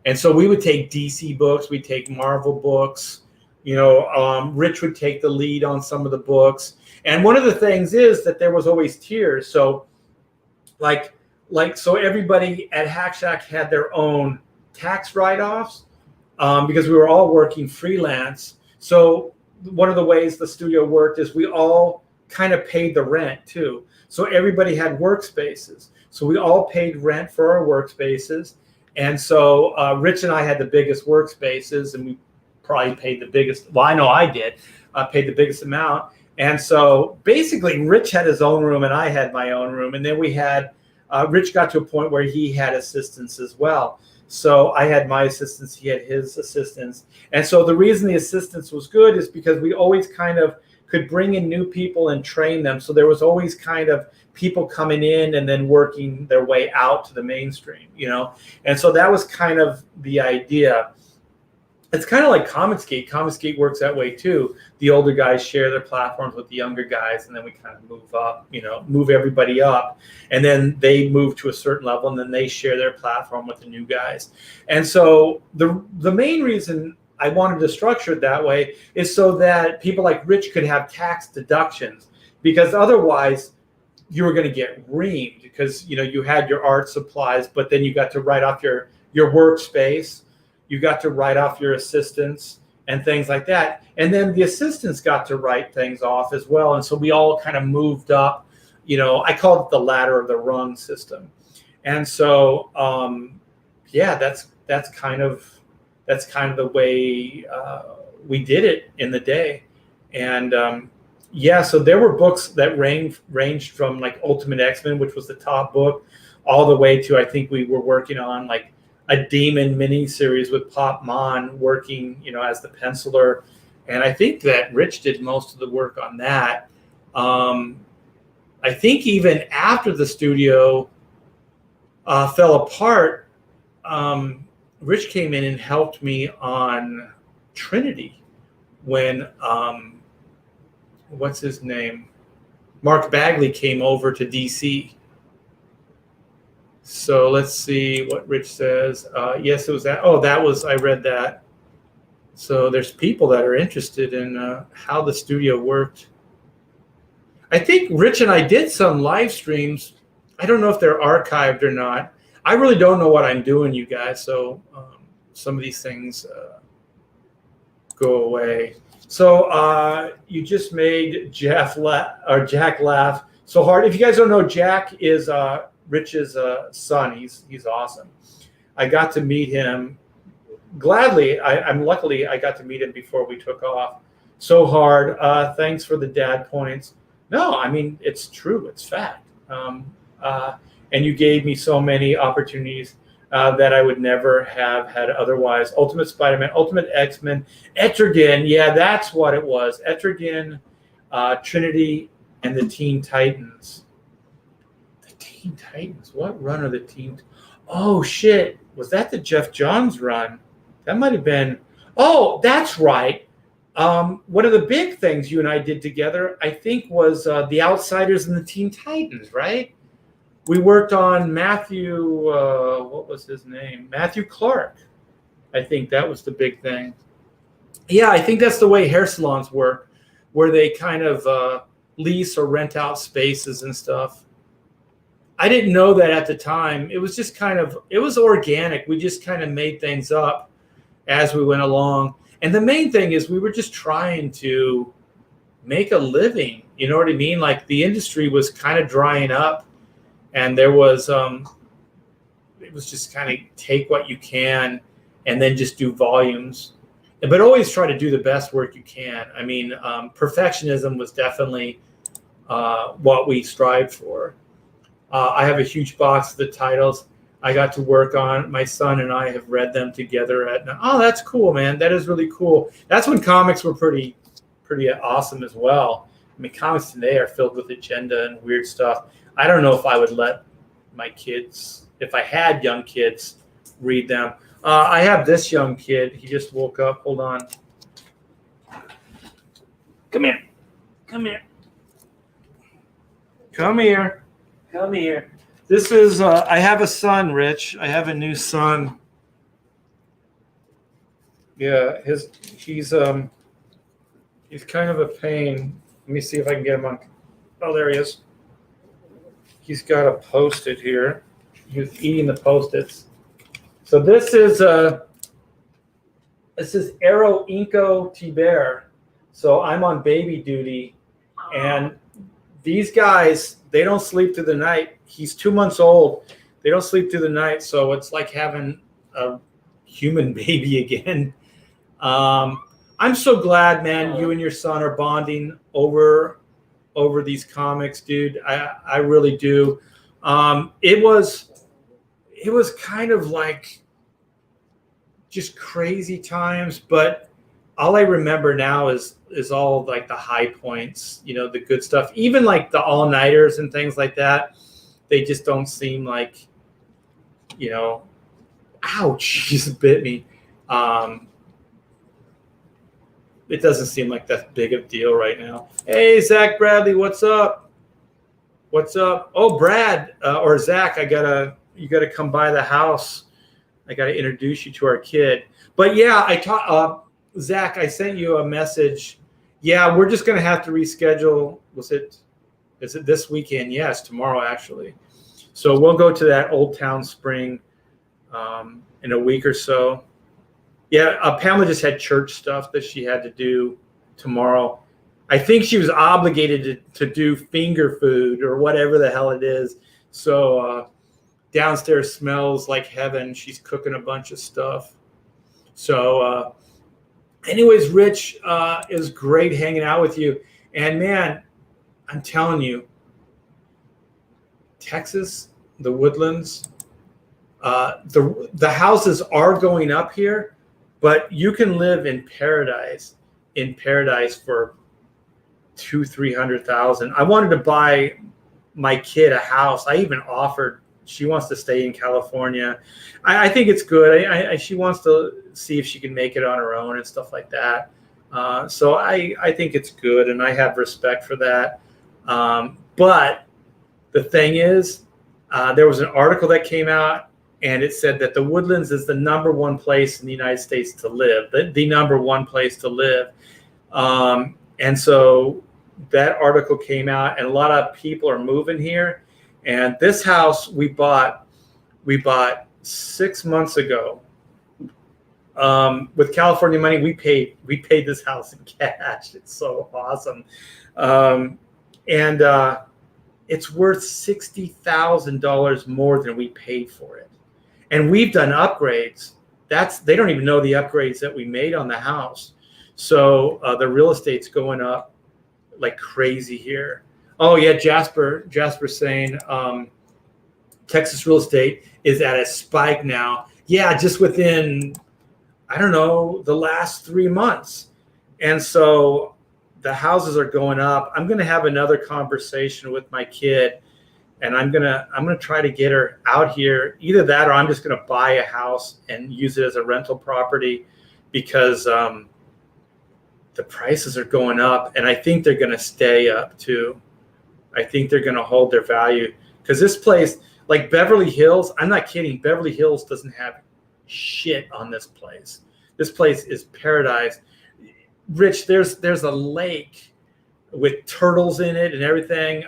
And so we would take DC books, we'd take Marvel books, Rich would take the lead on some of the books. And one of the things is that there was always tiers. So so everybody at Hack Shack had their own tax write-offs because we were all working freelance. So one of the ways the studio worked is we all kind of paid the rent too. So everybody had workspaces. So we all paid rent for our workspaces. And so Rich and I had the biggest workspaces, and we probably paid the biggest. Well, I know I did. Paid the biggest amount. And so basically Rich had his own room and I had my own room. And then we had, Rich got to a point where he had assistants as well. So I had my assistants, he had his assistants. And so the reason the assistants was good is because we always kind of could bring in new people and train them. So there was always kind of people coming in and then working their way out to the mainstream, And so that was kind of the idea. It's kind of like Comicsgate. Comicsgate works that way too. The older guys share their platforms with the younger guys, and then we kind of move up, move everybody up. And then they move to a certain level, and then they share their platform with the new guys. And so the main reason I wanted to structure it that way is so that people like Rich could have tax deductions, because otherwise you were going to get reamed, because you had your art supplies, but then you got to write off your workspace. You got to write off your assistants and things like that. And then the assistants got to write things off as well. And so we all kind of moved up, I call it the ladder of the rung system. And so, that's kind of the way we did it in the day. And so there were books that ranged from like Ultimate X-Men, which was the top book, all the way to, I think we were working on like a Demon miniseries with Pop Mon working, as the penciler. And I think that Rich did most of the work on that. I think even after the studio fell apart, Rich came in and helped me on Trinity when, what's his name? Mark Bagley came over to DC. So let's see what Rich says. Yes, it was that. Oh, I read that. So there's people that are interested in how the studio worked. I think Rich and I did some live streams. I don't know if they're archived or not. I really don't know what I'm doing, you guys. So some of these things go away. So you just made Jack laugh so hard. If you guys don't know, Jack is Rich's son. He's awesome. I got to meet him gladly. Luckily I got to meet him before we took off. So hard. Thanks for the dad points. No, I mean, it's true. It's fact. And you gave me so many opportunities that I would never have had otherwise. Ultimate Spider-Man, Ultimate X-Men, Etrigan. Yeah, that's what it was. Etrigan, Trinity, and the Teen Titans. Teen Titans. What run are the Teen? Oh shit! Was that the Jeff Johns run? That might have been. Oh, that's right. One of the big things you and I did together, I think, was the Outsiders and the Teen Titans. Right? We worked on Matthew. What was his name? Matthew Clark. I think that was the big thing. Yeah, I think that's the way hair salons work, where they kind of lease or rent out spaces and stuff. I didn't know that at the time. It was just it was organic. We just kind of made things up as we went along. And the main thing is we were just trying to make a living. You know what I mean? Like the industry was kind of drying up, and there was, it was just kind of take what you can and then just do volumes, but always try to do the best work you can. I mean, perfectionism was definitely what we strived for. I have a huge box of the titles I got to work on. My son and I have read them together oh, that's cool, man. That is really cool. That's when comics were pretty awesome as well. I mean, comics today are filled with agenda and weird stuff. I don't know if I would let my kids, if I had young kids, read them. I have this young kid. He just woke up. Hold on. Come here. Come here. Come here. Come here. This is, I have a son, Rich. I have a new son. Yeah, he's kind of a pain. Let me see if I can get him on. Oh, there he is. He's got a Post-it here. He was eating the Post-its. So this is Arrow Inco Tiber. So I'm on baby duty, and these guys, they don't sleep through the night. He's 2 months old. They don't sleep through the night, so it's like having a human baby again. I'm so glad, man, you and your son are bonding over these comics, dude. I really do. It was kind of like just crazy times, but all I remember now is all like the high points, the good stuff. Even like the all-nighters and things like that, they just don't seem like, ouch, you just bit me. It doesn't seem like that big of a deal right now. Hey, Zach Bradley, what's up? What's up? Oh, Brad or Zach, you gotta come by the house. I gotta introduce you to our kid. But yeah, Zach, I sent you a message. Yeah, we're just gonna have to reschedule. Is it this weekend? Yes, tomorrow actually. So we'll go to that Old Town Spring in a week or so. Yeah, Pamela just had church stuff that she had to do tomorrow. I think she was obligated to do finger food or whatever the hell it is. So downstairs smells like heaven. She's cooking a bunch of stuff. So anyways, Rich, it was great hanging out with you. And man, I'm telling you, Texas, the Woodlands, the houses are going up here, but you can live in paradise for $200,000-$300,000. I wanted to buy my kid a house. I even offered. She wants to stay in California. I think it's good. She wants to see if she can make it on her own and stuff like that. So I think it's good, and I have respect for that. But the thing is, there was an article that came out, and it said that the Woodlands is the number one place in the United States to live, the number one place to live. And so that article came out, and a lot of people are moving here. And this house we bought 6 months ago. With California money, we paid this house in cash. It's so awesome. And it's worth $60,000 more than we paid for it. And we've done upgrades. They don't even know the upgrades that we made on the house. So the real estate's going up like crazy here. Oh yeah, Jasper saying Texas real estate is at a spike now. Yeah, just within, I don't know, the last 3 months. And so the houses are going up. I'm going to have another conversation with my kid, and I'm going to try to get her out here. Either that, or I'm just going to buy a house and use it as a rental property, because the prices are going up, and I think they're going to stay up too. I think they're going to hold their value, because this place, like Beverly Hills, I'm not kidding. Beverly Hills doesn't have shit on this place. This place is paradise. Rich, there's a lake with turtles in it and everything.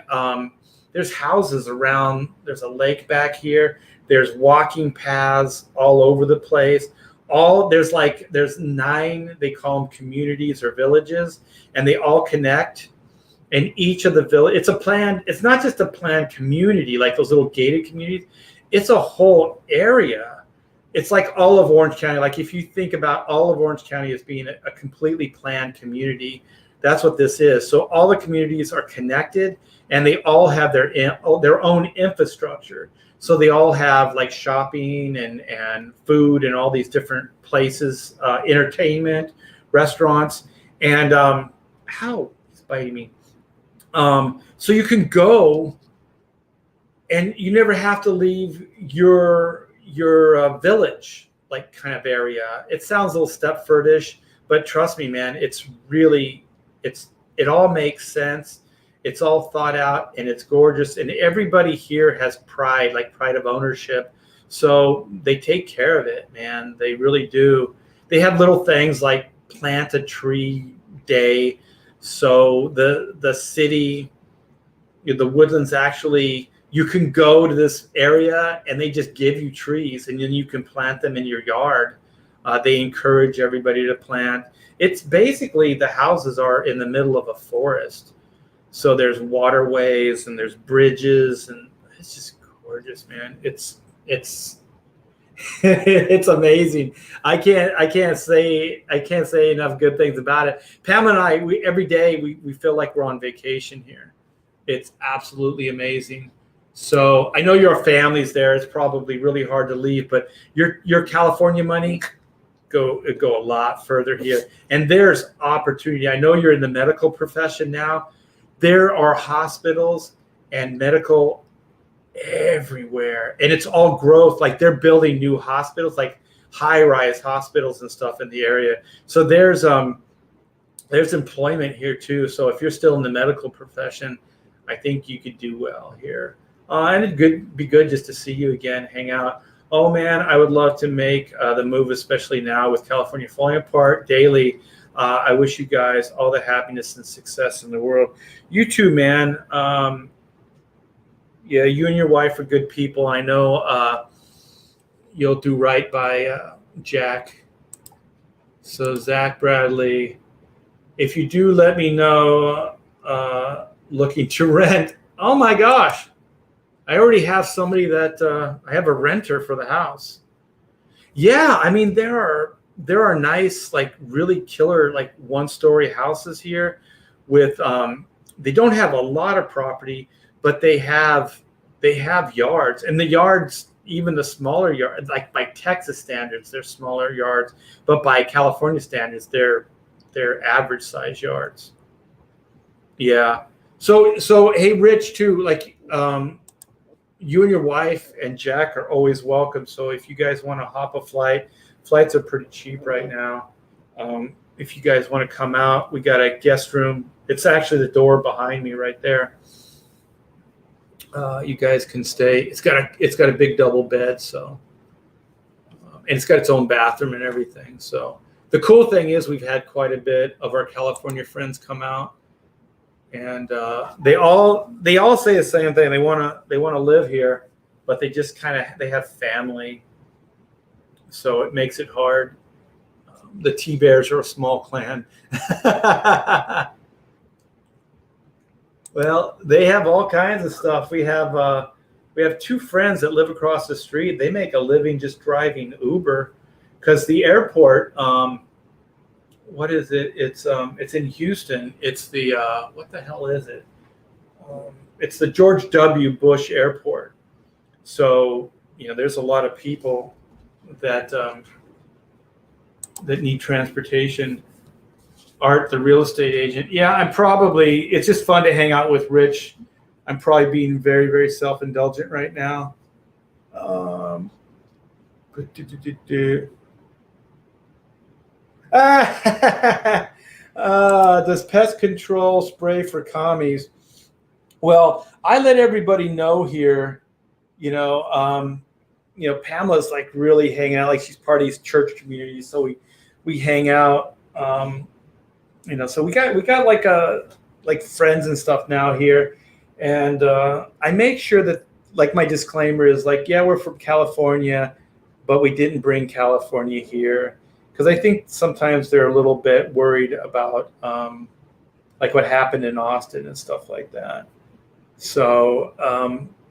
There's houses around. There's a lake back here. There's walking paths all over the place. There's 9, they call them communities or villages, and they all connect. And each of the village, it's not just a planned community like those little gated communities. It's a whole area. It's like all of Orange County. Like if you think about all of Orange County as being a completely planned community, that's what this is. So all the communities are connected, and they all have their own infrastructure. So they all have like shopping and food and all these different places, entertainment, restaurants, and he's biting me. So you can go, and you never have to leave your village, like kind of area. It sounds a little Stepfordish, but trust me, man, it all makes sense. It's all thought out, and it's gorgeous. And everybody here has pride, like pride of ownership. So they take care of it, man. They really do. They have little things like plant a tree day. So the city, the Woodlands, actually, you can go to this area and they just give you trees, and then you can plant them in your yard. They encourage everybody to plant. It's basically, the houses are in the middle of a forest. So there's waterways and there's bridges, and it's just gorgeous, man. It's it's amazing. I can't say enough good things about it. Pam and I, every day we feel like we're on vacation here. It's absolutely amazing. So I know your family's there. It's probably really hard to leave, but your California money, go a lot further here. And there's opportunity. I know you're in the medical profession now. There are hospitals and medical everywhere, and it's all growth. Like they're building new hospitals, like high-rise hospitals and stuff in the area. So there's employment here too. So if you're still in the medical profession, I think you could do well here. And it'd be good just to see you again, hang out. Oh man, I would love to make the move, especially now with California falling apart daily. I wish you guys all the happiness and success in the world. You too, man. Yeah, you and your wife are good people. I know you'll do right by Jack. So Zach Bradley, if you do, let me know. Looking to rent. Oh my gosh, I already have somebody that I have a renter for the house. Yeah, I mean there are nice, like really killer, like one-story houses here with they don't have a lot of property, but they have yards, and the yards, even the smaller yards, like by Texas standards, they're smaller yards, but by California standards, they're average size yards. Yeah. So hey, Rich too, like you and your wife and Jack are always welcome. So if you guys want to hop a flight, flights are pretty cheap right now. If you guys want to come out, we got a guest room. It's actually the door behind me right there. You guys can stay. It's got a big double bed, so and it's got its own bathroom and everything. So the cool thing is we've had quite a bit of our California friends come out, and they all say the same thing. They want to live here, but they just they have family, so it makes it hard. The T-Bears are a small clan. Well, they have all kinds of stuff. We have two friends that live across the street. They make a living just driving Uber, because the airport. What is it? It's in Houston. It's the what the hell is it? It's the George W. Bush Airport. So there's a lot of people that that need transportation. Art, the real estate agent. Yeah, it's just fun to hang out with Rich. I'm probably being very, very self-indulgent right now. Does pest control spray for commies? Well, I let everybody know here, Pamela's like really hanging out, like she's part of these church communities. So we hang out, so we got like friends and stuff now here. And I make sure that, like, my disclaimer is like, yeah, we're from California, but we didn't bring California here. Because I think sometimes they're a little bit worried about like what happened in Austin and stuff like that. So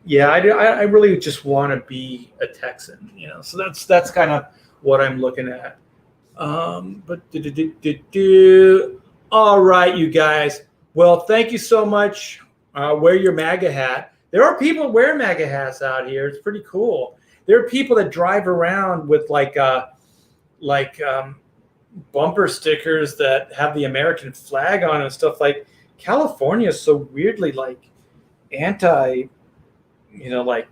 yeah, I really just want to be a Texan, So that's kind of what I'm looking at. But all right, you guys. Well, thank you so much. Wear your MAGA hat. There are people wearing MAGA hats out here. It's pretty cool. There are people that drive around with like bumper stickers that have the American flag on and stuff. Like California is so weirdly like anti, like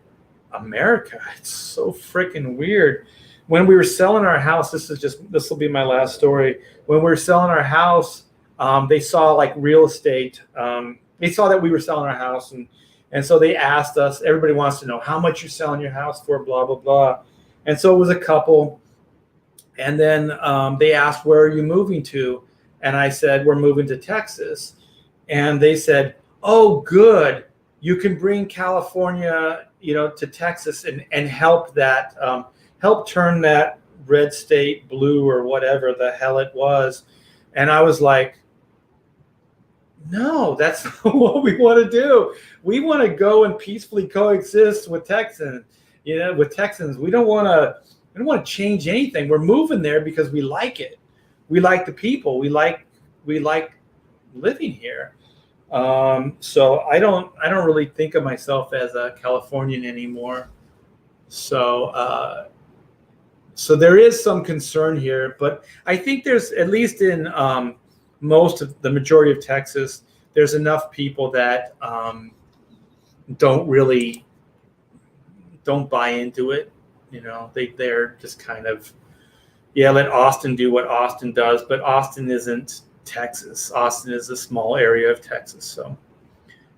America. It's so freaking weird. When we were selling our house, this will be my last story. When we were selling our house, they saw like real estate. They saw that we were selling our house, and so they asked us. Everybody wants to know how much you're selling your house for, blah blah blah. And so it was a couple. And then they asked, where are you moving to? And I said, we're moving to Texas. And they said, oh, good. You can bring California, to Texas and help that, help turn that red state blue or whatever the hell it was. And I was like, no, that's not what we want to do. We want to go and peacefully coexist with Texans. With Texans, we don't want to change anything. We're moving there because we like it. We like the people. We like living here. So I don't really think of myself as a Californian anymore. So So there is some concern here, but I think there's, at least in most of the majority of Texas, there's enough people that don't buy into it. You know, they're just kind of, yeah, let Austin do what Austin does, but Austin isn't Texas. Austin is a small area of Texas. So,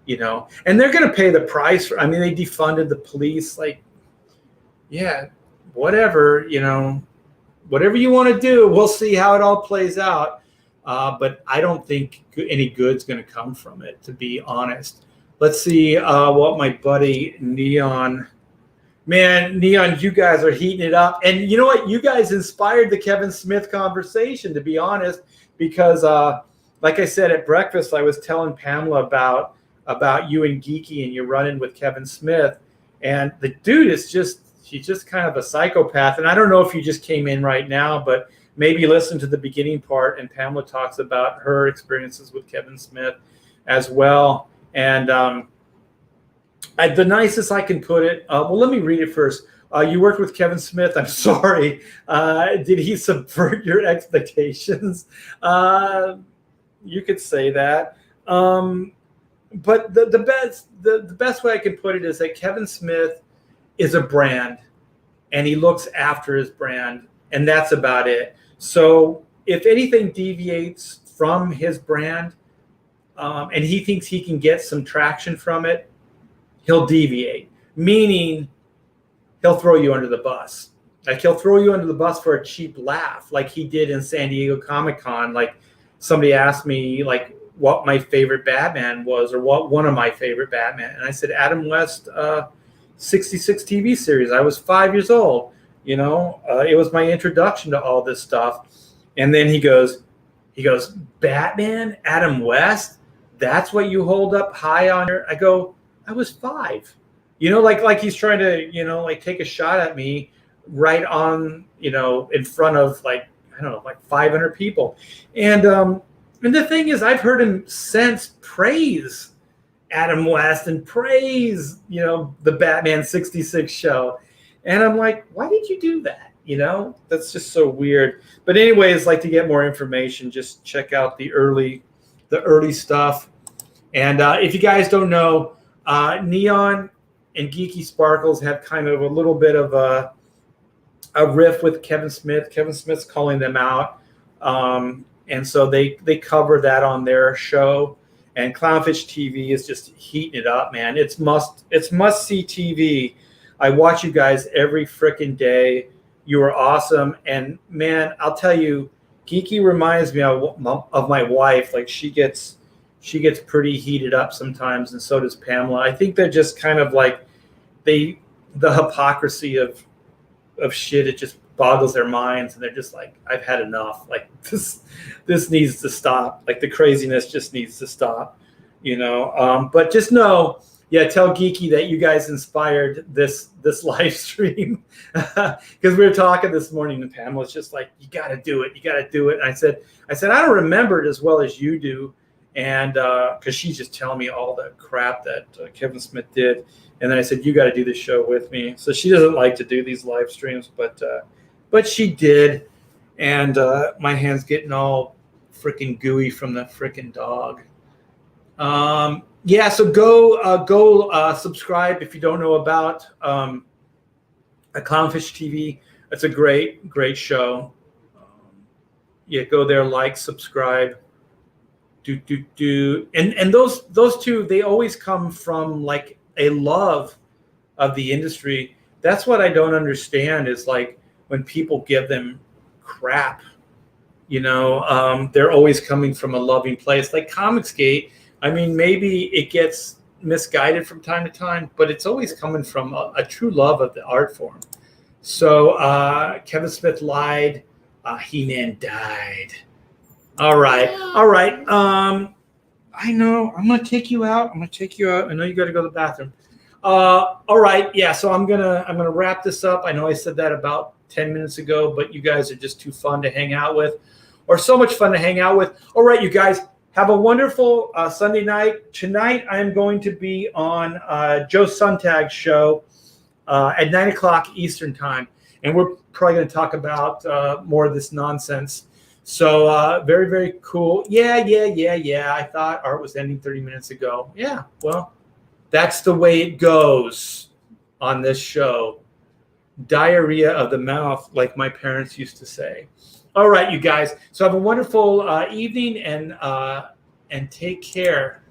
you know, and they're going to pay the price for, I mean, they defunded the police, like, yeah, whatever, you know, whatever you want to do, we'll see how it all plays out. But I don't think any good's going to come from it, to be honest. Let's see what my buddy Neon. Man, Neon, you guys are heating it up. And you know what? You guys inspired the Kevin Smith conversation, to be honest, because like I said at breakfast, I was telling Pamela about you and Geeky and you running with Kevin Smith. And the dude is he's just kind of a psychopath. And I don't know if you just came in right now, but maybe listen to the beginning part. And Pamela talks about her experiences with Kevin Smith as well. And the nicest I can put it, well, let me read it first. You worked with Kevin Smith. I'm sorry. Did he subvert your expectations? You could say that. But the best way I can put it is that Kevin Smith is a brand, and he looks after his brand, and that's about it. So if anything deviates from his brand, and he thinks he can get some traction from it, he'll deviate, meaning he'll throw you under the bus. Like, he'll throw you under the bus for a cheap laugh, like he did in San Diego Comic-Con. Like, somebody asked me, like, what my favorite Batman was, or what one of my favorite Batman. And I said, Adam West, 66 TV series. I was 5 years old. You know, it was my introduction to all this stuff. And then he goes, Batman, Adam West, that's what you hold up high on your. I go, I was 5. You know, like he's trying to, you know, like take a shot at me right on, you know, in front of, like, I don't know, like 500 people. And the thing is, I've heard him since praise Adam West and praise, you know, the Batman 66 show. And I'm like, why did you do that? You know, that's just so weird. But anyways, like, to get more information, just check out the early stuff. And if you guys don't know, Neon and Geeky Sparkles have kind of a little bit of a riff with Kevin Smith. Kevin Smith's calling them out. And so they cover that on their show. And Clownfish TV is just heating it up, man. It's must-see TV. I watch you guys every freaking day. You are awesome. And, man, I'll tell you, Geeky reminds me of my wife. Like, she gets pretty heated up sometimes, and so does Pamela. I think they're just kind of like the hypocrisy of shit. It just boggles their minds, and they're just like, I've had enough. Like, this needs to stop. Like, the craziness just needs to stop, you know. But just know, yeah, tell Geeky that you guys inspired this live stream, because we were talking this morning, and Pamela's just like, you got to do it. And I said, I don't remember it as well as you do. And because she's just telling me all the crap that Kevin Smith did. And then I said, you got to do this show with me. So she doesn't like to do these live streams, but she did. And my hand's getting all freaking gooey from the freaking dog. Yeah, so go subscribe if you don't know about a Clownfish TV. It's a great show. Yeah, go there, like, subscribe. And those two, they always come from, like, a love of the industry. That's what I don't understand, is, like, when people give them crap, you know, they're always coming from a loving place. Like Comicsgate, I mean, maybe it gets misguided from time to time, but it's always coming from a true love of the art form. So Kevin Smith lied. He-Man died. All right. I know. I'm gonna take you out. I know you got to go to the bathroom. All right. Yeah. So I'm gonna wrap this up. I know I said that about 10 minutes ago, but you guys are just too fun to hang out with, or so much fun to hang out with. All right, you guys, have a wonderful Sunday night. Tonight I'm going to be on Joe Suntag's show at 9 o'clock Eastern time. and we're probably going to talk about more of this nonsense. So very, very cool. Yeah. I thought art was ending 30 minutes ago. Yeah, well, that's the way it goes on this show. Diarrhea of the mouth, like my parents used to say. All right, you guys. So have a wonderful evening and take care.